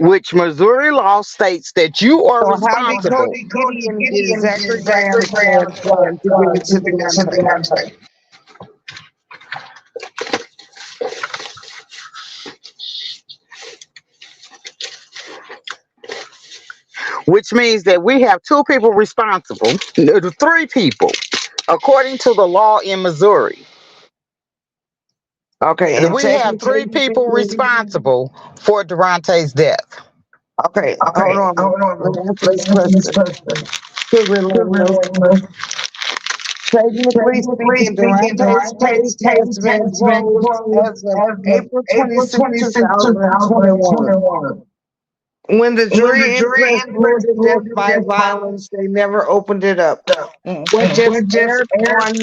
Which Missouri law states that you are So how did responsible. Cody Gideon get Zachary Graham's gun to give it to Derontae? Which means that we have two people responsible, three people, according to the law in Missouri. Okay, and We have three people responsible for Derontae's death. Okay, hold on. Let me answer this question. Technically speaking, Derontae's case has been closed as of April 26, 2021. When the jury inquest ruled the death by violence, they never opened it up. What just aired on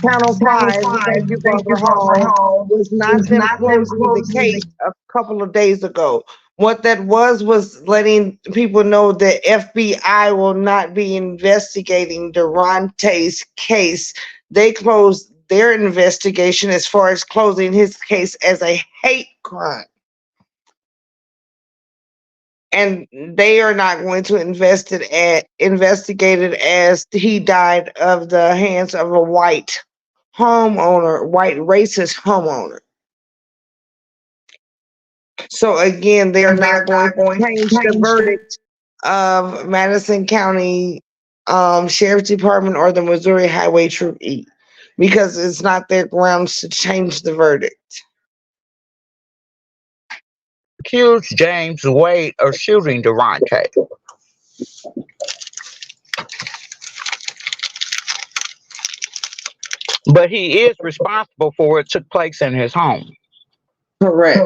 Channel 5, thank you, Barbara Hall, was not them closing the case a couple of days ago. What that was letting people know that FBI will not be investigating Derontae's case. They closed their investigation as far as closing his case as a hate crime. And they are not going to investigate it as he died of the hands of a white racist homeowner. So again, they are not going to change the verdict of Madison County Sheriff's Department or the Missouri Highway Troop E because it's not their grounds to change the verdict. Accused James Wade of shooting Derontae. But he is responsible for what took place in his home. Correct.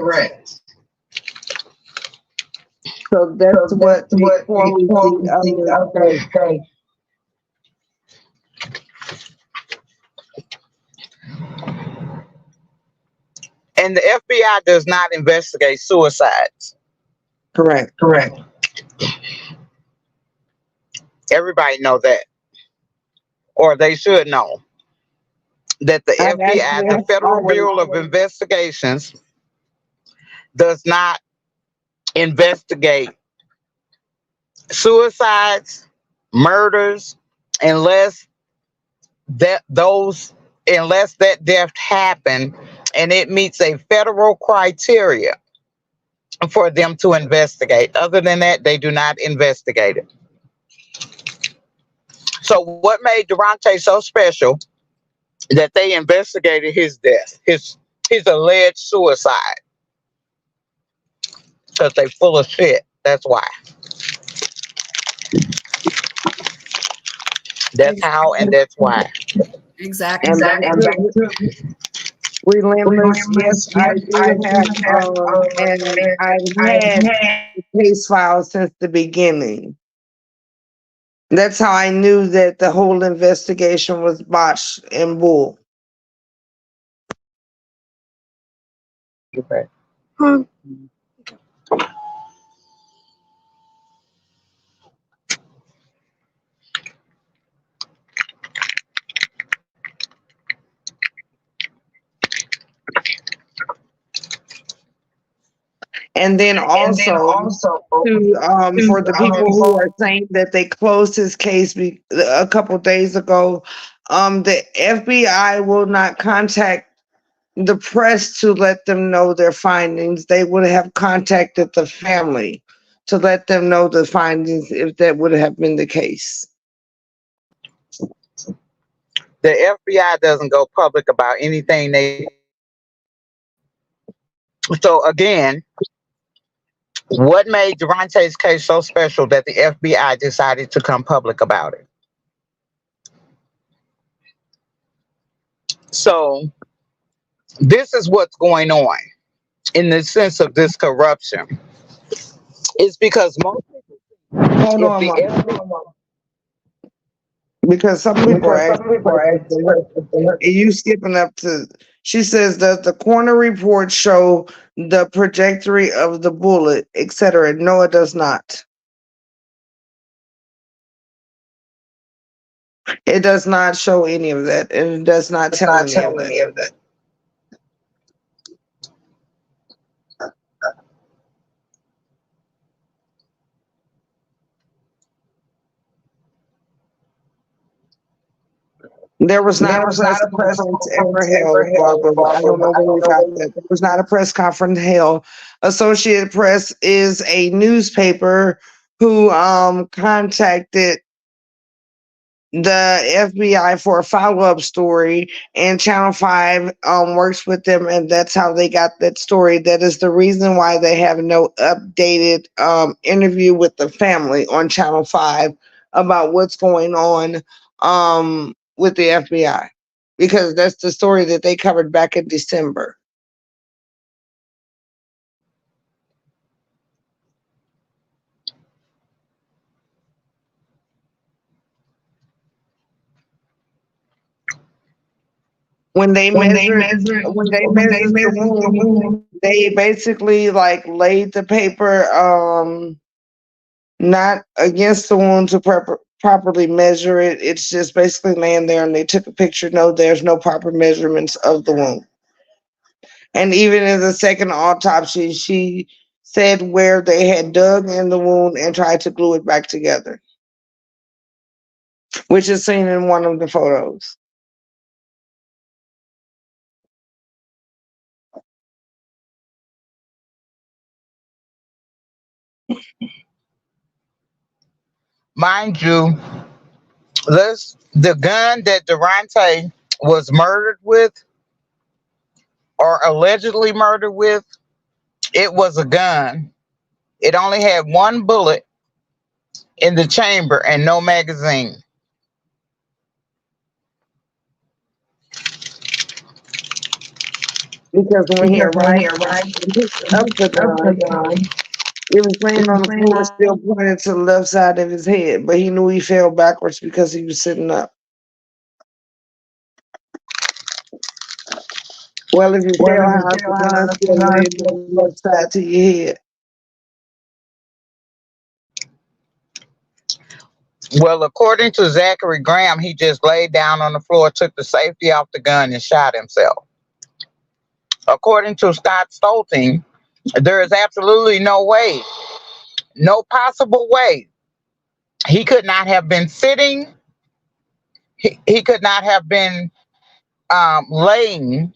So that's what the other state. And the FBI does not investigate suicides. Correct. Everybody know that. Or they should know that the FBI, the Federal Bureau of Investigations, does not investigate suicides, murders, unless that death happened and it meets a federal criteria for them to investigate. Other than that, they do not investigate it. So what made Derontae so special that they investigated his death, his alleged suicide? Because they full of shit. That's why. That's how and that's why. Exactly. Relentless, yes, I do have, and I've had the case file since the beginning. That's how I knew that the whole investigation was botched and bull. Okay. And then also for the people who are saying that they closed his case a couple days ago, the FBI will not contact the press to let them know their findings. They would have contacted the family to let them know the findings if that would have been the case. The FBI doesn't go public about anything they. So again, what made Derontae's case so special that the FBI decided to come public about it? So this is what's going on in the sense of this corruption. It's because most Hold if on, the Mom. FBI, Because some people are asking questions. And you skipping up to, she says, does the coroner report show the trajectory of the bullet, etc.? No, it does not. It does not show any of that, and it does not tell any of that. There was not a press conference ever held, Barbara. I don't know where we got that. There was not a press conference held. Associated Press is a newspaper who contacted the FBI for a follow-up story, and Channel 5 works with them, and that's how they got that story. That is the reason why they have no updated interview with the family on Channel 5 about what's going on with the FBI, because that's the story that they covered back in December. When they measured the wound, they basically like laid the paper not against the wound to properly measure it. It's just basically laying there, and they took a picture. No, there's no proper measurements of the wound. And even in the second autopsy, she said where they had dug in the wound and tried to glue it back together, which is seen in one of the photos. mind you, the gun that Derontae was murdered with or allegedly murdered with, it was a gun. It only had one bullet in the chamber and no magazine. Because when he arrived and picked up the gun, it was laying on the floor, still pointed to the left side of his head, but he knew he fell backwards because he was sitting up. Well, if you fell, how's the gun still laying on the left side to your head? Well, according to Zachary Graham, he just laid down on the floor, took the safety off the gun, and shot himself. According to Scott Stolting, there is absolutely no way, no possible way. He could not have been sitting. He could not have been laying.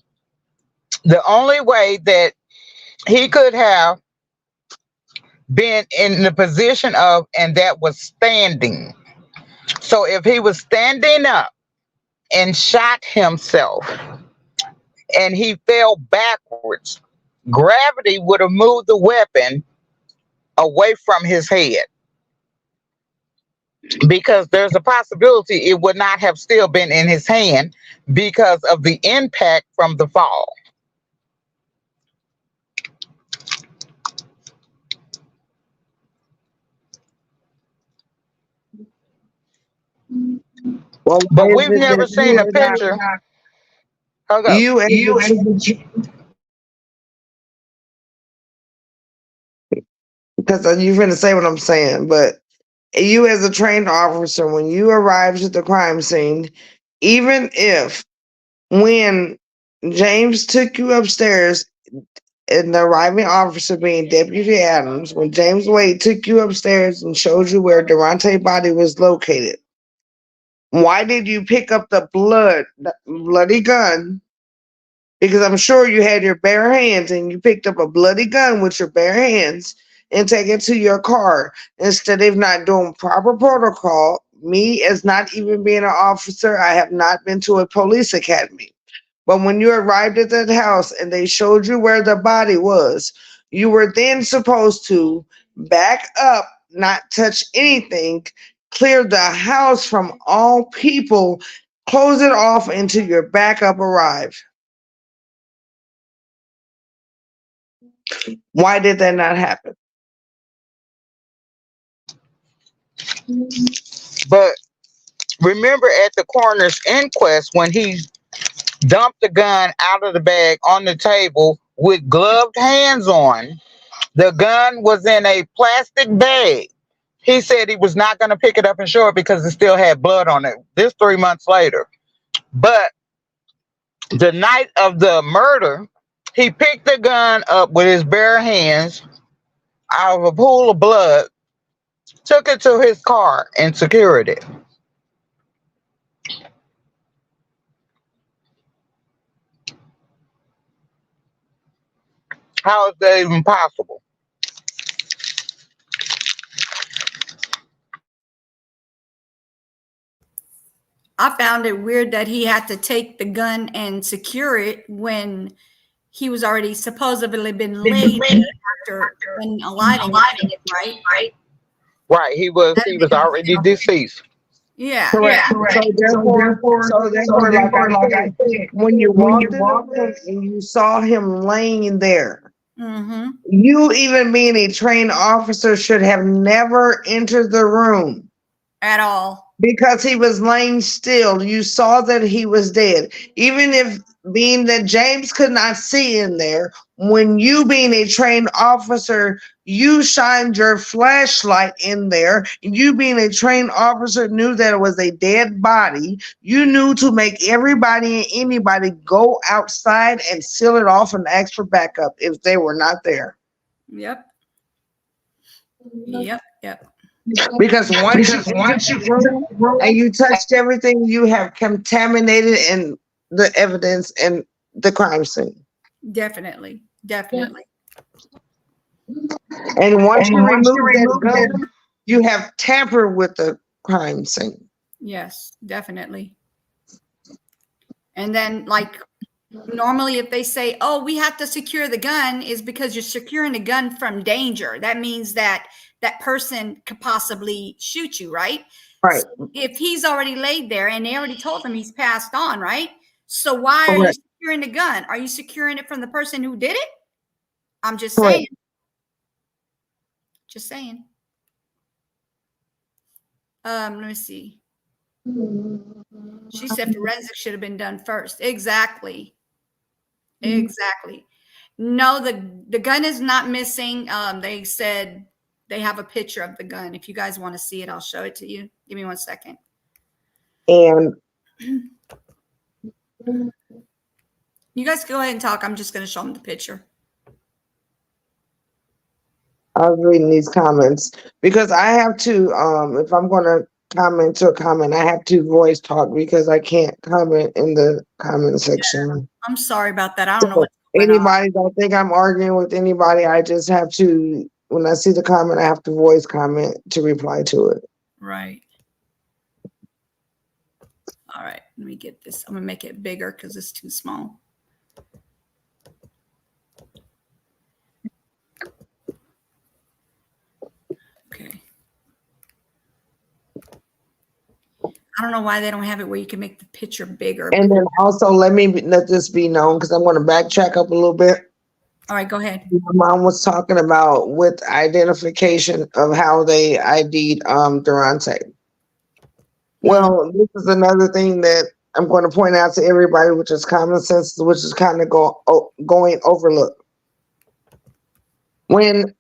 The only way that he could have been in the position of, and that was standing. So if he was standing up and shot himself and he fell backwards, gravity would have moved the weapon away from his head, because there's a possibility it would not have still been in his hand because of the impact from the fall. Well, but why is we've it never that seen you a are not, picture. Hold up. you as the, because you're going to say what I'm saying, but you as a trained officer, when you arrived at the crime scene, even if when James took you upstairs, and the arriving officer being Deputy Adams, when James Wade took you upstairs and showed you where Derontae's body was located, why did you pick up the bloody gun? Because I'm sure you had your bare hands and you picked up a bloody gun with your bare hands and take it to your car instead of not doing proper protocol. Me, as not even being an officer, I have not been to a police academy. But when you arrived at that house and they showed you where the body was, you were then supposed to back up, not touch anything, clear the house from all people, close it off until your backup arrived. Why did that not happen? But remember at the coroner's inquest when he dumped the gun out of the bag on the table with gloved hands on, the gun was in a plastic bag. He said he was not going to pick it up and show it because it still had blood on it. This 3 months later. But the night of the murder, he picked the gun up with his bare hands out of a pool of blood, took it to his car, and secured it. How is that even possible? I found it weird that he had to take the gun and secure it when he was already supposedly been laid after unaliving it, right? Right, he was That he didn't was make any already sense. deceased. Yeah. Correct. So therefore, like I said, when you walked in the room and you saw him laying there, Mm-hmm. you, even being a trained officer, should have never entered the room At all. because he was laying still. You saw that he was dead. Even if being that James could not see in there, when you being a trained officer, you shined your flashlight in there. You being a trained officer knew that it was a dead body. You knew to make everybody and anybody go outside and seal it off and ask for backup if they were not there. Yep. Yep. Because once you entered the room and you touched everything, you have contaminated in the evidence and the crime scene. Definitely. And once you remove that gun, you have tampered with the crime scene. Yes, definitely. And then, like, normally if they say, oh, we have to secure the gun, is because you're securing the gun from danger. That means that that person could possibly shoot you, right? Right. So if he's already laid there and they already told him he's passed on, right? So why are you Correct. securing the gun? Are you securing it from the person who did it? I'm just Correct. saying. Just saying. Let me see. She said forensics should have been done first. Exactly. No, the gun is not missing. They said they have a picture of the gun. If you guys want to see it, I'll show it to you. Give me 1 second. And You guys go ahead and talk. I'm just going to show them the picture. I was reading these comments because I have to, if I'm going to comment to a comment, I have to voice talk because I can't comment in the comment section. I'm sorry about that. I don't know So what's going on. anybody don't think I'm arguing with anybody. I just have to, when I see the comment, I have to voice comment to reply to it. Right. All right. Let me get this. I'm going to make it bigger because it's too small. Okay. I don't know why they don't have it where you can make the picture bigger. And then also let this be known because I'm going to backtrack up a little bit. All right, go ahead. My mom was talking about with identification of how they ID'd Derontae. Well, this is another thing that I'm going to point out to everybody, which is common sense, which is kind of going overlooked. When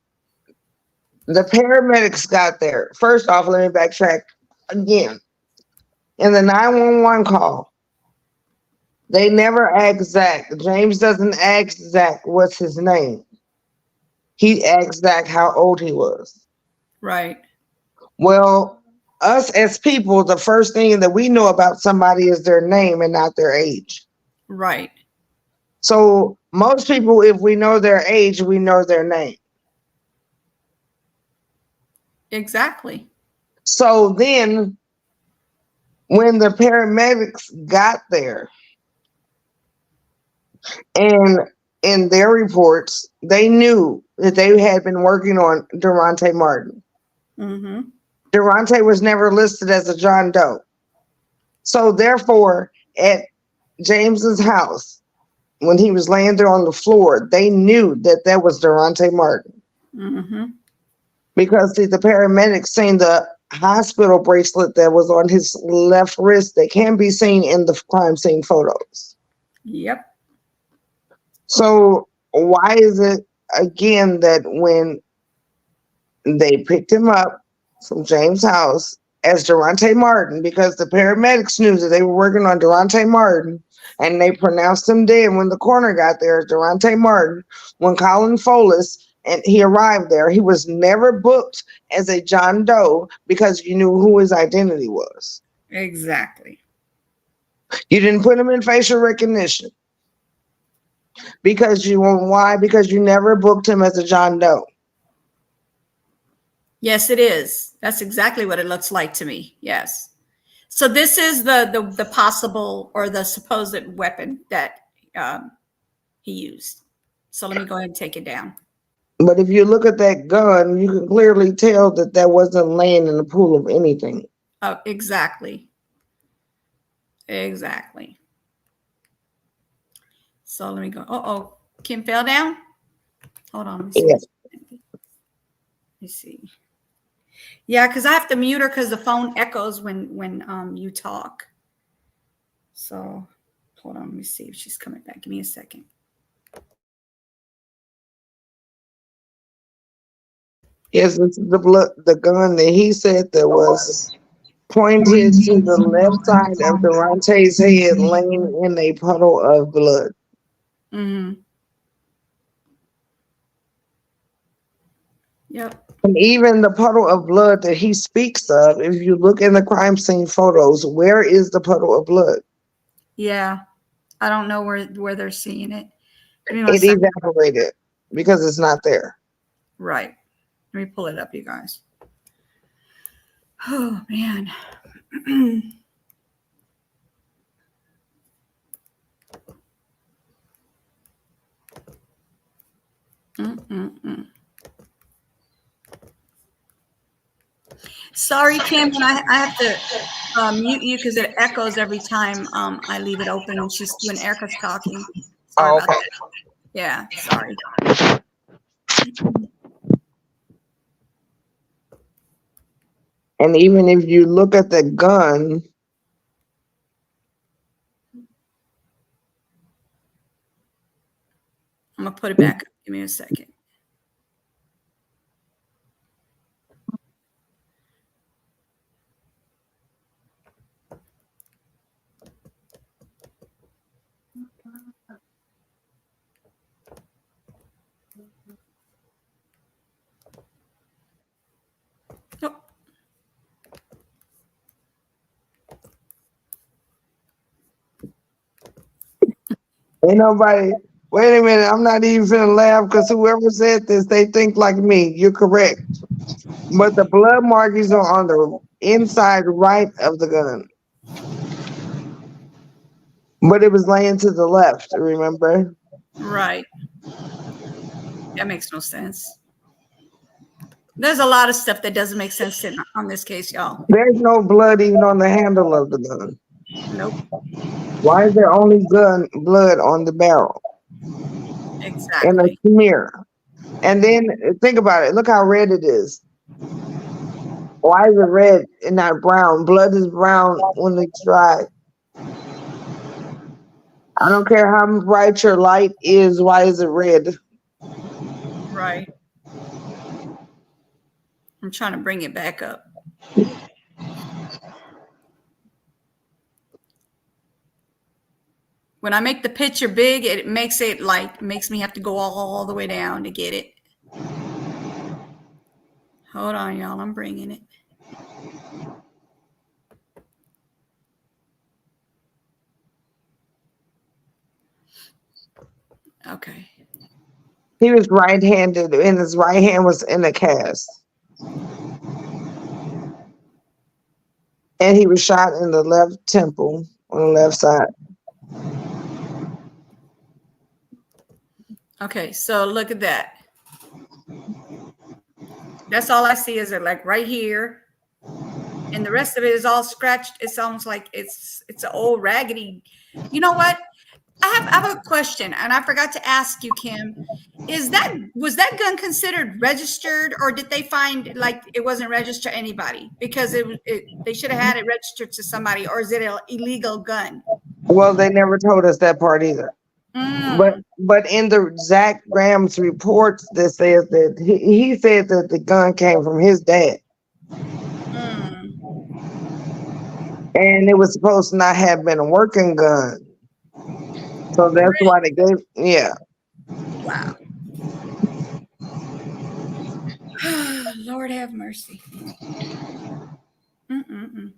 the paramedics got there, first off, let me backtrack again. In the 911 call, they never asked Zach. James doesn't ask Zach what's his name. He asked Zach how old he was. Right. Well, us as people, the first thing that we know about somebody is their name and not their age. Right. So most people, if we know their age, we know their name. Exactly. So then when the paramedics got there and in their reports, they knew that they had been working on Derontae Martin. Mm-hmm. Derontae was never listed as a John Doe. So therefore, at James's house, when he was laying there on the floor, they knew that that was Derontae Martin. Mm-hmm. Because see, the paramedics seen the hospital bracelet that was on his left wrist that can be seen in the crime scene photos. Yep. So why is it again that when they picked him up from James' house as Derontae Martin, because the paramedics knew that they were working on Derontae Martin, and they pronounced him dead when the coroner got there as Derontae Martin, when Colin Folis and he arrived there, he was never booked as a John Doe because you knew who his identity was. Exactly. You didn't put him in facial recognition. Why? Because you never booked him as a John Doe. Yes, it is. That's exactly what it looks like to me. Yes. So this is the possible or the supposed weapon that he used. So let me go ahead and take it down. But if you look at that gun, you can clearly tell that that wasn't laying in a pool of anything. Oh, exactly. Exactly. So let me go. Oh, Kim fell down. Hold on. Let me see. Yeah. Let me see. Yeah, because I have to mute her because the phone echoes when you talk. So hold on. Let me see if she's coming back. Give me a second. Yes, this is the gun that he said that was pointed to the left side of Derontae's head, laying in a puddle of blood. Mm-hmm. Yep. And even the puddle of blood that he speaks of, if you look in the crime scene photos, where is the puddle of blood? Yeah. I don't know where they're seeing it. It evaporated because it's not there. Right. Let me pull it up, you guys. Oh, man. Sorry, Kim, and I have to mute you because it echoes every time I leave it open and she's when Erica's talking. Sorry about that. Yeah, sorry. And even if you look at the gun, I'm gonna put it back up. Give me a second. Oh. ain't nobody, wait a minute, I'm not even finna laugh because whoever said this, they think like me. You're correct. But the blood markings are on the inside right of the gun. But it was laying to the left, remember? Right. That makes no sense. There's a lot of stuff that doesn't make sense on this case, y'all. There's no blood even on the handle of the gun. Nope. Why is there only blood on the barrel? Exactly. And a smear. And then think about it. Look how red it is. Why is it red and not brown? Blood is brown when it's dry. I don't care how bright your light is. Why is it red? Right. I'm trying to bring it back up. When I make the picture big, it makes me have to go all the way down to get it. Hold on, y'all. I'm bringing it. Okay. He was right-handed, and his right hand was in a cast. And he was shot in the left temple on the left side. Okay, so look at that. That's all I see is it like right here. And the rest of it is all scratched. It's almost like it's an old raggedy. You know what? I have a question, and I forgot to ask you, Kim. Was that gun considered registered, or did they find like it wasn't registered to anybody because they should have had it registered to somebody, or is it an illegal gun? Well, they never told us that part either. Mm. But in the Zach Graham's reports, that says that he said that the gun came from his dad, Mm. and it was supposed to not have been a working gun. So that's why they gave. Yeah. Wow. Lord have mercy. Mm-mm-mm.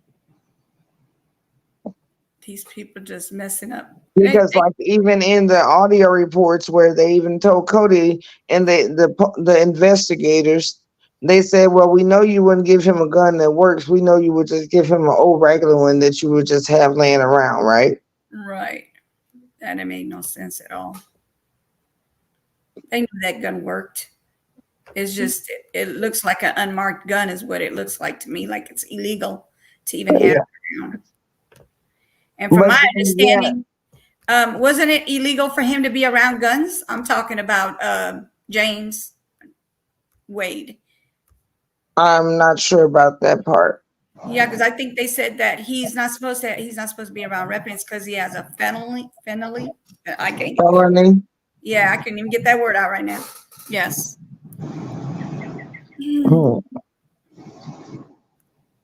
These people just messing up. Because like even in the audio reports where they even told Cody and the investigators, they said, well, we know you wouldn't give him a gun that works. We know you would just give him an old regular one that you would just have laying around, right? Right. That made no sense at all. They knew that gun worked. It's just it looks like an unmarked gun is what it looks like to me, like it's illegal to even have it around. And from my understanding, wasn't it illegal for him to be around guns? I'm talking about James Wade. I'm not sure about that part. Yeah, because I think they said that he's not supposed to be around weapons because he has a felony. I can't. Felony? Yeah, I couldn't even get that word out right now. Yes. Oh.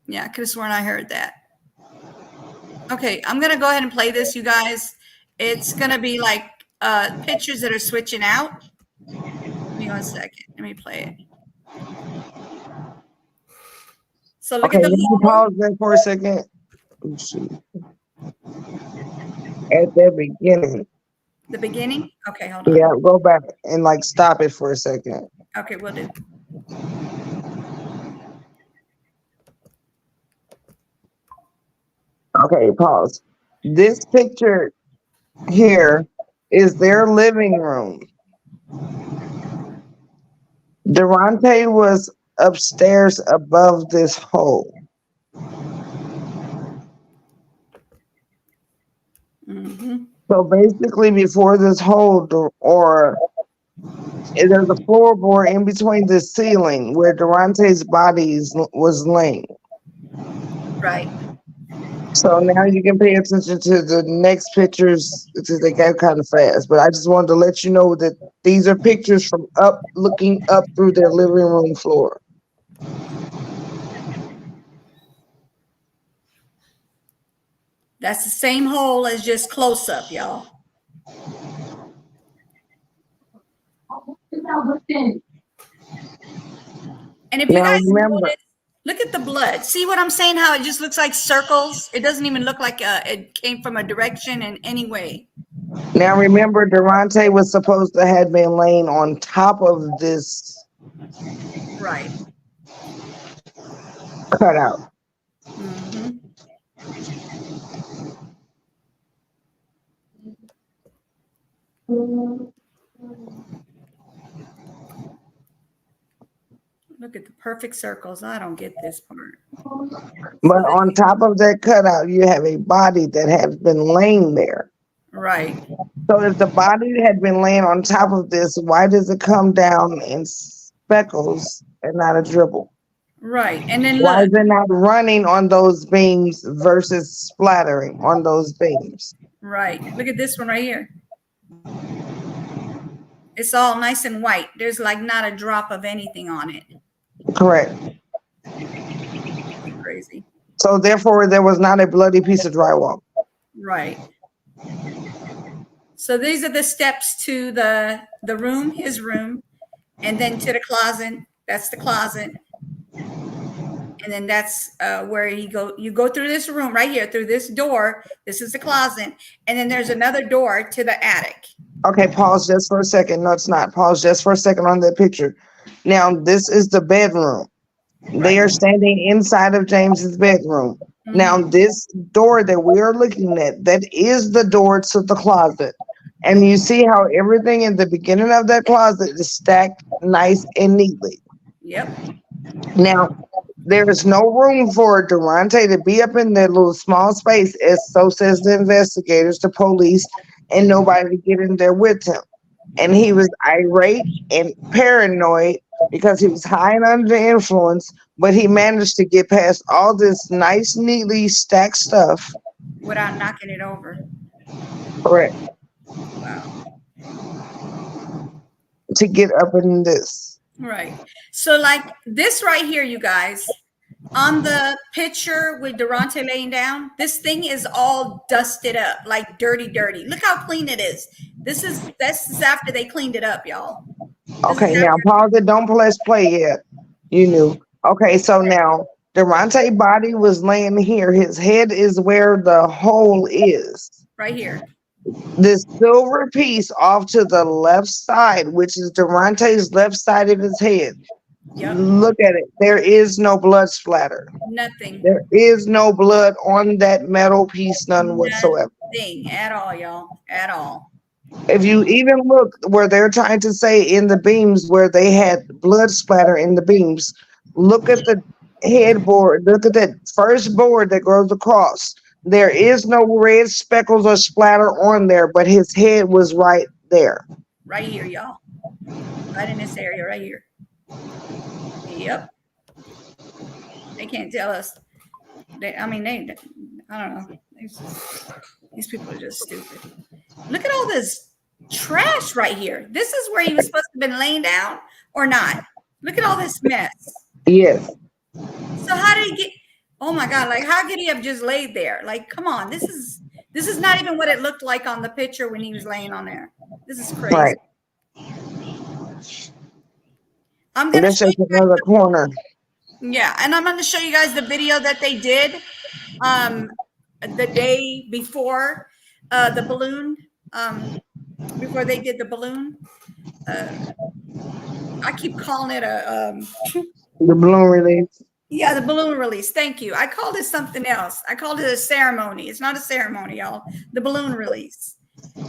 Yeah, I could have sworn I heard that. Okay, I'm gonna go ahead and play this, you guys. It's gonna be like pictures that are switching out. Give me 1 second. Let me play it. So look at the logo. Pause that for a second. Let's see. At the beginning. The beginning? Okay, hold on. Yeah, go back and like stop it for a second. Okay, we'll do. Okay, pause. This picture here is their living room. Derontae was upstairs above this hole. Mm-hmm. So basically, before this hole, or there's a floorboard in between the ceiling where Derontae's body was laying. Right. So now you can pay attention to the next pictures because they got kind of fast. But I just wanted to let you know that these are pictures from looking up through their living room floor. That's the same hole as just close up, y'all. And if you guys notice, look at the blood. See what I'm saying? How it just looks like circles. It doesn't even look like it came from a direction in any way. Now remember, Derontae was supposed to have been laying on top of this right cutout. Mm-hmm. Look at the perfect circles. I don't get this part. But on top of that cutout, you have a body that has been laying there. Right. So if the body had been laying on top of this, why does it come down in speckles and not a dribble? Right. And then Why look, is it not running on those beams versus splattering on those beams? right. Look at this one right here. It's all nice and white. There's like not a drop of anything on it. Correct. Crazy. So therefore, there was not a bloody piece of drywall. Right. So these are the steps to the room, his room, and then to the closet. That's the closet. And then that's where you go through this room right here, through this door. This is the closet. And then there's another door to the attic. Okay, pause just for a second. No, it's not. Pause just for a second on that picture. Now, this is the bedroom. They are standing inside of James's bedroom. Mm-hmm. Now, this door that we are looking at, that is the door to the closet. And you see how everything in the beginning of that closet is stacked nice and neatly. Yep. Now, there is no room for Derontae to be up in that little small space, as so says the investigators, the police, and nobody to get in there with him. And he was irate and paranoid because he was high and under the influence, but he managed to get past all this nice, neatly stacked stuff without knocking it over. Correct. Wow. To get up in this. Right. So like this right here, you guys, on the picture with Derontae laying down, this thing is all dusted up, like dirty. Look how clean it is. This is after they cleaned it up, y'all. Okay, now pause it. Don't press play yet. You knew. Okay, so now Derontae's body was laying here. His head is where the hole is. Right here. This silver piece off to the left side, which is Derontae's left side of his head. Yep. Look at it. There is no blood splatter. Nothing. There is no blood on that metal piece, none whatsoever. Nothing at all, y'all. At all. If you even look where they're trying to say in the beams where they had blood splatter in the beams, look at the headboard. Look at that first board that goes across. There is no red speckles or splatter on there, but his head was right there. Right here, y'all. Right in this area right here. Yep. They can't tell us. I don't know. These people are just stupid. Look at all this trash right here. This is where he was supposed to have been laying down or not. Look at all this mess. Yes. So how did he get? Oh my God! Like how could he have just laid there? Like, come on, this is not even what it looked like on the picture when he was laying on there. This is crazy. Right. I'm gonna show you another corner. Yeah, and I'm gonna show you guys the video that they did the day before the balloon. Before they did the balloon. I keep calling it the balloon release. Yeah, the balloon release. Thank you. I called it something else. I called it a ceremony. It's not a ceremony, y'all. The balloon release.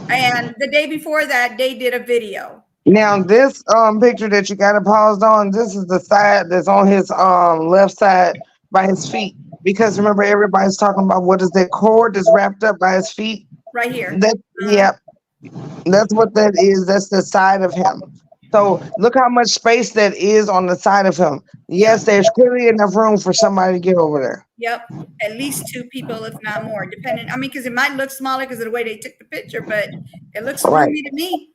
And the day before that, they did a video. Now this picture that you got it paused on, this is the side that's on his left side by his feet. Because remember, everybody's talking about what is that cord that's wrapped up by his feet? Right here. Yep. That's what that is. That's the side of him. So look how much space that is on the side of him. Yes, there's clearly enough room for somebody to get over there. Yep, at least 2 people, if not more, depending. I mean, because it might look smaller because of the way they took the picture, but it looks roomy to me.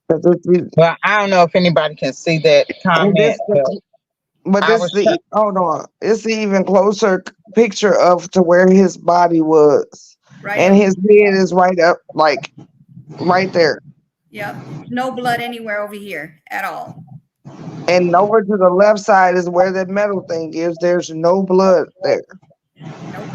Well, I don't know if anybody can see that comment. Hold on. It's the even closer picture of to where his body was. Right. And his head is right up, like right there. Yep. No blood anywhere over here at all. And over to the left side is where that metal thing is. There's no blood there. Nope.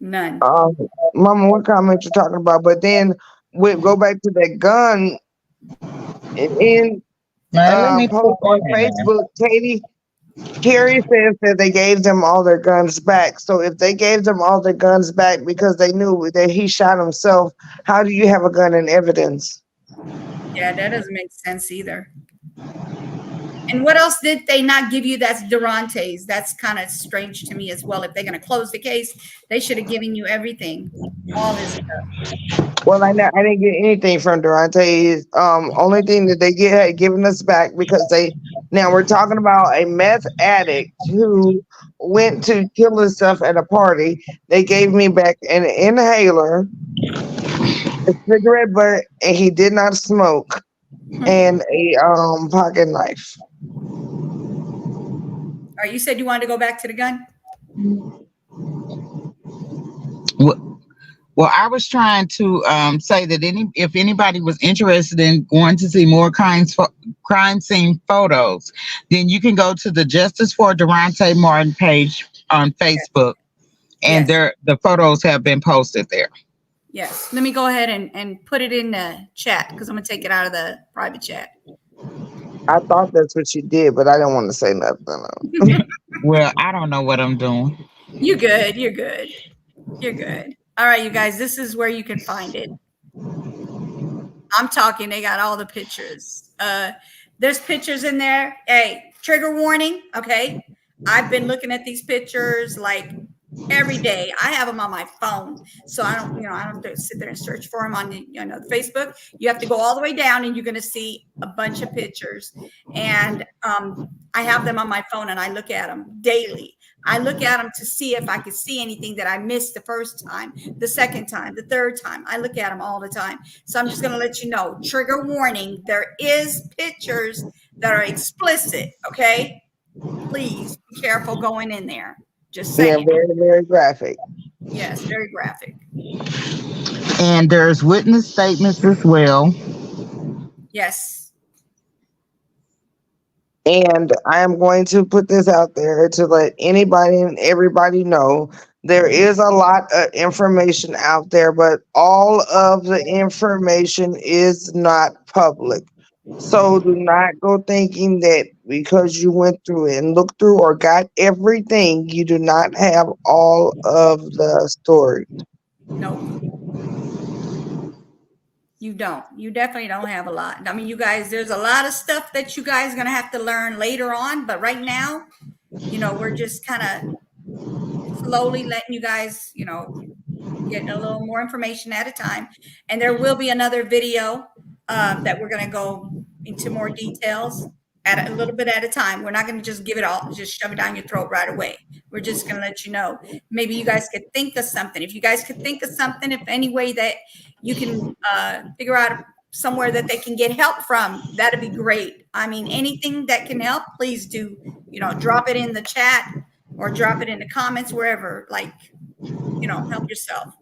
None. Mama, what comment you talking about? But then we go back to that gun in post on Facebook. Carrie says that they gave them all their guns back. So if they gave them all their guns back because they knew that he shot himself, how do you have a gun in evidence? Yeah, that doesn't make sense either. And what else did they not give you? That's Derontae's. That's kind of strange to me as well. If they're going to close the case, they should have given you everything, all his stuff. Well, I didn't get anything from Derontae. Only thing that they had given us back because now we're talking about a meth addict who went to kill himself at a party. They gave me back an inhaler, a cigarette butt, and he did not smoke, and a pocket knife. All right, you said you wanted to go back to the gun? Well, I was trying to say that if anybody was interested in going to see more crime scene photos, then you can go to the Justice for Derontae Martin page on Facebook, and Yes. the photos have been posted there. Yes. Let me go ahead and put it in the chat because I'm going to take it out of the private chat. I thought that's what you did, but I didn't want to say nothing. Well, I don't know what I'm doing. You're good. You're good. You're good. All right, you guys, this is where you can find it. I'm talking, they got all the pictures. There's pictures in there. Hey, trigger warning. Okay. I've been looking at these pictures like every day. I have them on my phone. So I don't have to sit there and search for them on Facebook. You have to go all the way down and you're going to see a bunch of pictures. And I have them on my phone and I look at them daily. I look at them to see if I could see anything that I missed the first time, the second time, the third time. I look at them all the time. So I'm just going to let you know, trigger warning, there is pictures that are explicit. Okay. Please be careful going in there. Just Yeah, saying. very, very graphic. Yes, very graphic. And there's witness statements as well. Yes. And I am going to put this out there to let anybody and everybody know there is a lot of information out there, but all of the information is not public. So do not go thinking that because you went through it and looked through or got everything, you do not have all of the story. Nope. You don't. You definitely don't have a lot. I mean, you guys, there's a lot of stuff that you guys are going to have to learn later on. But right now, we're just kind of slowly letting you guys, get a little more information at a time. And there will be another video that we're going to go into more details at a little bit at a time. We're not going to just give it all, just shove it down your throat right away. We're just going to let you know. Maybe you guys could think of something. If you guys could think of something, if any way that you can figure out somewhere that they can get help from, that'd be great. I mean, anything that can help, please do, drop it in the chat or drop it in the comments, wherever, like, help yourself.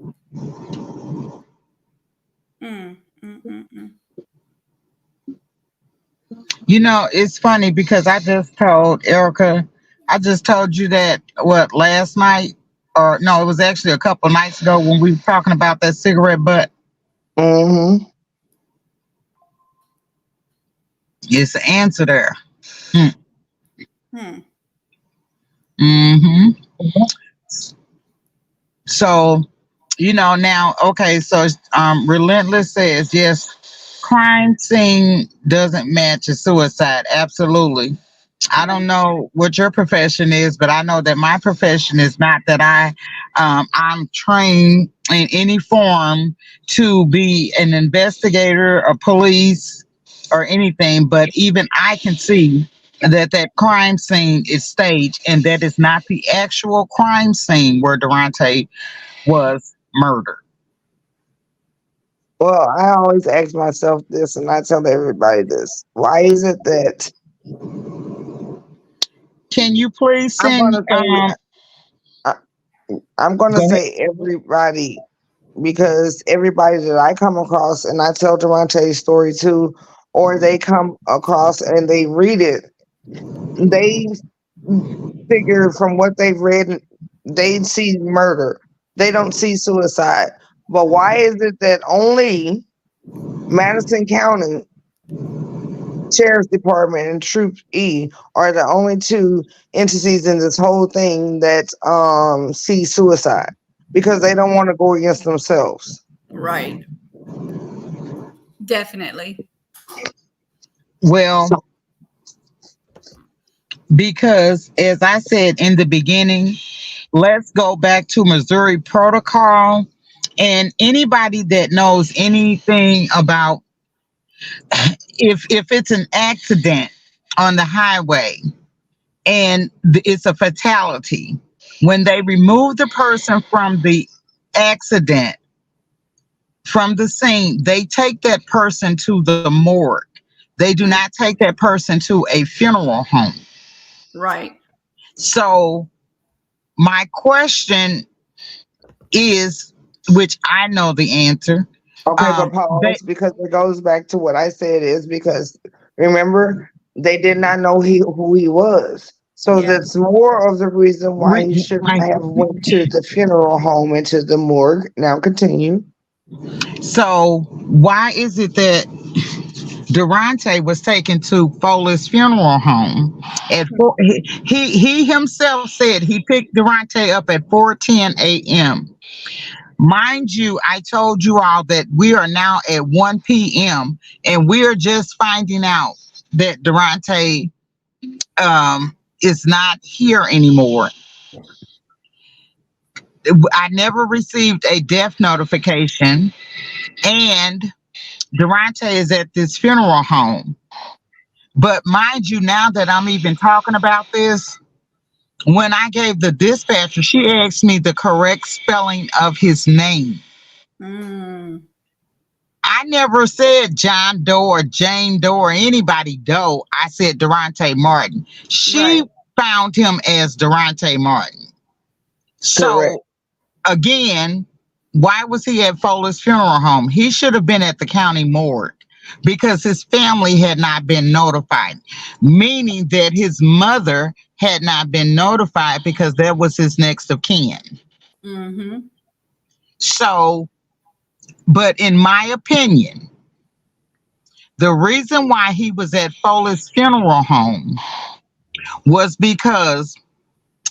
It's funny because I just told you that last night, or no, it was actually a couple nights ago when we were talking about that cigarette butt. Mm-hmm. It's the answer there. So, now, okay, so Relentless says, yes, crime scene doesn't match a suicide. Absolutely. I don't know what your profession is, but I know that my profession is not that I'm trained in any form to be an investigator or police or anything, but even I can see that crime scene is staged and that is not the actual crime scene where Derontae was murdered. Well, I always ask myself this, and I tell everybody this. Why is it that? Can you please I'm send? going to Go ahead. say everybody, because everybody that I come across, and I tell Derontae's story too, or they come across and they read it, they figure from what they've read, they see murder. They don't see suicide. But why is it that only Madison County Sheriff's Department and Troop E are the only two entities in this whole thing that see suicide? Because they don't want to go against themselves. Right. Definitely. Well, because as I said in the beginning, let's go back to Missouri protocol. And anybody that knows anything about if it's an accident on the highway and it's a fatality, when they remove the person from the accident from the scene, they take that person to the morgue. They do not take that person to a funeral home. Right. So my question is, which I know the answer. Okay, but They pause because it goes back to what I said is because remember they did not know who he was. So Yeah. that's more of the reason why he should like have went to the funeral home and to the morgue. Now continue. so why is it that Derontae was taken to Foley's funeral home at four, he himself said he picked Derontae up at 4:10 a.m. Mind you, I told you all that we are now at 1 p.m. and we are just finding out that Derontae is not here anymore. I never received a death notification, and Derontae is at this funeral home. But mind you, now that I'm even talking about this, when I gave the dispatcher, she asked me the correct spelling of his name. Mm. I never said John Doe or Jane Doe or anybody Doe. I said Derontae Martin. She Right. found him as Derontae Martin. Correct. So again, why was he at Foley's funeral home? He should have been at the county morgue because his family had not been notified, meaning that his mother had not been notified because that was his next of kin. Mm-hmm. So, but in my opinion, the reason why he was at Foley's funeral home was because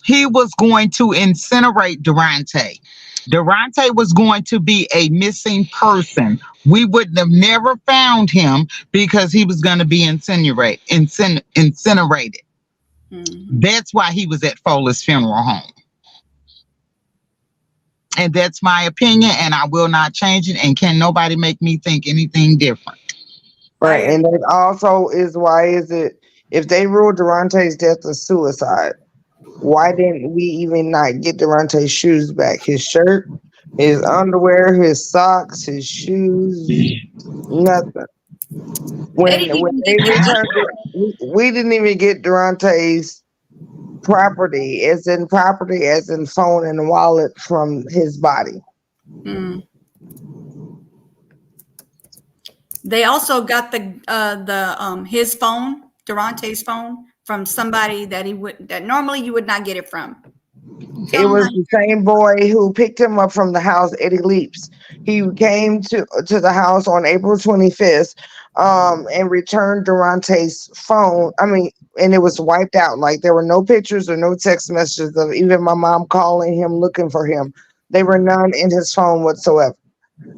he was going to incinerate Derontae. Derontae was going to be a missing person. We would have never found him because he was going to be incinerated. Mm-hmm. That's why he was at Foley's funeral home. And that's my opinion, and I will not change it. And can nobody make me think anything different? Right. I And that also is why is it if they ruled Durante's death a suicide, why didn't we even not get Durante's shoes back? His shirt, his underwear, his socks, his shoes, nothing. They When didn't even they get the returned it, we didn't even get Durante's property as in phone and wallet from his body. mm. They also got the his phone, Durante's phone, from somebody that normally you would not get it from. Tell It him was how. the same boy who picked him up from the house, Eddie Leaps. He came to the house on April 25th, and returned Durante's phone. I mean, and it was wiped out. Like there were no pictures or no text messages of even my mom calling him looking for him. They were none in his phone whatsoever.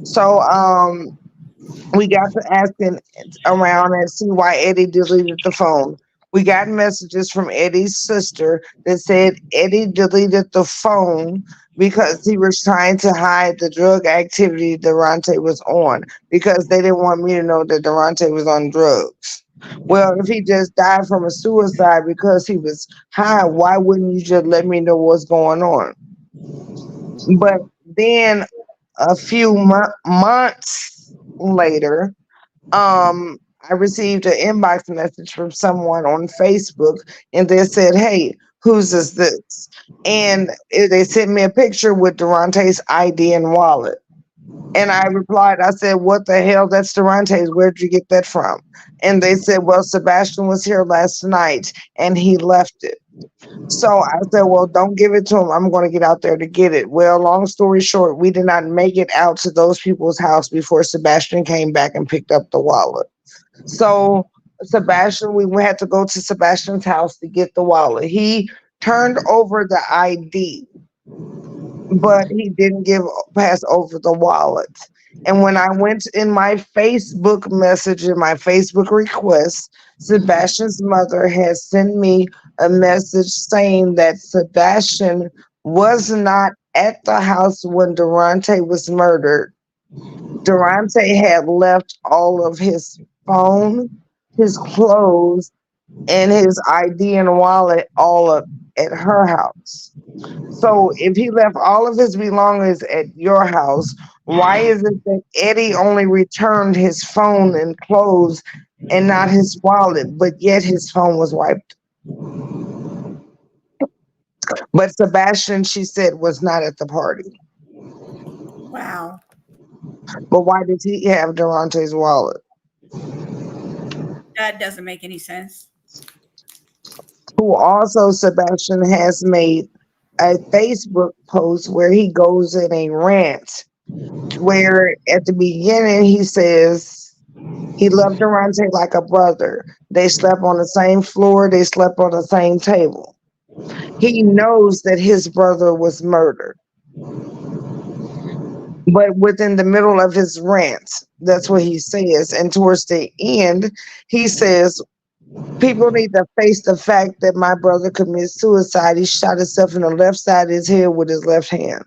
So we got to asking around and see why Eddie deleted the phone. We got messages from Eddie's sister that said Eddie deleted the phone because he was trying to hide the drug activity Durante was on because they didn't want me to know that Durante was on drugs. Well, if he just died from a suicide because he was high, why wouldn't you just let me know what's going on? But then a few months later, I received an inbox message from someone on Facebook, and they said, "Hey, whose is this?" And they sent me a picture with Durante's ID and wallet. And I replied, I said, "What the hell? That's Durante's. Where'd you get that from?" And they said, "Well, Sebastian was here last night and he left it." So I said, "Well, don't give it to him. I'm going to get out there to get it." Well, long story short, we did not make it out to those people's house before Sebastian came back and picked up the wallet. So Sebastian, we had to go to Sebastian's house to get the wallet. He turned over the ID, but he didn't give pass over the wallet. And when I went in my Facebook message and my Facebook request, Sebastian's mother had sent me a message saying that Sebastian was not at the house when Derontae was murdered. Derontae had left all of his phone, his clothes, and his ID and wallet all up at her house. So if he left all of his belongings at your house, why is it that Eddie only returned his phone and clothes and not his wallet, but yet his phone was wiped? But Sebastian, she said, was not at the party. Wow. But why did he have Deronte's wallet? That doesn't make any sense. Who also, Sebastian has made a Facebook post where he goes in a rant where at the beginning he says he loved Derontae like a brother. They slept on the same floor, they slept on the same table. He knows that his brother was murdered. But within the middle of his rant, that's what he says. And towards the end, he says, people need to face the fact that my brother committed suicide. He shot himself in the left side of his head with his left hand.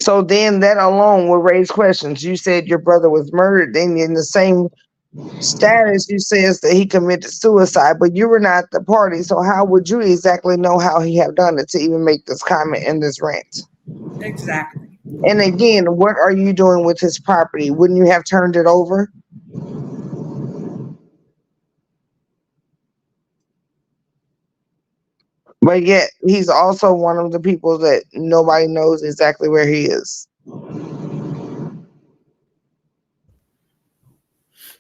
So then that alone will raise questions. You said your brother was murdered, and in the same status, you says that he committed suicide, but you were not at the party. So how would you exactly know how he have done it to even make this comment in this rant? Exactly. And again, what are you doing with his property? Wouldn't you have turned it over? But yet, he's also one of the people that nobody knows exactly where he is.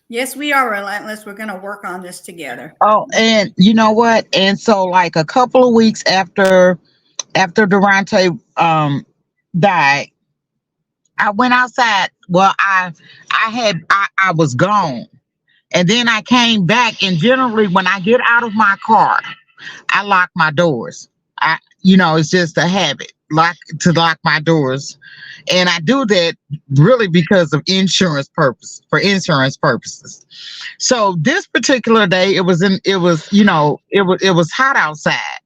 Yes, we are relentless. We're going to work on this together. Oh, and you know what? And so, like a couple of weeks after Durante died, I went outside. Well, I was gone, and then I came back. And generally, when I get out of my car, I lock my doors. It's just a habit, lock my doors, and I do that really because of insurance purposes. So this particular day, it was hot outside,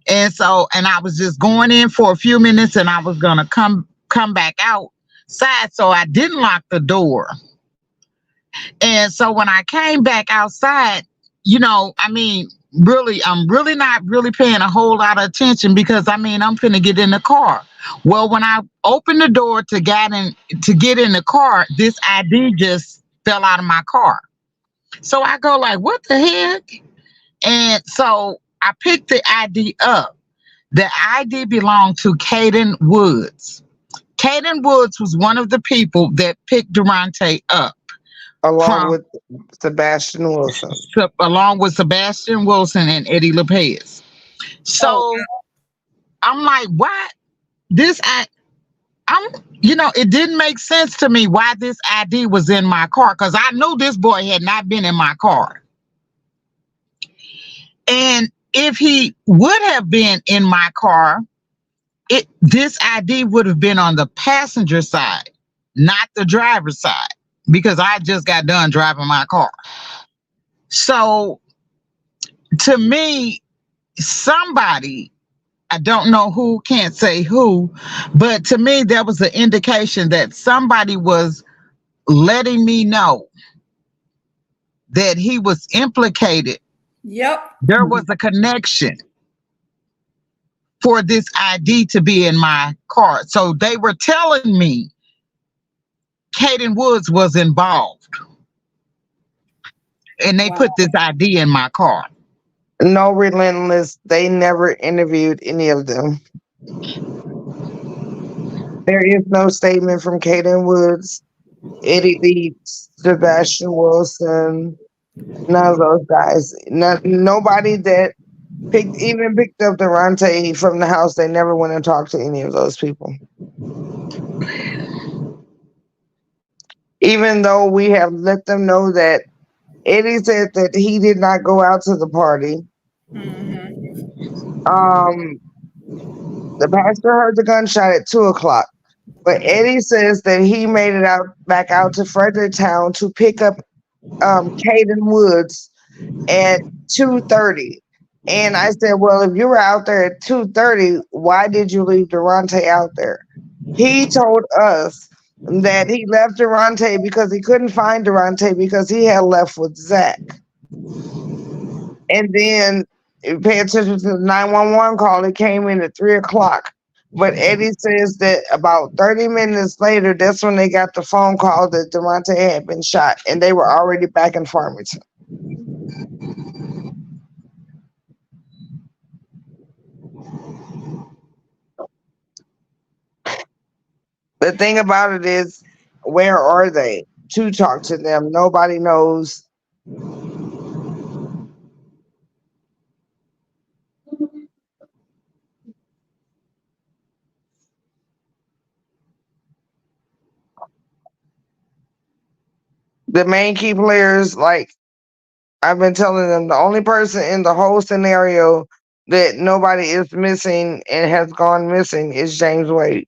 and I was just going in for a few minutes, and I was gonna come back outside, so I didn't lock the door. And so when I came back outside, really, I'm really not really paying a whole lot of attention because I'm finna get in the car. Well, when I opened the door to get in the car, this ID just fell out of my car. So I go like, what the heck? And so I picked the ID up. The ID belonged to Caden Woods. Caden Woods was one of the people that picked Durante up Along from with Sebastian Wilson. along with Sebastian Wilson and Eddie Lopez. Oh, So I'm like, why this it didn't make sense to me why this ID was in my car because I knew this boy had not been in my car. And if he would have been in my car, this ID would have been on the passenger side, not the driver's side, because I just got done driving my car. So to me, somebody, I don't know who, can't say who, but to me, there was an indication that somebody was letting me know that he was implicated. yep. There was a connection for this ID to be in my car. So they were telling me Caden Woods was involved. And they put this ID in my car. No, Relentless, they never interviewed any of them. There is no statement from Caden Woods, Eddie Leeds, Sebastian Wilson, none of those guys. Nobody that picked up Derontae from the house. They never went and talked to any of those people. Even though we have let them know that Eddie said that he did not go out to the party. Mm-hmm. The pastor heard the gunshot at 2 o'clock. But Eddie says that he made it back out to Fredericktown to pick up Caden Woods at 2:30. And I said, well, if you were out there at 2:30, why did you leave Derontae out there? He told us that he left Derontae because he couldn't find Derontae because he had left with Zach. And then pay attention to the 911 call. It came in at 3 o'clock. But Eddie says that about 30 minutes later, that's when they got the phone call that Derontae had been shot, and they were already back in Farmington. The thing about it is, where are they to talk to them? Nobody knows. The main key players, like I've been telling them, the only person in the whole scenario that nobody is missing and has gone missing is James Wade.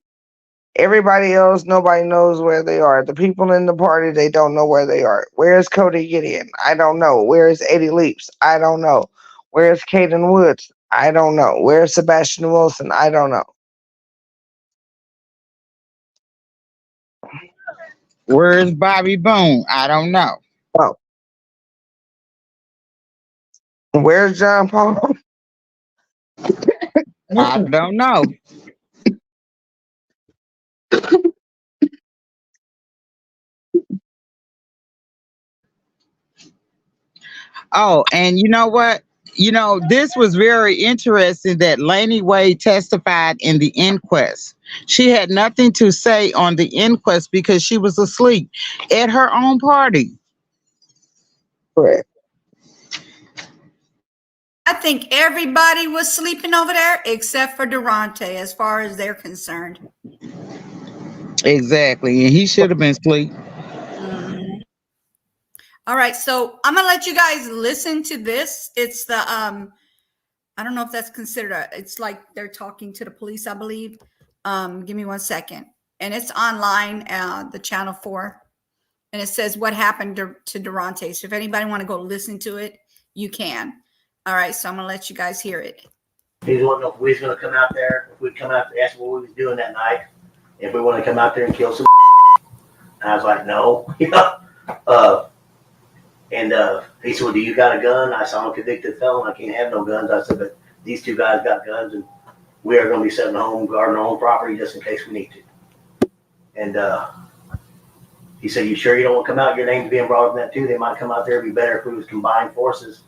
Everybody else, nobody knows where they are. The people in the party, they don't know where they are. Where's Cody Gideon? I don't know. Where's Eddie Leaps? I don't know. Where's Caden Woods? I don't know. Where's Sebastian Wilson? I don't know. Where's Bobby Boone? I don't know. Oh. Where's John Paul? I don't know. Oh, and you know what? This was very interesting that Lainey Wade testified in the inquest. She had nothing to say on the inquest because she was asleep at her own party. Correct. I think everybody was sleeping over there except for Derontae, as far as they're concerned. Exactly. And he should have been asleep. Mhm. All right, so I'm gonna let you guys listen to this. It's the I don't know if that's considered it's like they're talking to the police, I believe. Give me 1 second. And it's online, the channel 4. And it says what happened to Derontae. So if anybody want to go listen to it, you can. All right, so I'm gonna let you guys hear it. He wanted to know if we was gonna come out there, if we'd come out there, ask what we was doing that night, if we want to come out there and kill some. And I was like, no, and he said, well, do you got a gun? I said, I'm a convicted felon. I can't have no guns. I said, but these two guys got guns, and we are going to be sitting home guarding our own property just in case we need to. And he said, you sure you don't want to come out? Your name's being brought up in that too. They might come out there. It'd be better if we was combined forces.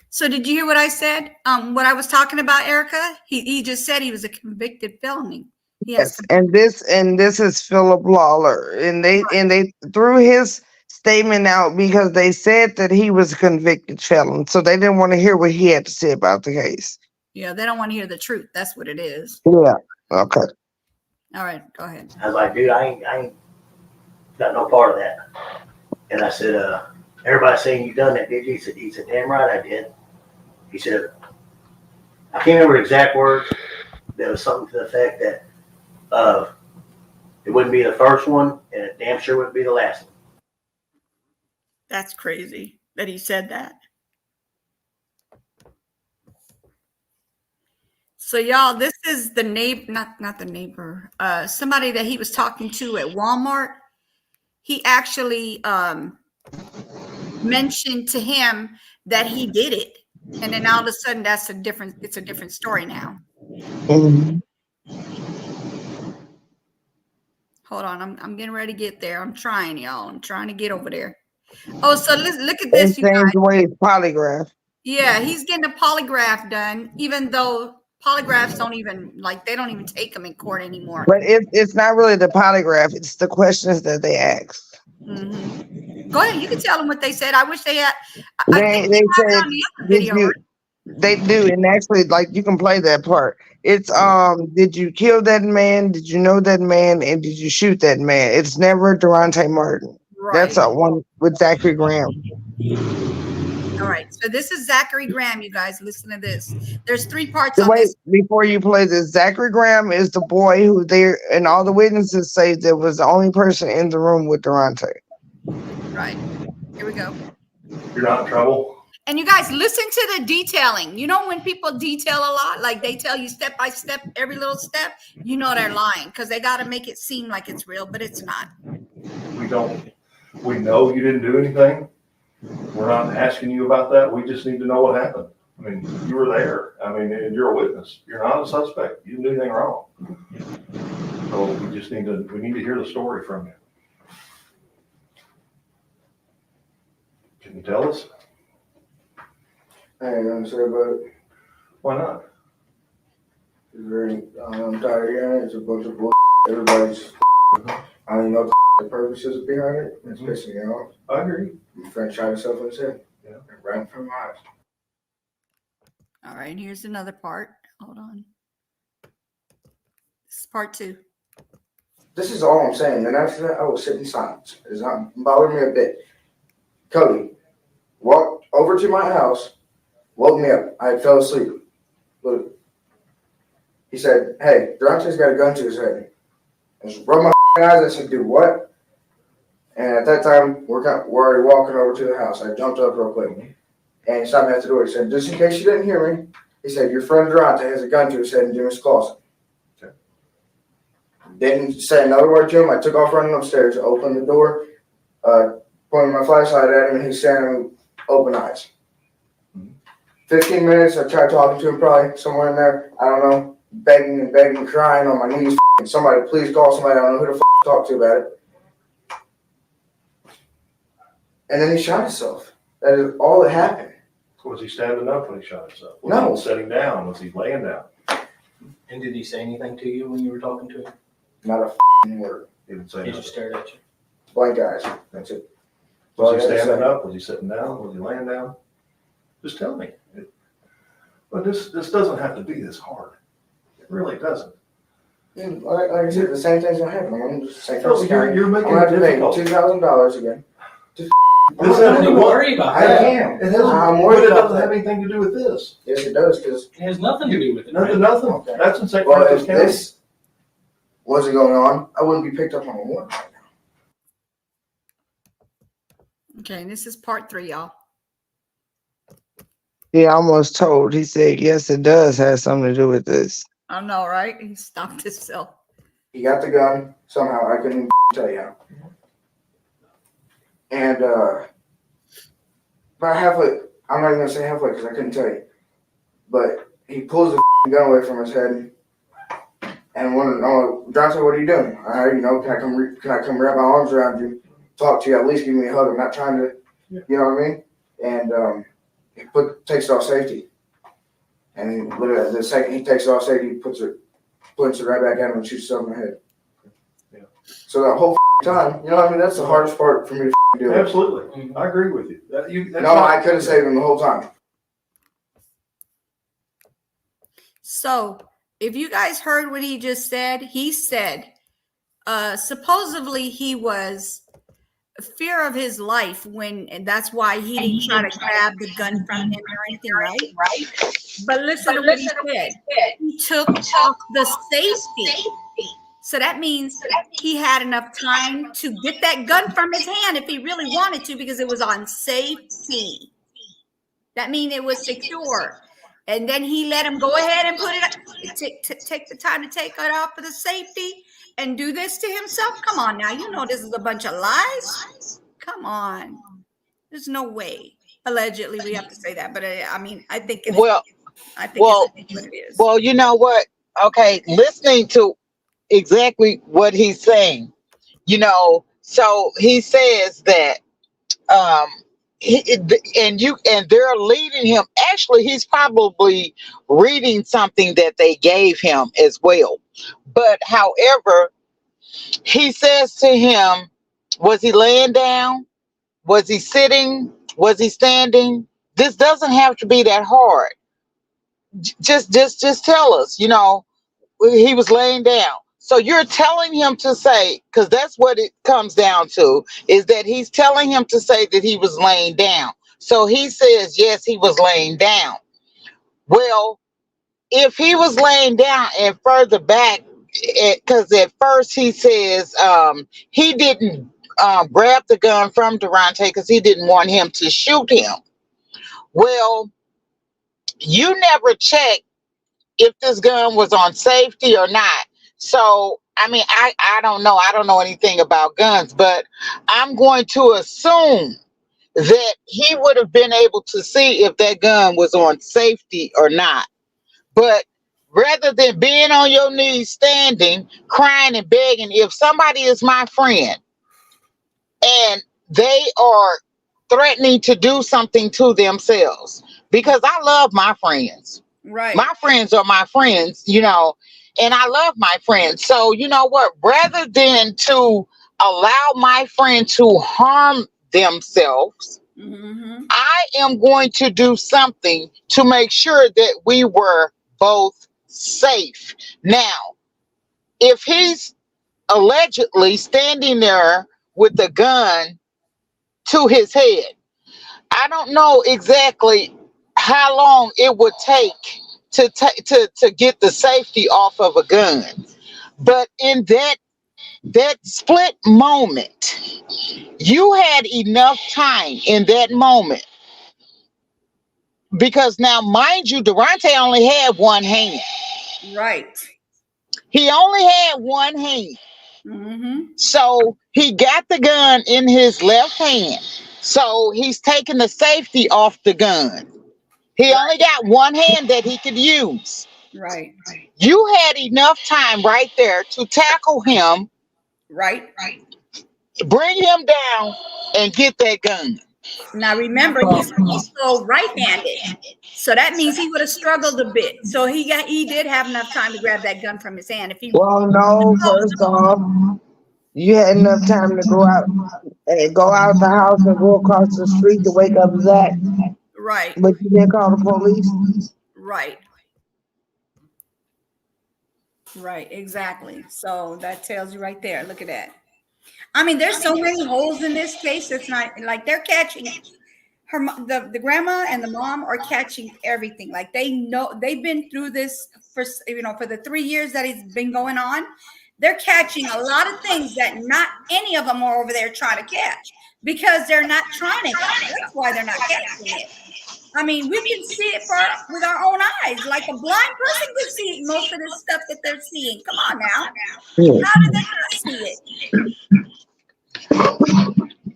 So did you hear what I said? What I was talking about, Erica? He just said he was a convicted felony. Yes, and this is Philip Lawler, and they threw his statement out because they said that he was a convicted felon, so they didn't want to hear what he had to say about the case. Yeah, they don't want to hear the truth. That's what it is. Yeah. Okay. All right, go ahead. I was like, dude, I ain't got no part of that. And I said, everybody's saying you done that, did you? He said, damn right I did. He said, I can't remember the exact words. There was something to the effect that it wouldn't be the first one, and it damn sure wouldn't be the last one. That's crazy that he said that. So y'all, this is the neighbor, not the neighbor, somebody that he was talking to at Walmart. He actually mentioned to him that he did it. And then all of a sudden it's a different story now. Mm-hmm. Hold on, I'm getting ready to get there. I'm trying, y'all. I'm trying to get over there. Oh, so look at this. James Wade's polygraph. Yeah, he's getting a polygraph done, even though polygraphs don't even take them in court anymore. But it's not really the polygraph; it's the questions that they ask. Mm-hmm. Go ahead, you can tell them what they said. I wish they had. They said they do, and actually, like you can play that part. It's did you kill that man? Did you know that man? And did you shoot that man? It's never Derontae Martin. Right. That's a one with Zachary Graham. All right. So this is Zachary Graham, you guys. Listen to this. There's 3 parts on Wait, this. before you play this, Zachary Graham is the boy who there, and all the witnesses say that was the only person in the room with Derontae. Right. Here we go. You're not in trouble. And you guys listen to the detailing. You know when people detail a lot, like they tell you step by step, every little step, you know they're lying because they got to make it seem like it's real, but it's not. We know you didn't do anything. We're not asking you about that. We just need to know what happened. I mean, you were there. I mean, and you're a witness. You're not a suspect. You didn't do anything wrong. So we just need to hear the story from you. Can you tell us? I ain't gonna say about it. Why not? I'm tired of hearing it. It's a bunch of bull. Everybody's. I don't know the purposes behind it. It's pissing me off. I agree. My friend shot himself in his head. Yeah. Right in front of my eyes. All right, here's another part. Hold on. This is part 2. This is all I'm saying. And after that, I will sit in silence. It's not bothering me a bit. Cody walked over to my house, woke me up. I fell asleep. Look. He said, "Hey, Derontae's got a gun to his head." I just rubbed my eyes. I said, "Do what?" And at that time, we're already walking over to the house. I jumped up real quick. And he stopped me at the door. He said, "Just in case you didn't hear me," he said, "your friend Derontae has a gun to his head in Jimmy's closet." Okay. Didn't say another word to him. I took off running upstairs, opened the door, pointed my flashlight at him, and he's standing with open eyes. 15 minutes, I tried talking to him, probably somewhere in there. I don't know, begging, crying on my knees. Somebody, please call somebody. I don't know who to talk to about it. And then he shot himself. That is all that happened. Was he standing up when he shot himself? No. Was he sitting down? Was he laying down? And did he say anything to you when you were talking to him? Not a word. He didn't say He nothing. just stared at you. Blank eyes. That's it. Was he standing up? Was he sitting down? Was he laying down? Just tell me. But this doesn't have to be this hard. It really doesn't. Yeah, like I said, the same thing's gonna happen. I'm just saying. No, you're making I'm gonna have to it pay difficult. $2,000 again. This Don't worry about I that. am. It doesn't, I'm but worried it about doesn't have that. anything to do with this. Yes, it does, because It has nothing to do with it. Nothing. Okay. That's in St. well, Francis if County. this wasn't going on, I wouldn't be picked up on a warrant right now. Okay, this is part 3, y'all. He almost told. He said, "Yes, it does have something to do with this." I know, right? He stopped himself. He got the gun somehow. I couldn't even tell you how. And about halfway, I'm not even gonna say halfway because I couldn't tell you. But he pulls the gun away from his head, and Derontae, what are you doing? Can I come wrap my arms around you, talk to you, at least give me a hug? I'm not trying to, you know what I mean? And he takes it off safety, and literally the second he takes it off safety, he points it right back at him and shoots himself in the head. Yeah. So that whole time, you know what I mean? That's the hardest part for me to do. Absolutely. I agree with you. I could have saved him the whole time. So if you guys heard what he just said, he said supposedly he was fear of his life and that's why he didn't try to grab the gun from him or anything, right? But listen to what he said. He took off the safety. So that means he had enough time to get that gun from his hand if he really wanted to, because it was on safety. That means it was secure. And then he let him go ahead and put it, take the time to take it off of the safety and do this to himself. Come on now. You know this is a bunch of lies. Come on. There's no way. Allegedly, we have to say that. But I think it's what it is. Well, you know what? Okay, listening to exactly what he's saying, so he says that and they're leading him. Actually, he's probably reading something that they gave him as well. But however, he says to him, was he laying down? Was he sitting? Was he standing? This doesn't have to be that hard. Just tell us, he was laying down. So you're telling him to say, because that's what it comes down to, is that he's telling him to say that he was laying down. So he says, yes, he was laying down. Well, if he was laying down and further back, because at first he says he didn't grab the gun from Derontae because he didn't want him to shoot him. Well, you never check if this gun was on safety or not. So, I mean, I don't know. I don't know anything about guns, but I'm going to assume that he would have been able to see if that gun was on safety or not. But rather than being on your knees, standing, crying and begging, if somebody is my friend and they are threatening to do something to themselves, because I love my friends. Right. My friends are my friends, and I love my friends. So, you know what? Rather than to allow my friend to harm themselves, Mm-hmm. I am going to do something to make sure that we were both safe. Now, if he's allegedly standing there with a gun to his head, I don't know exactly how long it would take to get the safety off of a gun. But in that split moment, you had enough time in that moment, because now, mind you, Derontae only had one hand. Right. He only had one hand. Mm-hmm. So he got the gun in his left hand. So he's taking the safety off the gun. He only got one hand that he could use. Right. You had enough time right there to tackle him, Right. bring him down, and get that gun. Now remember, he's also right-handed, so that means he would have struggled a bit. So he did have enough time to grab that gun from his hand. If he Well, no, first off, you had enough time to go out the house and go across the street to wake up Zach, right, but you didn't call the police. right, right, exactly. So that tells you right there. Look at that. I mean, there's so many holes in this case. It's not like they're catching the grandma and the mom are catching everything. Like they know they've been through this for for the 3 years that it's been going on. They're catching a lot of things that not any of them are over there trying to catch because they're not trying to catch. That's why they're not catching it. I mean, we can see it with our own eyes. Like a blind person can see most of this stuff that they're seeing. Come on now. How do they not see it?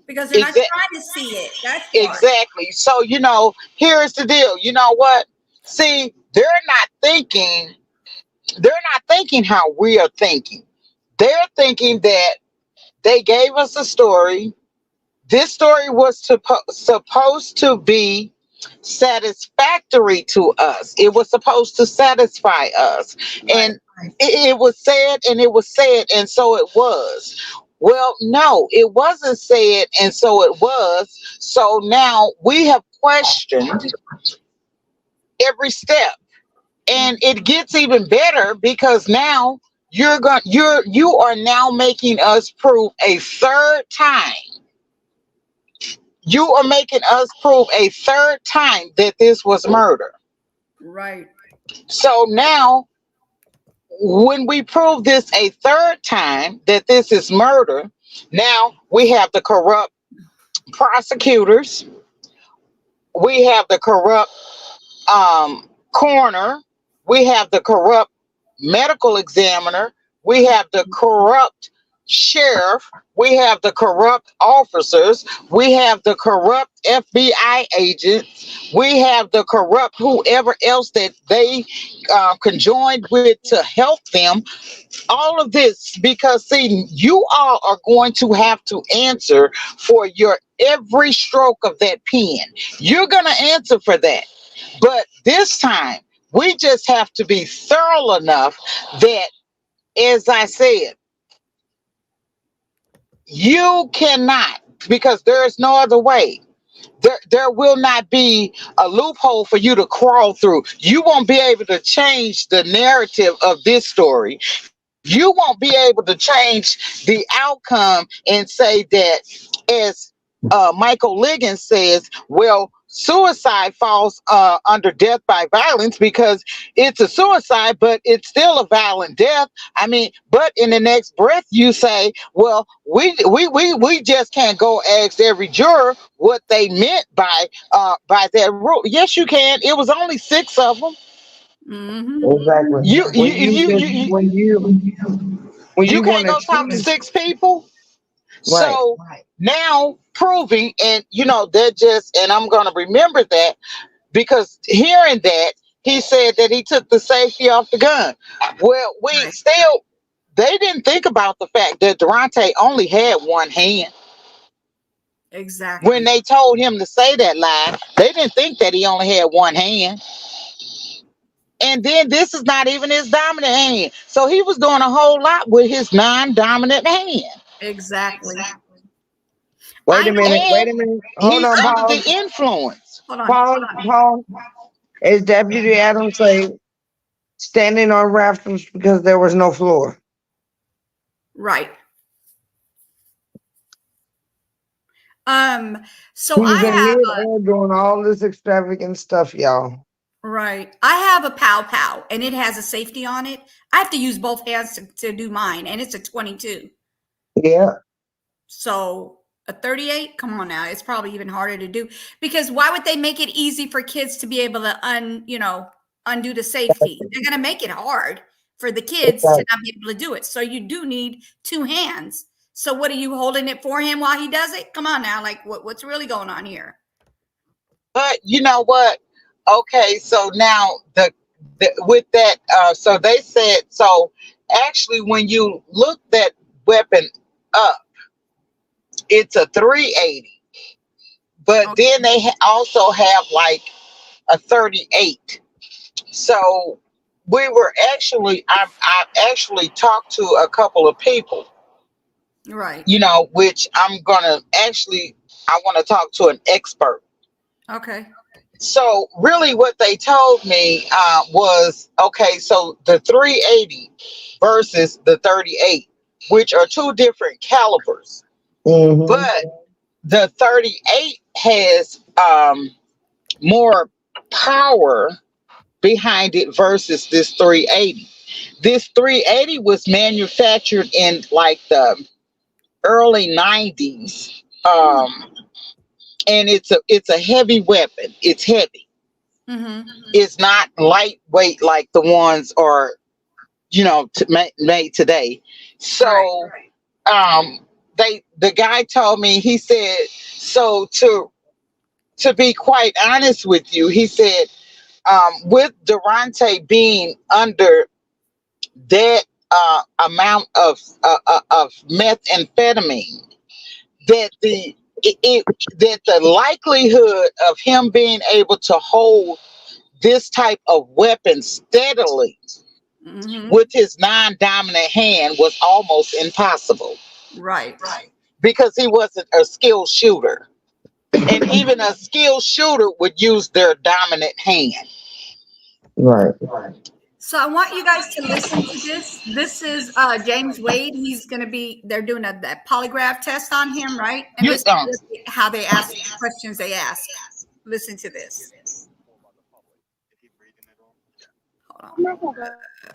Because they're not trying to see it. That's why. Exactly. So, here's the deal. You know what? See, they're not thinking how we are thinking. They're thinking that they gave us a story. This story was supposed to be satisfactory to us. It was supposed to satisfy us. Right. And it was said, and it was said, and so it was. Well, no, it wasn't said, and so it was. So now we have questioned every step. And it gets even better because now you are now making us prove a third time. You are making us prove a third time that this was murder. Right. So now, when we prove this a third time that this is murder, now we have the corrupt prosecutors, we have the corrupt coroner, we have the corrupt medical examiner, we have the corrupt sheriff, we have the corrupt officers, we have the corrupt FBI agents, we have the corrupt whoever else that they conjoined with to help them. All of this because, see, you all are going to have to answer for your every stroke of that pen. You're going to answer for that. But this time, we just have to be thorough enough that, as I said, you cannot, because there is no other way. There will not be a loophole for you to crawl through. You won't be able to change the narrative of this story. You won't be able to change the outcome and say that, as Michael Liggins says, well, suicide falls under death by violence because it's a suicide, but it's still a violent death. I mean, but in the next breath you say, well, we just can't go ask every juror what they meant by that rule. Yes, you can. It was only 6 of them. Exactly. When You you can't want to go talk to choose, 6 people. right? So now proving, and they're just, and I'm going to remember that because hearing that, he said that he took the safety off the gun. Well, Right. they didn't think about the fact that Derontae only had one hand. Exactly. When they told him to say that lie, they didn't think that he only had one hand. And then this is not even his dominant hand. So he was doing a whole lot with his non-dominant hand. Exactly. Wait I a know. minute. Wait And a minute. Hold he's on, under Paul. the influence. Hold on. Paul. Is Deputy Adams say standing on rafters because there was no floor? Right. So He was I in have midair doing all this extravagant stuff, y'all. right. I have a pow pow and it has a safety on it. I have to use both hands to do mine, and it's a 22. Yeah. So a 38, come on now, it's probably even harder to do because why would they make it easy for kids to be able to undo the safety? They're gonna make it hard for the kids to not be able to do it. So you do need 2 hands. So what are you holding it for him while he does it? Come on now, like what's really going on here? But you know what? Okay, so now the with that, so they said, so actually when you look that weapon up, it's a 380. But Okay. then they also have like a 38. So I actually talked to a couple of people, Right. which I want to talk to an expert. Okay. So really what they told me was, okay, so the 380 versus the 38, which are 2 different calibers, but the 38 has more power behind it versus this 380. This 380 was manufactured in like the early 90s, and it's a heavy weapon. It's heavy. Mm-hmm. It's not lightweight like the ones are made today. Right. So the guy told me, he said, so to be quite honest with you, he said, with Derontae being under that amount of methamphetamine, that that the likelihood of him being able to hold this type of weapon steadily Mm-hmm. with his non-dominant hand was almost impossible Right. because he wasn't a skilled shooter, and even a skilled shooter would use their dominant hand. Right. So I want you guys to listen to this. This is James Wade. They're doing that polygraph test on him, right? And You this is how they ask questions they ask. Listen to this. Hold on.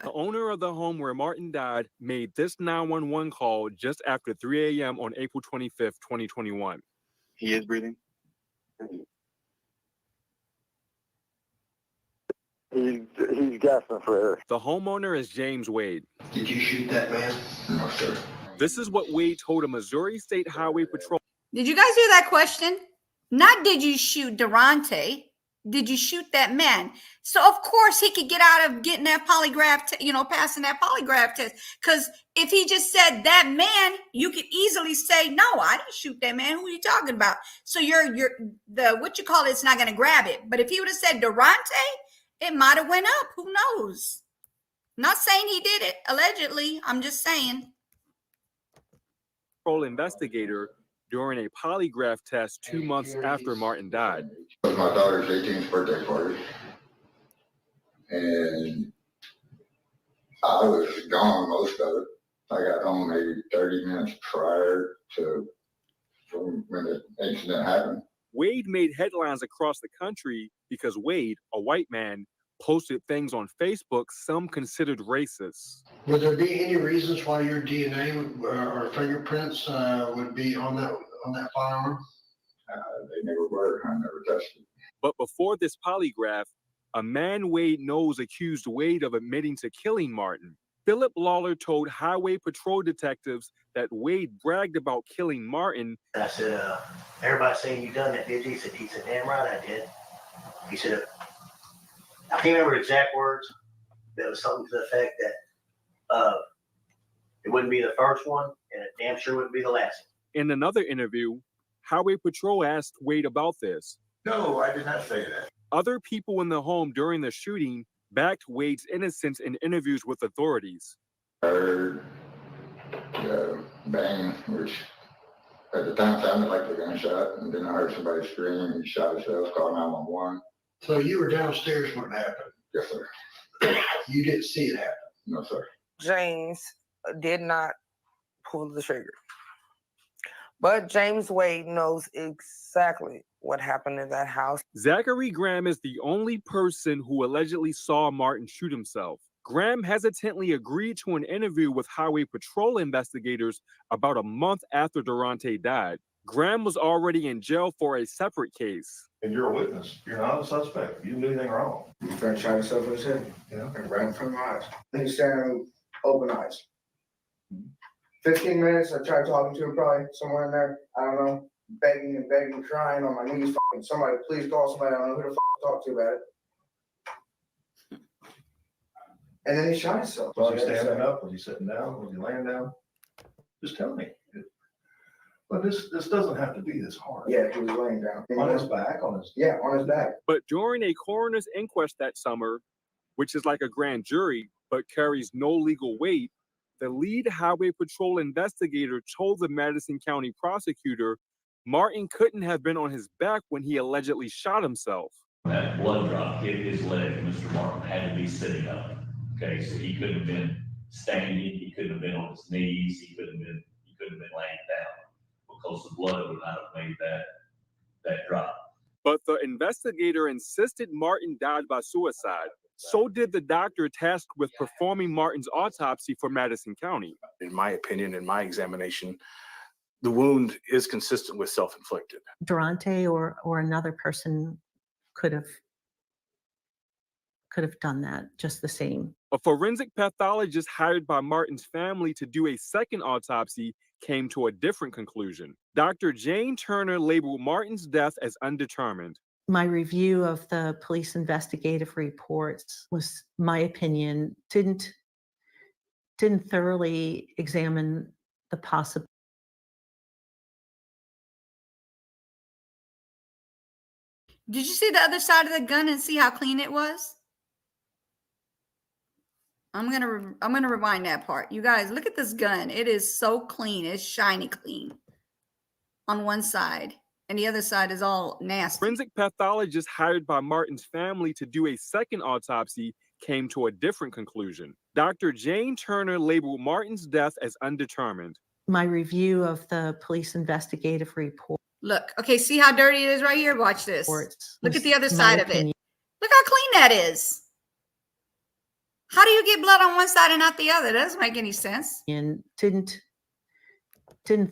The owner of the home where Martin died made this 911 call just after 3 a.m. on April 25th, 2021. He is breathing. He's gasping for air. The homeowner is James Wade. Did you shoot that man? No, sir. This is what Wade told a Missouri State Highway Patrol. Did you guys hear that question? Not did you shoot Derontae? Did you shoot that man? So of course he could get out of getting that polygraph, passing that polygraph test. Because if he just said that man, you could easily say, no, I didn't shoot that man. Who are you talking about? So it's not going to grab it. But if he would have said Derontae, it might have went up. Who knows? Not saying he did it, allegedly. I'm just saying. Investigator during a polygraph test 2 months after Martin died. It was my daughter's 18th birthday party, and I was gone most of it. I got home maybe 30 minutes prior to when the incident happened. Wade made headlines across the country because Wade, a white man, posted things on Facebook some considered racist. Would there be any reasons why your DNA or fingerprints would be on that firearm? They never were. I never touched it. But before this polygraph, a man Wade knows accused Wade of admitting to killing Martin. Philip Lawler told highway patrol detectives that Wade bragged about killing Martin. I said, everybody's saying you done that, did you? He said, damn right I did. He said, I can't remember exact words, but it was something to the effect that it wouldn't be the first one, and it damn sure wouldn't be the last one. In another interview, highway patrol asked Wade about this. No, I did not say that. Other people in the home during the shooting backed Wade's innocence in interviews with authorities. I heard bang, which at the time sounded like a gunshot, and then I heard somebody scream. He shot himself, called 911. So you were downstairs when it happened? Yes, sir. You didn't see it happen? No, sir. James did not pull the trigger. But James Wade knows exactly what happened in that house. Zachary Graham is the only person who allegedly saw Martin shoot himself. Graham hesitantly agreed to an interview with highway patrol investigators about a month after Derontae died. Graham was already in jail for a separate case. And you're a witness. You're not a suspect. You didn't do anything wrong. My friend shot himself in his head. Yeah. And right in front of my eyes. And he's standing with open eyes. 15 minutes, I tried talking to him, probably somewhere in there. I don't know. Begging and begging, crying on my knees. Somebody, please call somebody. I don't know who to talk to about it. And then he shot himself. Was he standing up? Was he sitting down? Was he laying down? Just tell me. But this doesn't have to be this hard. Yeah, he was laying down. On his back? Yeah, on his back. But during a coroner's inquest that summer, which is like a grand jury but carries no legal weight, the lead highway patrol investigator told the Madison County prosecutor Martin couldn't have been on his back when he allegedly shot himself. That blood drop hit his leg, Mr. Martin had to be sitting up. Okay, so he couldn't have been standing, he couldn't have been on his knees, he couldn't have been laying down because the blood would not have made that drop. But the investigator insisted Martin died by suicide. So did the doctor tasked with performing Martin's autopsy for Madison County. In my opinion, in my examination, the wound is consistent with self-inflicted. Derontae or another person could have done that just the same. A forensic pathologist hired by Martin's family to do a second autopsy came to a different conclusion. Dr. Jane Turner labeled Martin's death as undetermined. My review of the police investigative reports was, my opinion, didn't thoroughly examine the possibility. Did you see the other side of the gun and see how clean it was? I'm gonna rewind that part. You guys, look at this gun. It is so clean. It's shiny clean on one side, and the other side is all nasty. Forensic pathologist hired by Martin's family to do a second autopsy came to a different conclusion. Dr. Jane Turner labeled Martin's death as undetermined. My review of the police investigative report. Look, okay, see how dirty it is right here? Watch this. Look at the other side of it. Look how clean that is. How do you get blood on one side and not the other? That doesn't make any sense. And didn't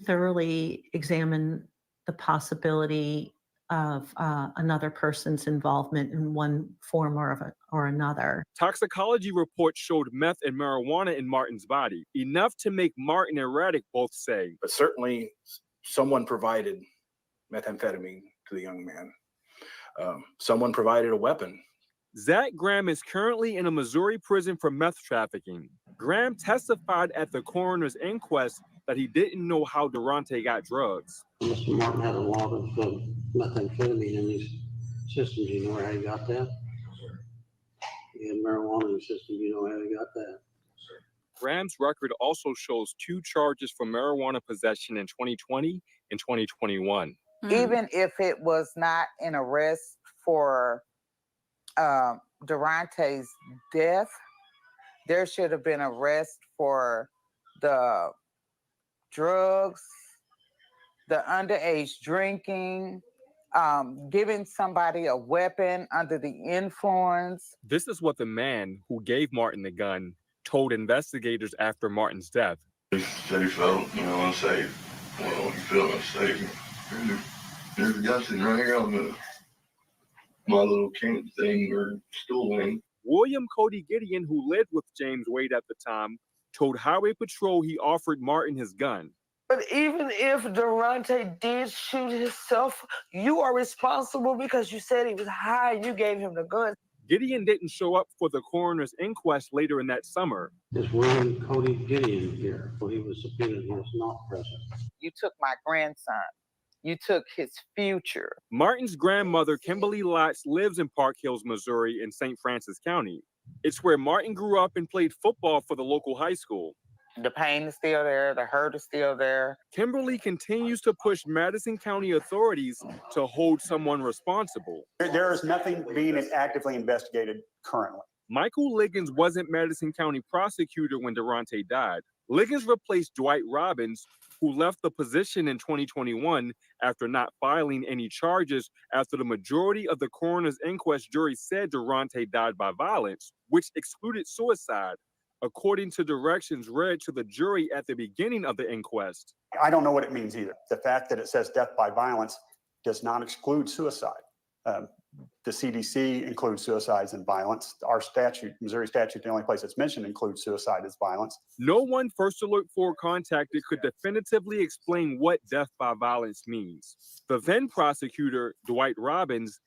thoroughly examine the possibility of another person's involvement in one form or another. Toxicology reports showed meth and marijuana in Martin's body, enough to make Martin erratic, both say. But certainly someone provided methamphetamine to the young man. Someone provided a weapon. Zach Graham is currently in a Missouri prison for meth trafficking. Graham testified at the coroner's inquest that he didn't know how Derontae got drugs. Mr. Martin had a lot of methamphetamine in his system. Do you know how he got that? He had marijuana in his system. Do you know how he got that? Graham's record also shows 2 charges for marijuana possession in 2020 and 2021. Even if it was not an arrest for Derontae's death, there should have been arrest for the drugs, the underage drinking, giving somebody a weapon under the influence. This is what the man who gave Martin the gun told investigators after Martin's death. He said he felt, unsafe. Well, you feel unsafe. There's a guy sitting right here on my little camp thing or stool thing. William Cody Gideon, who lived with James Wade at the time, told Highway Patrol he offered Martin his gun. But even if Derontae did shoot himself, you are responsible because you said he was high and you gave him the gun. Gideon didn't show up for the coroner's inquest later in that summer. This William Cody Gideon here, when he was subpoenaed, he was not present. You took my grandson. You took his future. Martin's grandmother, Kimberly Lotz, lives in Park Hills, Missouri in St. Francis County. It's where Martin grew up and played football for the local high school. The pain is still there. The hurt is still there. Kimberly continues to push Madison County authorities to hold someone responsible. There is nothing being actively investigated currently. Michael Liggins wasn't Madison County prosecutor when Derontae died. Liggins replaced Dwight Robbins, who left the position in 2021 after not filing any charges after the majority of the coroner's inquest jury said Derontae died by violence, which excluded suicide, according to directions read to the jury at the beginning of the inquest. I don't know what it means either. The fact that it says death by violence does not exclude suicide. The CDC includes suicides and violence. Our statute, Missouri statute, the only place it's mentioned includes suicide as violence. No one First Alert 4 contacted could definitively explain what death by violence means. The then prosecutor, Dwight Robbins,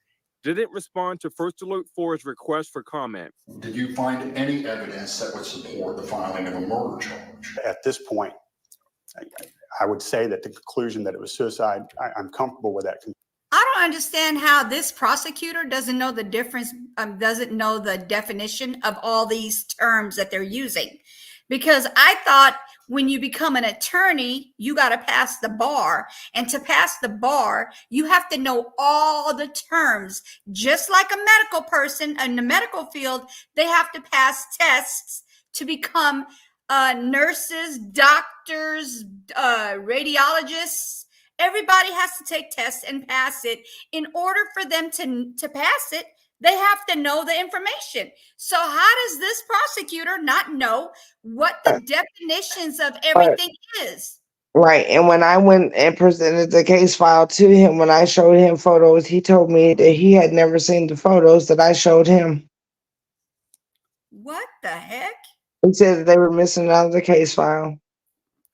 didn't respond to First Alert 4's request for comment. Did you find any evidence that would support the filing of a murder charge? At this point, I would say that the conclusion that it was suicide, I'm comfortable with that conclusion. I don't understand how this prosecutor doesn't know the difference, doesn't know the definition of all these terms that they're using. Because I thought when you become an attorney, you got to pass the bar. And to pass the bar, you have to know all the terms. Just like a medical person in the medical field, they have to pass tests to become nurses, doctors, radiologists. Everybody has to take tests and pass it. In order for them to pass it, they have to know the information. So how does this prosecutor not know what the definitions of everything is? Right. And when I went and presented the case file to him, when I showed him photos, he told me that he had never seen the photos that I showed him. What the heck? He said that they were missing out of the case file.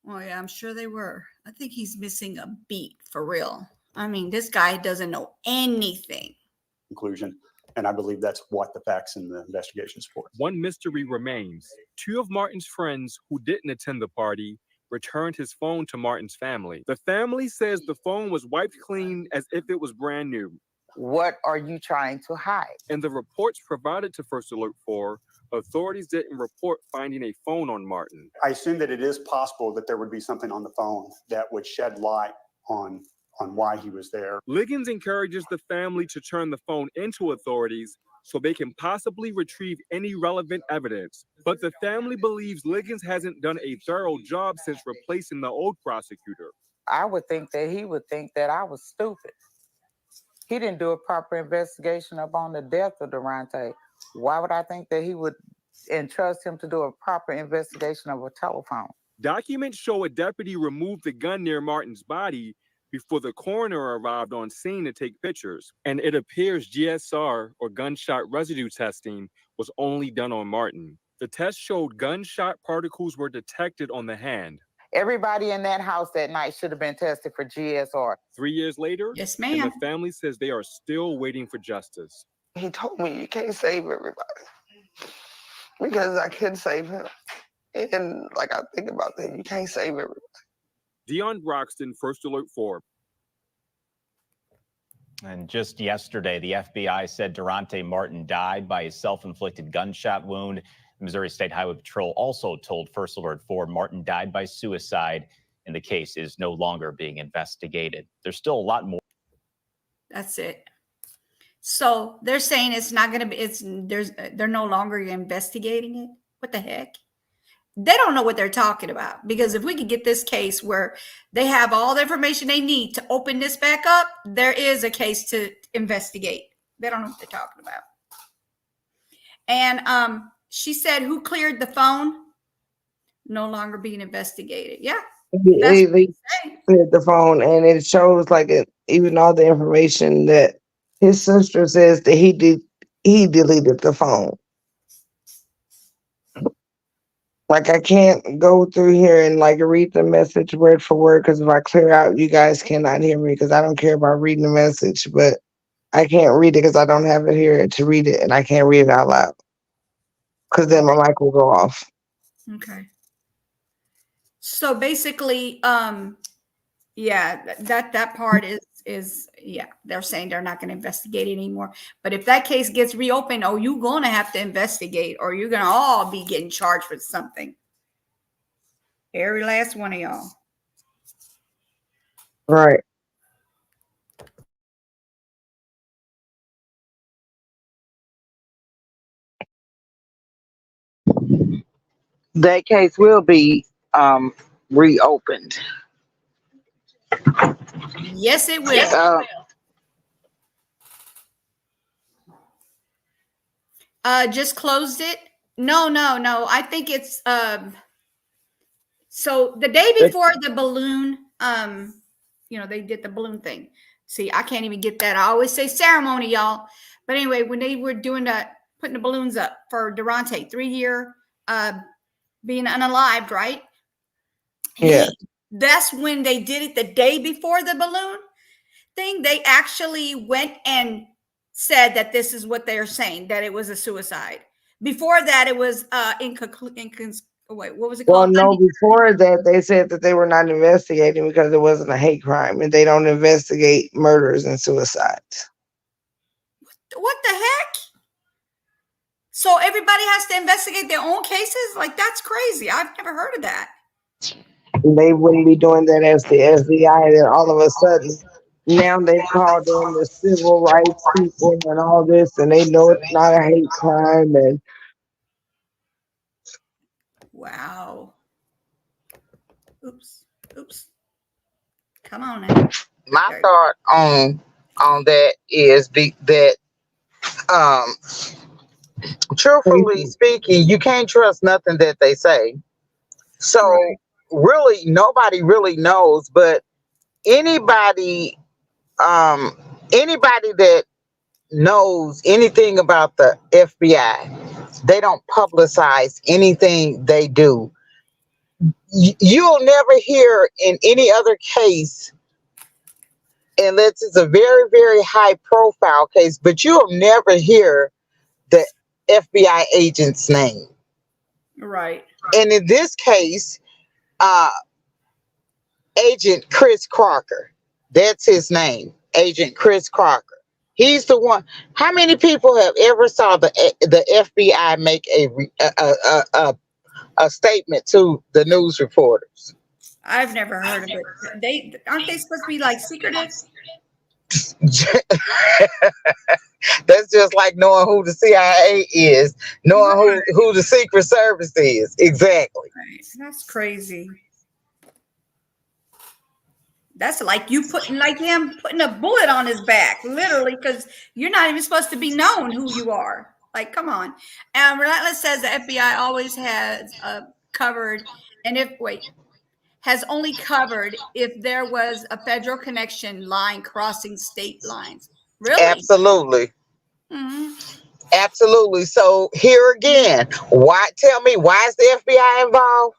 Oh, yeah, I'm sure they were. I think he's missing a beat for real. I mean, this guy doesn't know anything. Conclusion. And I believe that's what the facts in the investigation support. One mystery remains. Two of Martin's friends who didn't attend the party returned his phone to Martin's family. The family says the phone was wiped clean as if it was brand new. What are you trying to hide? In the reports provided to First Alert 4, authorities didn't report finding a phone on Martin. I assume that it is possible that there would be something on the phone that would shed light on why he was there. Liggins encourages the family to turn the phone into authorities so they can possibly retrieve any relevant evidence. But the family believes Liggins hasn't done a thorough job since replacing the old prosecutor. I would think that he would think that I was stupid. He didn't do a proper investigation upon the death of Derontae. Why would I think that he would entrust him to do a proper investigation of a telephone? Documents show a deputy removed the gun near Martin's body before the coroner arrived on scene to take pictures. And it appears GSR, or gunshot residue testing, was only done on Martin. The test showed gunshot particles were detected on the hand. Everybody in that house that night should have been tested for GSR. 3 years later, yes, and ma'am, the family says they are still waiting for justice. He told me you can't save everybody because I couldn't save him. And like I think about that, you can't save everybody. Dion Broxton, First Alert 4. And just yesterday, the FBI said Derontae Martin died by a self-inflicted gunshot wound. The Missouri State Highway Patrol also told First Alert 4 Martin died by suicide, and the case is no longer being investigated. There's still a lot more. that's it. So they're saying it's not going to be, they're no longer investigating it. What the heck? they don't know what they're talking about. Because if we could get this case where they have all the information they need to open this back up, there is a case to investigate. They don't know what they're talking about. And she said, who cleared the phone? No longer being investigated. Yeah. They cleared the phone, and it shows like even all the information that his sister says that he deleted the phone. Like, I can't go through here and like read the message word for word, because if I clear out, you guys cannot hear me, because I don't care about reading the message, but I can't read it because I don't have it here to read it, and I can't read it out loud because then my mic will go off. Okay. So basically, yeah, that part is yeah, they're saying they're not going to investigate it anymore. But if that case gets reopened, oh, you're going to have to investigate, or you're going to all be getting charged with something. Every last one of y'all. Right. That case will be reopened. Yes, it will. Just closed it. No. I think it's so the day before the balloon, they did the balloon thing. See, I can't even get that. I always say ceremony, y'all. But anyway, when they were doing that, putting the balloons up for Derontae, 3-year being unalived, right? Yeah. That's when they did it the day before the balloon thing. They actually went and said that this is what they're saying, that it was a suicide. Before that, it was wait, what was it Well, called? no, before that, they said that they were not investigating because it wasn't a hate crime, and they don't investigate murders and suicides. What the heck? So everybody has to investigate their own cases? Like, that's crazy. I've never heard of that. They wouldn't be doing that as the FBI, and then all of a sudden, now they've called in the civil rights people and all this, and they know it's not a hate crime. And wow. Oops. Come on now. My thought on that is that truthfully speaking, you can't trust nothing that they say. So really, nobody really knows. But anybody that knows anything about the FBI, they don't publicize anything they do. You'll never hear in any other case, unless it's a very, very high profile case, but you'll never hear the FBI agent's name. Right. And in this case, Agent Chris Crocker, that's his name, Agent Chris Crocker. He's the one. How many people have ever saw the FBI make a statement to the news reporters? I've never heard of it. Aren't they supposed to be like secretive? That's just like knowing who the CIA is, knowing who the Secret Service is. Exactly. Right. That's crazy. That's like you putting a bullet on his back, literally, because you're not even supposed to be known who you are. Like, come on. And Relentless says the FBI always has covered, and has only covered if there was a federal connection line crossing state lines. Really? Absolutely. Mm-hmm. Absolutely. So here again, tell me, why is the FBI involved?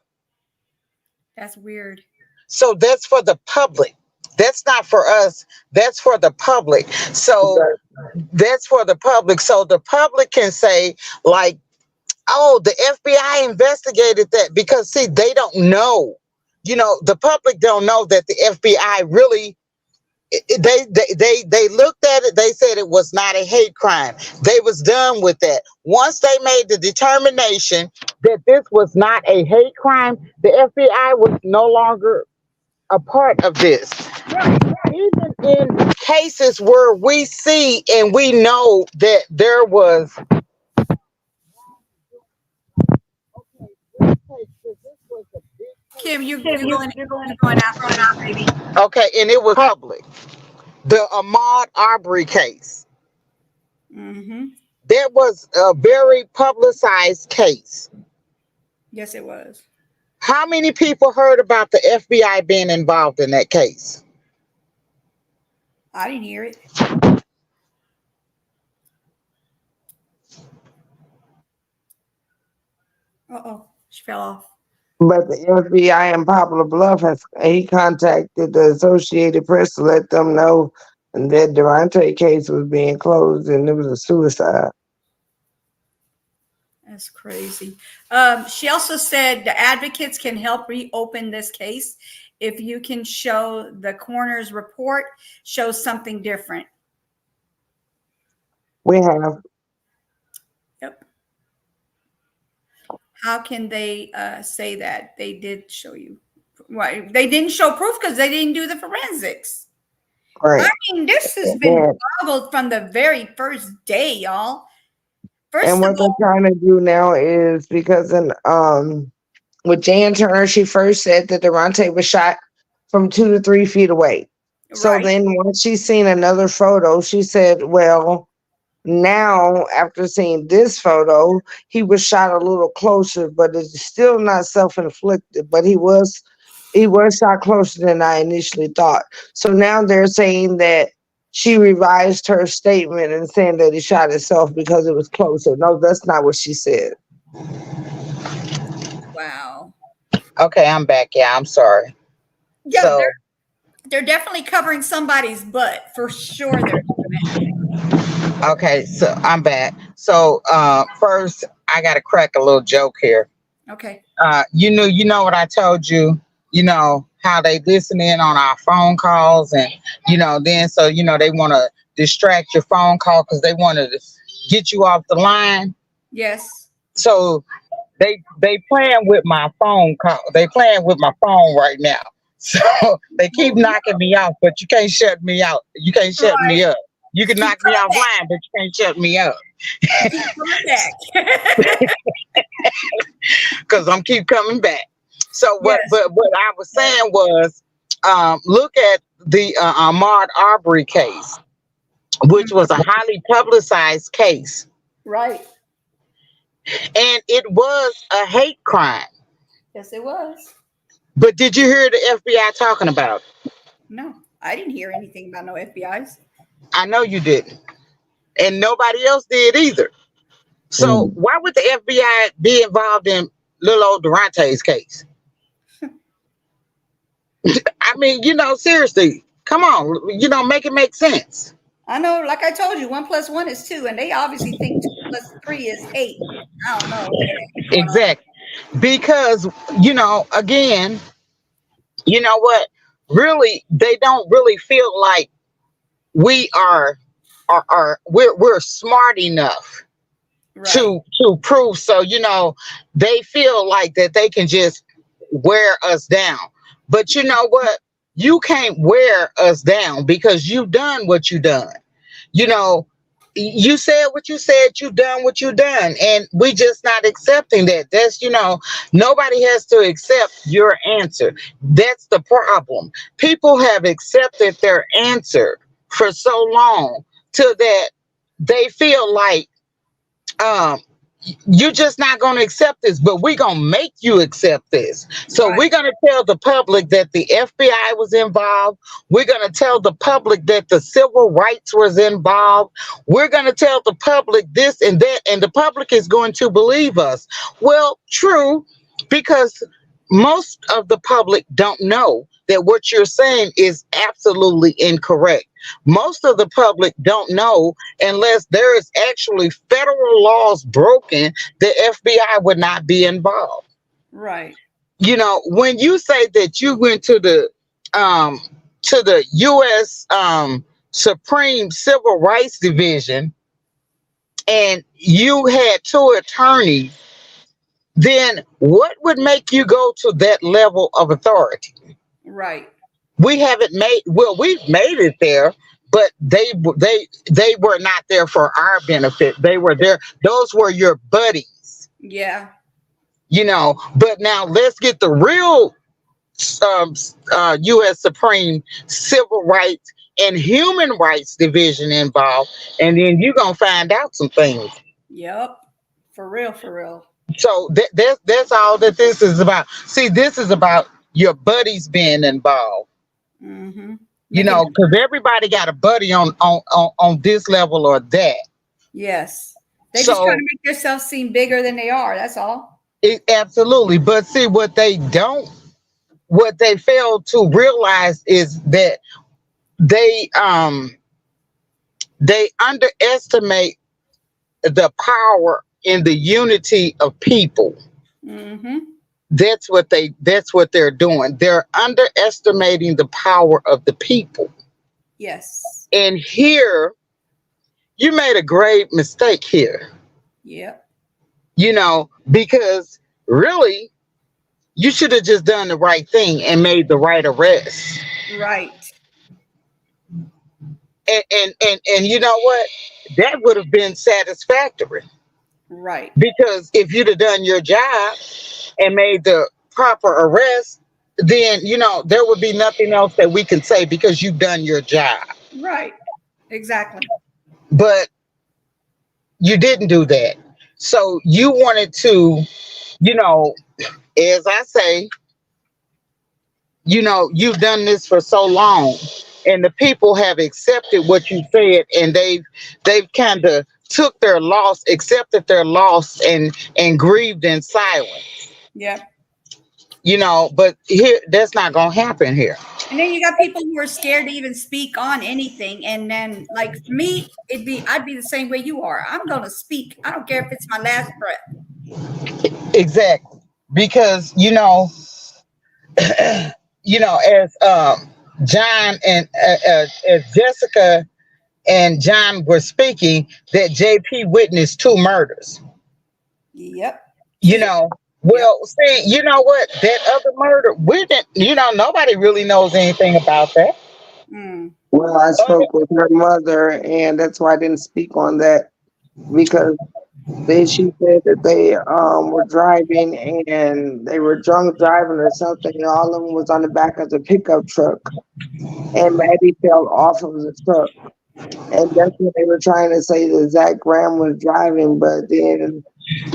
That's weird. So that's for the public. That's not for us. That's for the public. So that's for the public. So the public can say, like, oh, the FBI investigated that, because see, they don't know. The public don't know that the FBI really, they looked at it. They said it was not a hate crime. They was done with that. Once they made the determination that this was not a hate crime, the FBI was no longer a part of this. Even in cases where we see and we know that there was, okay, let's take this Kim, you're going out, baby. Okay, and it was public. The Ahmaud Arbery case. Mm-hmm. That was a very publicized case. Yes, it was. How many people heard about the FBI being involved in that case? I didn't hear it. Uh-oh, she fell off. But the FBI in Poplar Bluff he contacted the Associated Press to let them know that Derontae case was being closed and it was a suicide. That's crazy. She also said the advocates can help reopen this case if you can show the coroner's report shows something different. We have. Yep. How can they say that they did show you? Why they didn't show proof because they didn't do the forensics. Right. I mean, this has been boggled from the very first day, y'all. And what they're trying to do now is because with Jan Turner, she first said that Derontae was shot from 2 to 3 feet away. So then once she seen another photo, she said, well, now after seeing this photo, he was shot a little closer, but it's still not self-inflicted, but he was shot closer than I initially thought. So now they're saying that she revised her statement and saying that he shot himself because it was closer. No, that's not what she said. Wow. Okay, I'm back. Yeah, I'm sorry. Yeah, So they're definitely covering somebody's butt for sure. They're doing it. okay, so I'm back. So first I gotta crack a little joke here. Okay. You know what I told you, how they listen in on our phone calls and then so they want to distract your phone call because they want to get you off the line. Yes. So they playing with my phone call. They playing with my phone right now. So they keep knocking me off, but you can't shut me out. You can't shut me up. You can knock me offline, but you can't shut me up. Because I'm keep coming back. So what I was saying was look at the Ahmaud Arbery case, which was a highly publicized case. Right. And it was a hate crime. Yes, it was. But did you hear the FBI talking about it? No, I didn't hear anything about no FBIs. I know you didn't. And nobody else did either. So why would the FBI be involved in little old Derontae's case? I mean, seriously, come on, make it make sense. I know, like I told you, 1 + 1 is 2, and they obviously think 2 + 3 is 8. I don't know. Exactly. Because, again, you know what? Really, they don't really feel like we're smart enough to prove. So, they feel like that they can just wear us down. But you know what? You can't wear us down because you've done what you done. You said what you said, you done what you done, and we just not accepting that. That's nobody has to accept your answer. That's the problem. People have accepted their answer for so long till that they feel like you're just not going to accept this, but we're going to make you accept this. So we're going to tell the public that the FBI was involved. We're going to tell the public that the civil rights was involved. We're going to tell the public this and that, and the public is going to believe us. Well, true, because most of the public don't know that what you're saying is absolutely incorrect. Most of the public don't know unless there is actually federal laws broken, the FBI would not be involved. Right. When you say that you went to the U.S. Supreme Civil Rights Division and you had 2 attorneys, then what would make you go to that level of authority? Right. We've made it there, but they were not there for our benefit. They were there. Those were your buddies. Yeah. But now let's get the real U.S. Supreme Civil Rights and Human Rights Division involved, and then you're gonna find out some things. Yep. For real, for real. So that's all that this is about. See, this is about your buddies being involved. Mm-hmm. You know, because everybody got a buddy on this level or that. Yes. They just try to So make themselves seem bigger than they are. That's all. absolutely, but see what they fail to realize is that they they underestimate the power in the unity of people. Mm-hmm. That's what they're doing. They're underestimating the power of the people. Yes. And here you made a grave mistake here. Yep. You know, because really you should have just done the right thing and made the right arrest. Right. And you know what? That would have been satisfactory. Right. Because if you'd have done your job and made the proper arrest, then you know there would be nothing else that we can say because you've done your job. Right. Exactly. But you didn't do that. So you wanted to, you know, as I say, you know, you've done this for so long and the people have accepted what you said and they've kind of took their loss, accepted their loss and grieved in silence. Yep. You know, but here that's not gonna happen here. And then you got people who are scared to even speak on anything. And then, like for me, I'd be the same way you are. I'm gonna speak. I don't care if it's my last breath. Exactly. Because you know, as John and as Jessica and John were speaking, that JP witnessed 2 murders. Yep. You know, well, see, you know what? That other murder, we didn't, you know, nobody really knows anything about that. Mm. Well, I spoke with her mother, and that's why I didn't speak on that because she said that they were driving and they were drunk driving or something, and all of them was on the back of the pickup truck, and Maddie fell off of the truck, and that's what they were trying to say that Zach Graham was driving, but then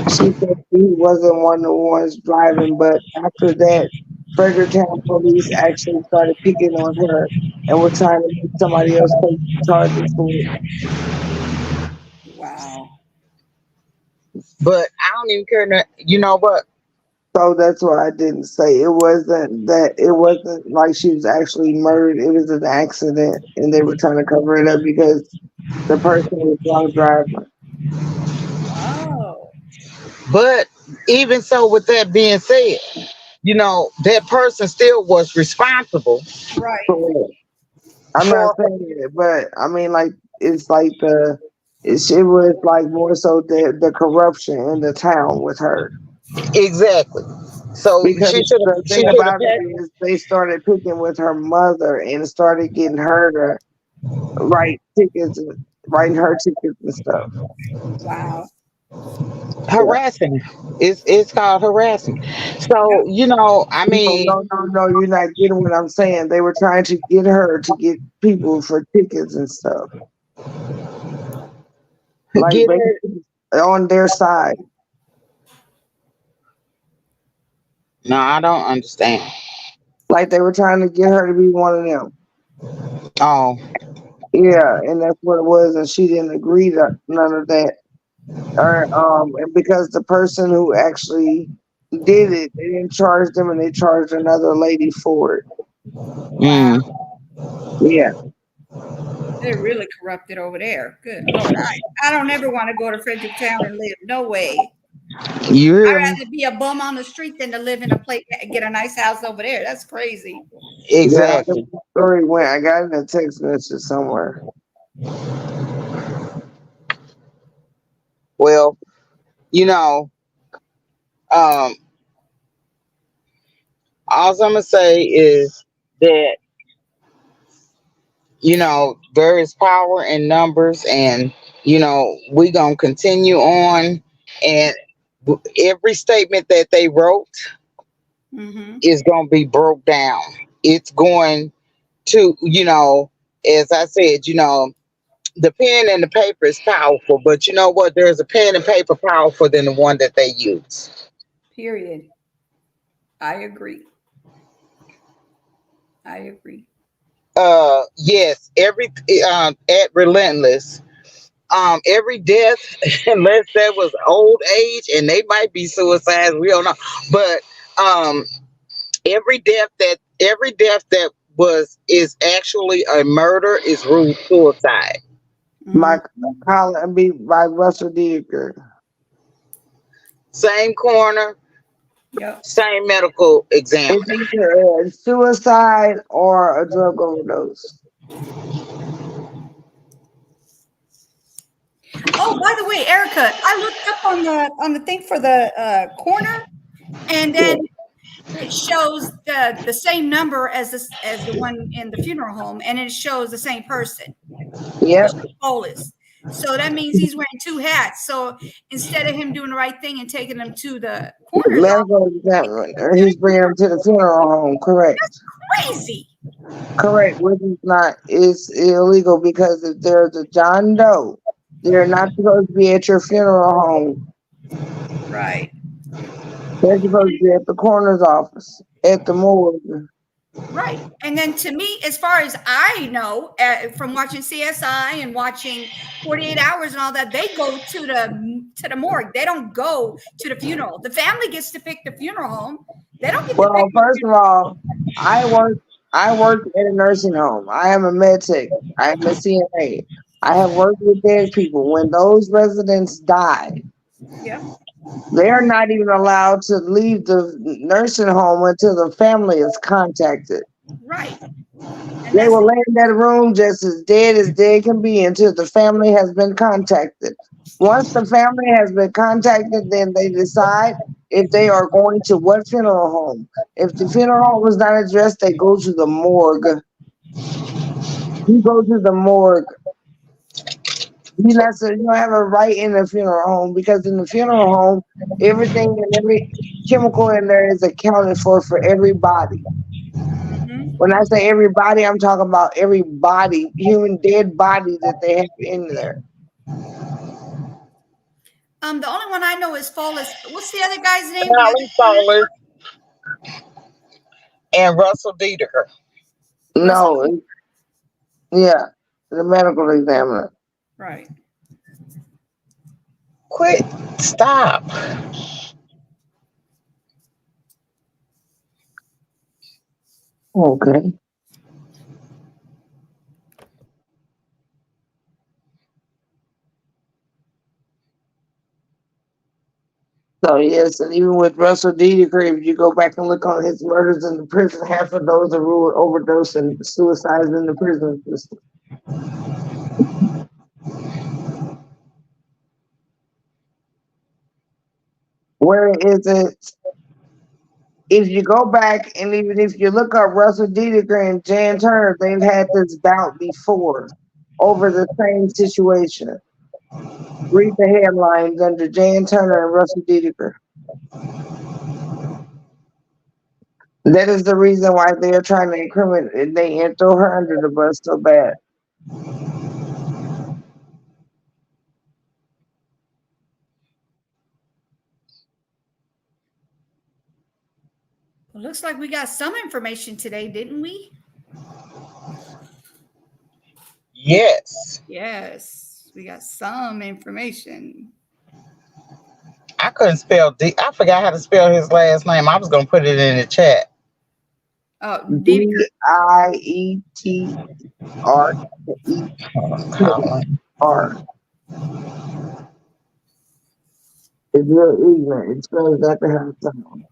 she said he wasn't one of the ones driving, but after that, Fredericktown police actually started picking on her and were trying to make somebody else take charges for it. Wow. But I don't even care. You know what? So that's what I didn't say. It wasn't that. It wasn't like she was actually murdered. It was an accident, and they were trying to cover it up because the person was drunk driving. Oh. But even so, with that being said, you know, that person still was responsible. Right. I'm not saying it, but I mean, like, it's like it was like more so the corruption in the town with her. Exactly. So because the she thing should have about it is they started picking with her mother and started getting her to write tickets, writing her tickets and stuff. Wow. Harassing. It's called harassing. So, you know, I mean, no, you're not getting what I'm saying. They were trying to get her to get people for tickets and stuff. Like on their side. No, I don't understand. Like they were trying to get her to be one of them. Oh. Yeah, and that's what it was, and she didn't agree to none of that. Or and because the person who actually did it, they didn't charge them, and they charged another lady for it. Wow. Yeah. They're really corrupted over there. Good Lord. I don't ever want to go to Fredericktown and live. No way. You I'd rather be a bum on the street than to live in a place and get a nice house over there. That's crazy. Exactly. Yeah, story went. I got it in a text message somewhere. Well, you know, all I'm gonna say is that you know there is power in numbers, and you know we gonna continue on, and every statement that they wrote Mm-hmm. is going to be broke down. It's going to, as I said, the pen and the paper is powerful, but you know what? There's a pen and paper powerful than the one that they use. Period. I agree. I agree. Yes, at Relentless, every death, unless that was old age, and they might be suicides, we don't know. But every death that was is actually a murder is ruled suicide. My colleague be by Russell Deaker. Same coroner, Yep. same medical examiner. It's either a suicide or a drug overdose. Oh, by the way, Erica, I looked up on the thing for the corner, and then it shows the same number as the one in the funeral home, and it shows the same person. Yep. Polis. So that means he's wearing two hats. So instead of him doing the right thing and taking them to the coroner's Medical examiner. He's bringing them to the funeral home. Correct. crazy. Correct. Which is not is illegal because if there's a John Doe, they're not supposed to be at your funeral home. Right. They're supposed to be at the coroner's office, at the morgue. Right. And then to me, as far as I know, from watching CSI and watching 48 Hours and all that, they go to the morgue. They don't go to the funeral. The family gets to pick the funeral home. They don't get to pick Well, first of all, I work at a nursing home. I am a med tech. I am a CNA. I have worked with dead people. When those residents die, Yeah. they are not even allowed to leave the nursing home until the family is contacted. Right. They will lay in that room just as dead can be until the family has been contacted. Once the family has been contacted, then they decide if they are going to what funeral home. If the funeral home is not addressed, they go to the morgue. You go to the morgue. You don't have a right in the funeral home because in the funeral home, everything and every chemical in there is accounted for everybody. When I say everybody, I'm talking about every body, human dead body that they have in there. The only one I know is Flawless. What's the other guy's name? Holly Solis and Russell Dedeker. No, yeah, the medical examiner. Right. Quit. Stop. Okay. So yes, and even with Russell Dedeker, if you go back and look on his murders in the prison, half of those are ruled overdose and suicides in the prison system. Where is it? If you go back and even if you look up Russell Dedeker and Jan Turner, they've had this bout before over the same situation. Read the headlines under Jan Turner and Russell Dedeker. That is the reason why they are trying to incriminate they and throw her under the bus so bad. Well, looks like we got some information today, didn't we? Yes. Yes, we got some information. I couldn't spell D. I forgot how to spell his last name. I was gonna put it in the chat. Oh, Deiter. It's real ignorant. It spells exactly how it sounds.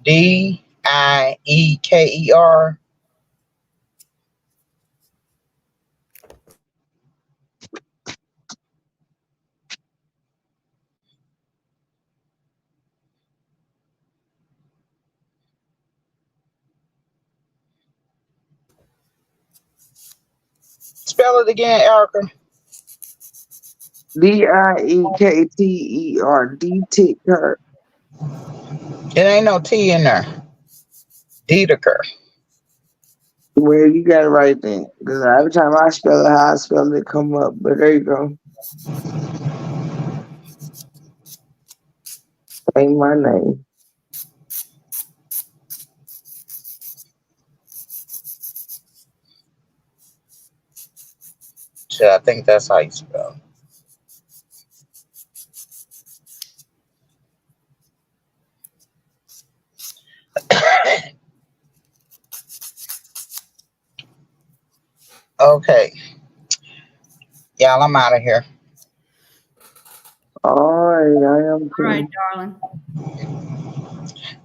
Dieker. Spell it again, Erica. Diekter. Deticker. It ain't no T in there. Dedeker. Well, you got it right then. Because every time I spell it, how I spell it, come up. But there you go. Ain't my name. Shit, I think that's how you spell it. Okay. Y'all, I'm out of here. All right, I am All right, too. darling.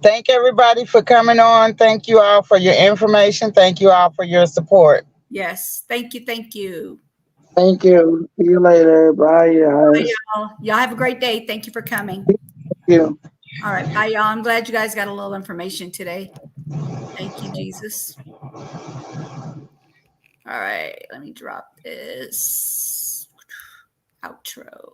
Thank everybody for coming on. Thank you all for your information. Thank you all for your support. Yes. Thank you. Thank you. Thank you. See you later. Bye, Bye, guys. y'all. Y'all have a great day. Thank you for coming. Thank you. All right. Bye, y'all. I'm glad you guys got a little information today. Thank you, Jesus. All right. Let me drop this outro.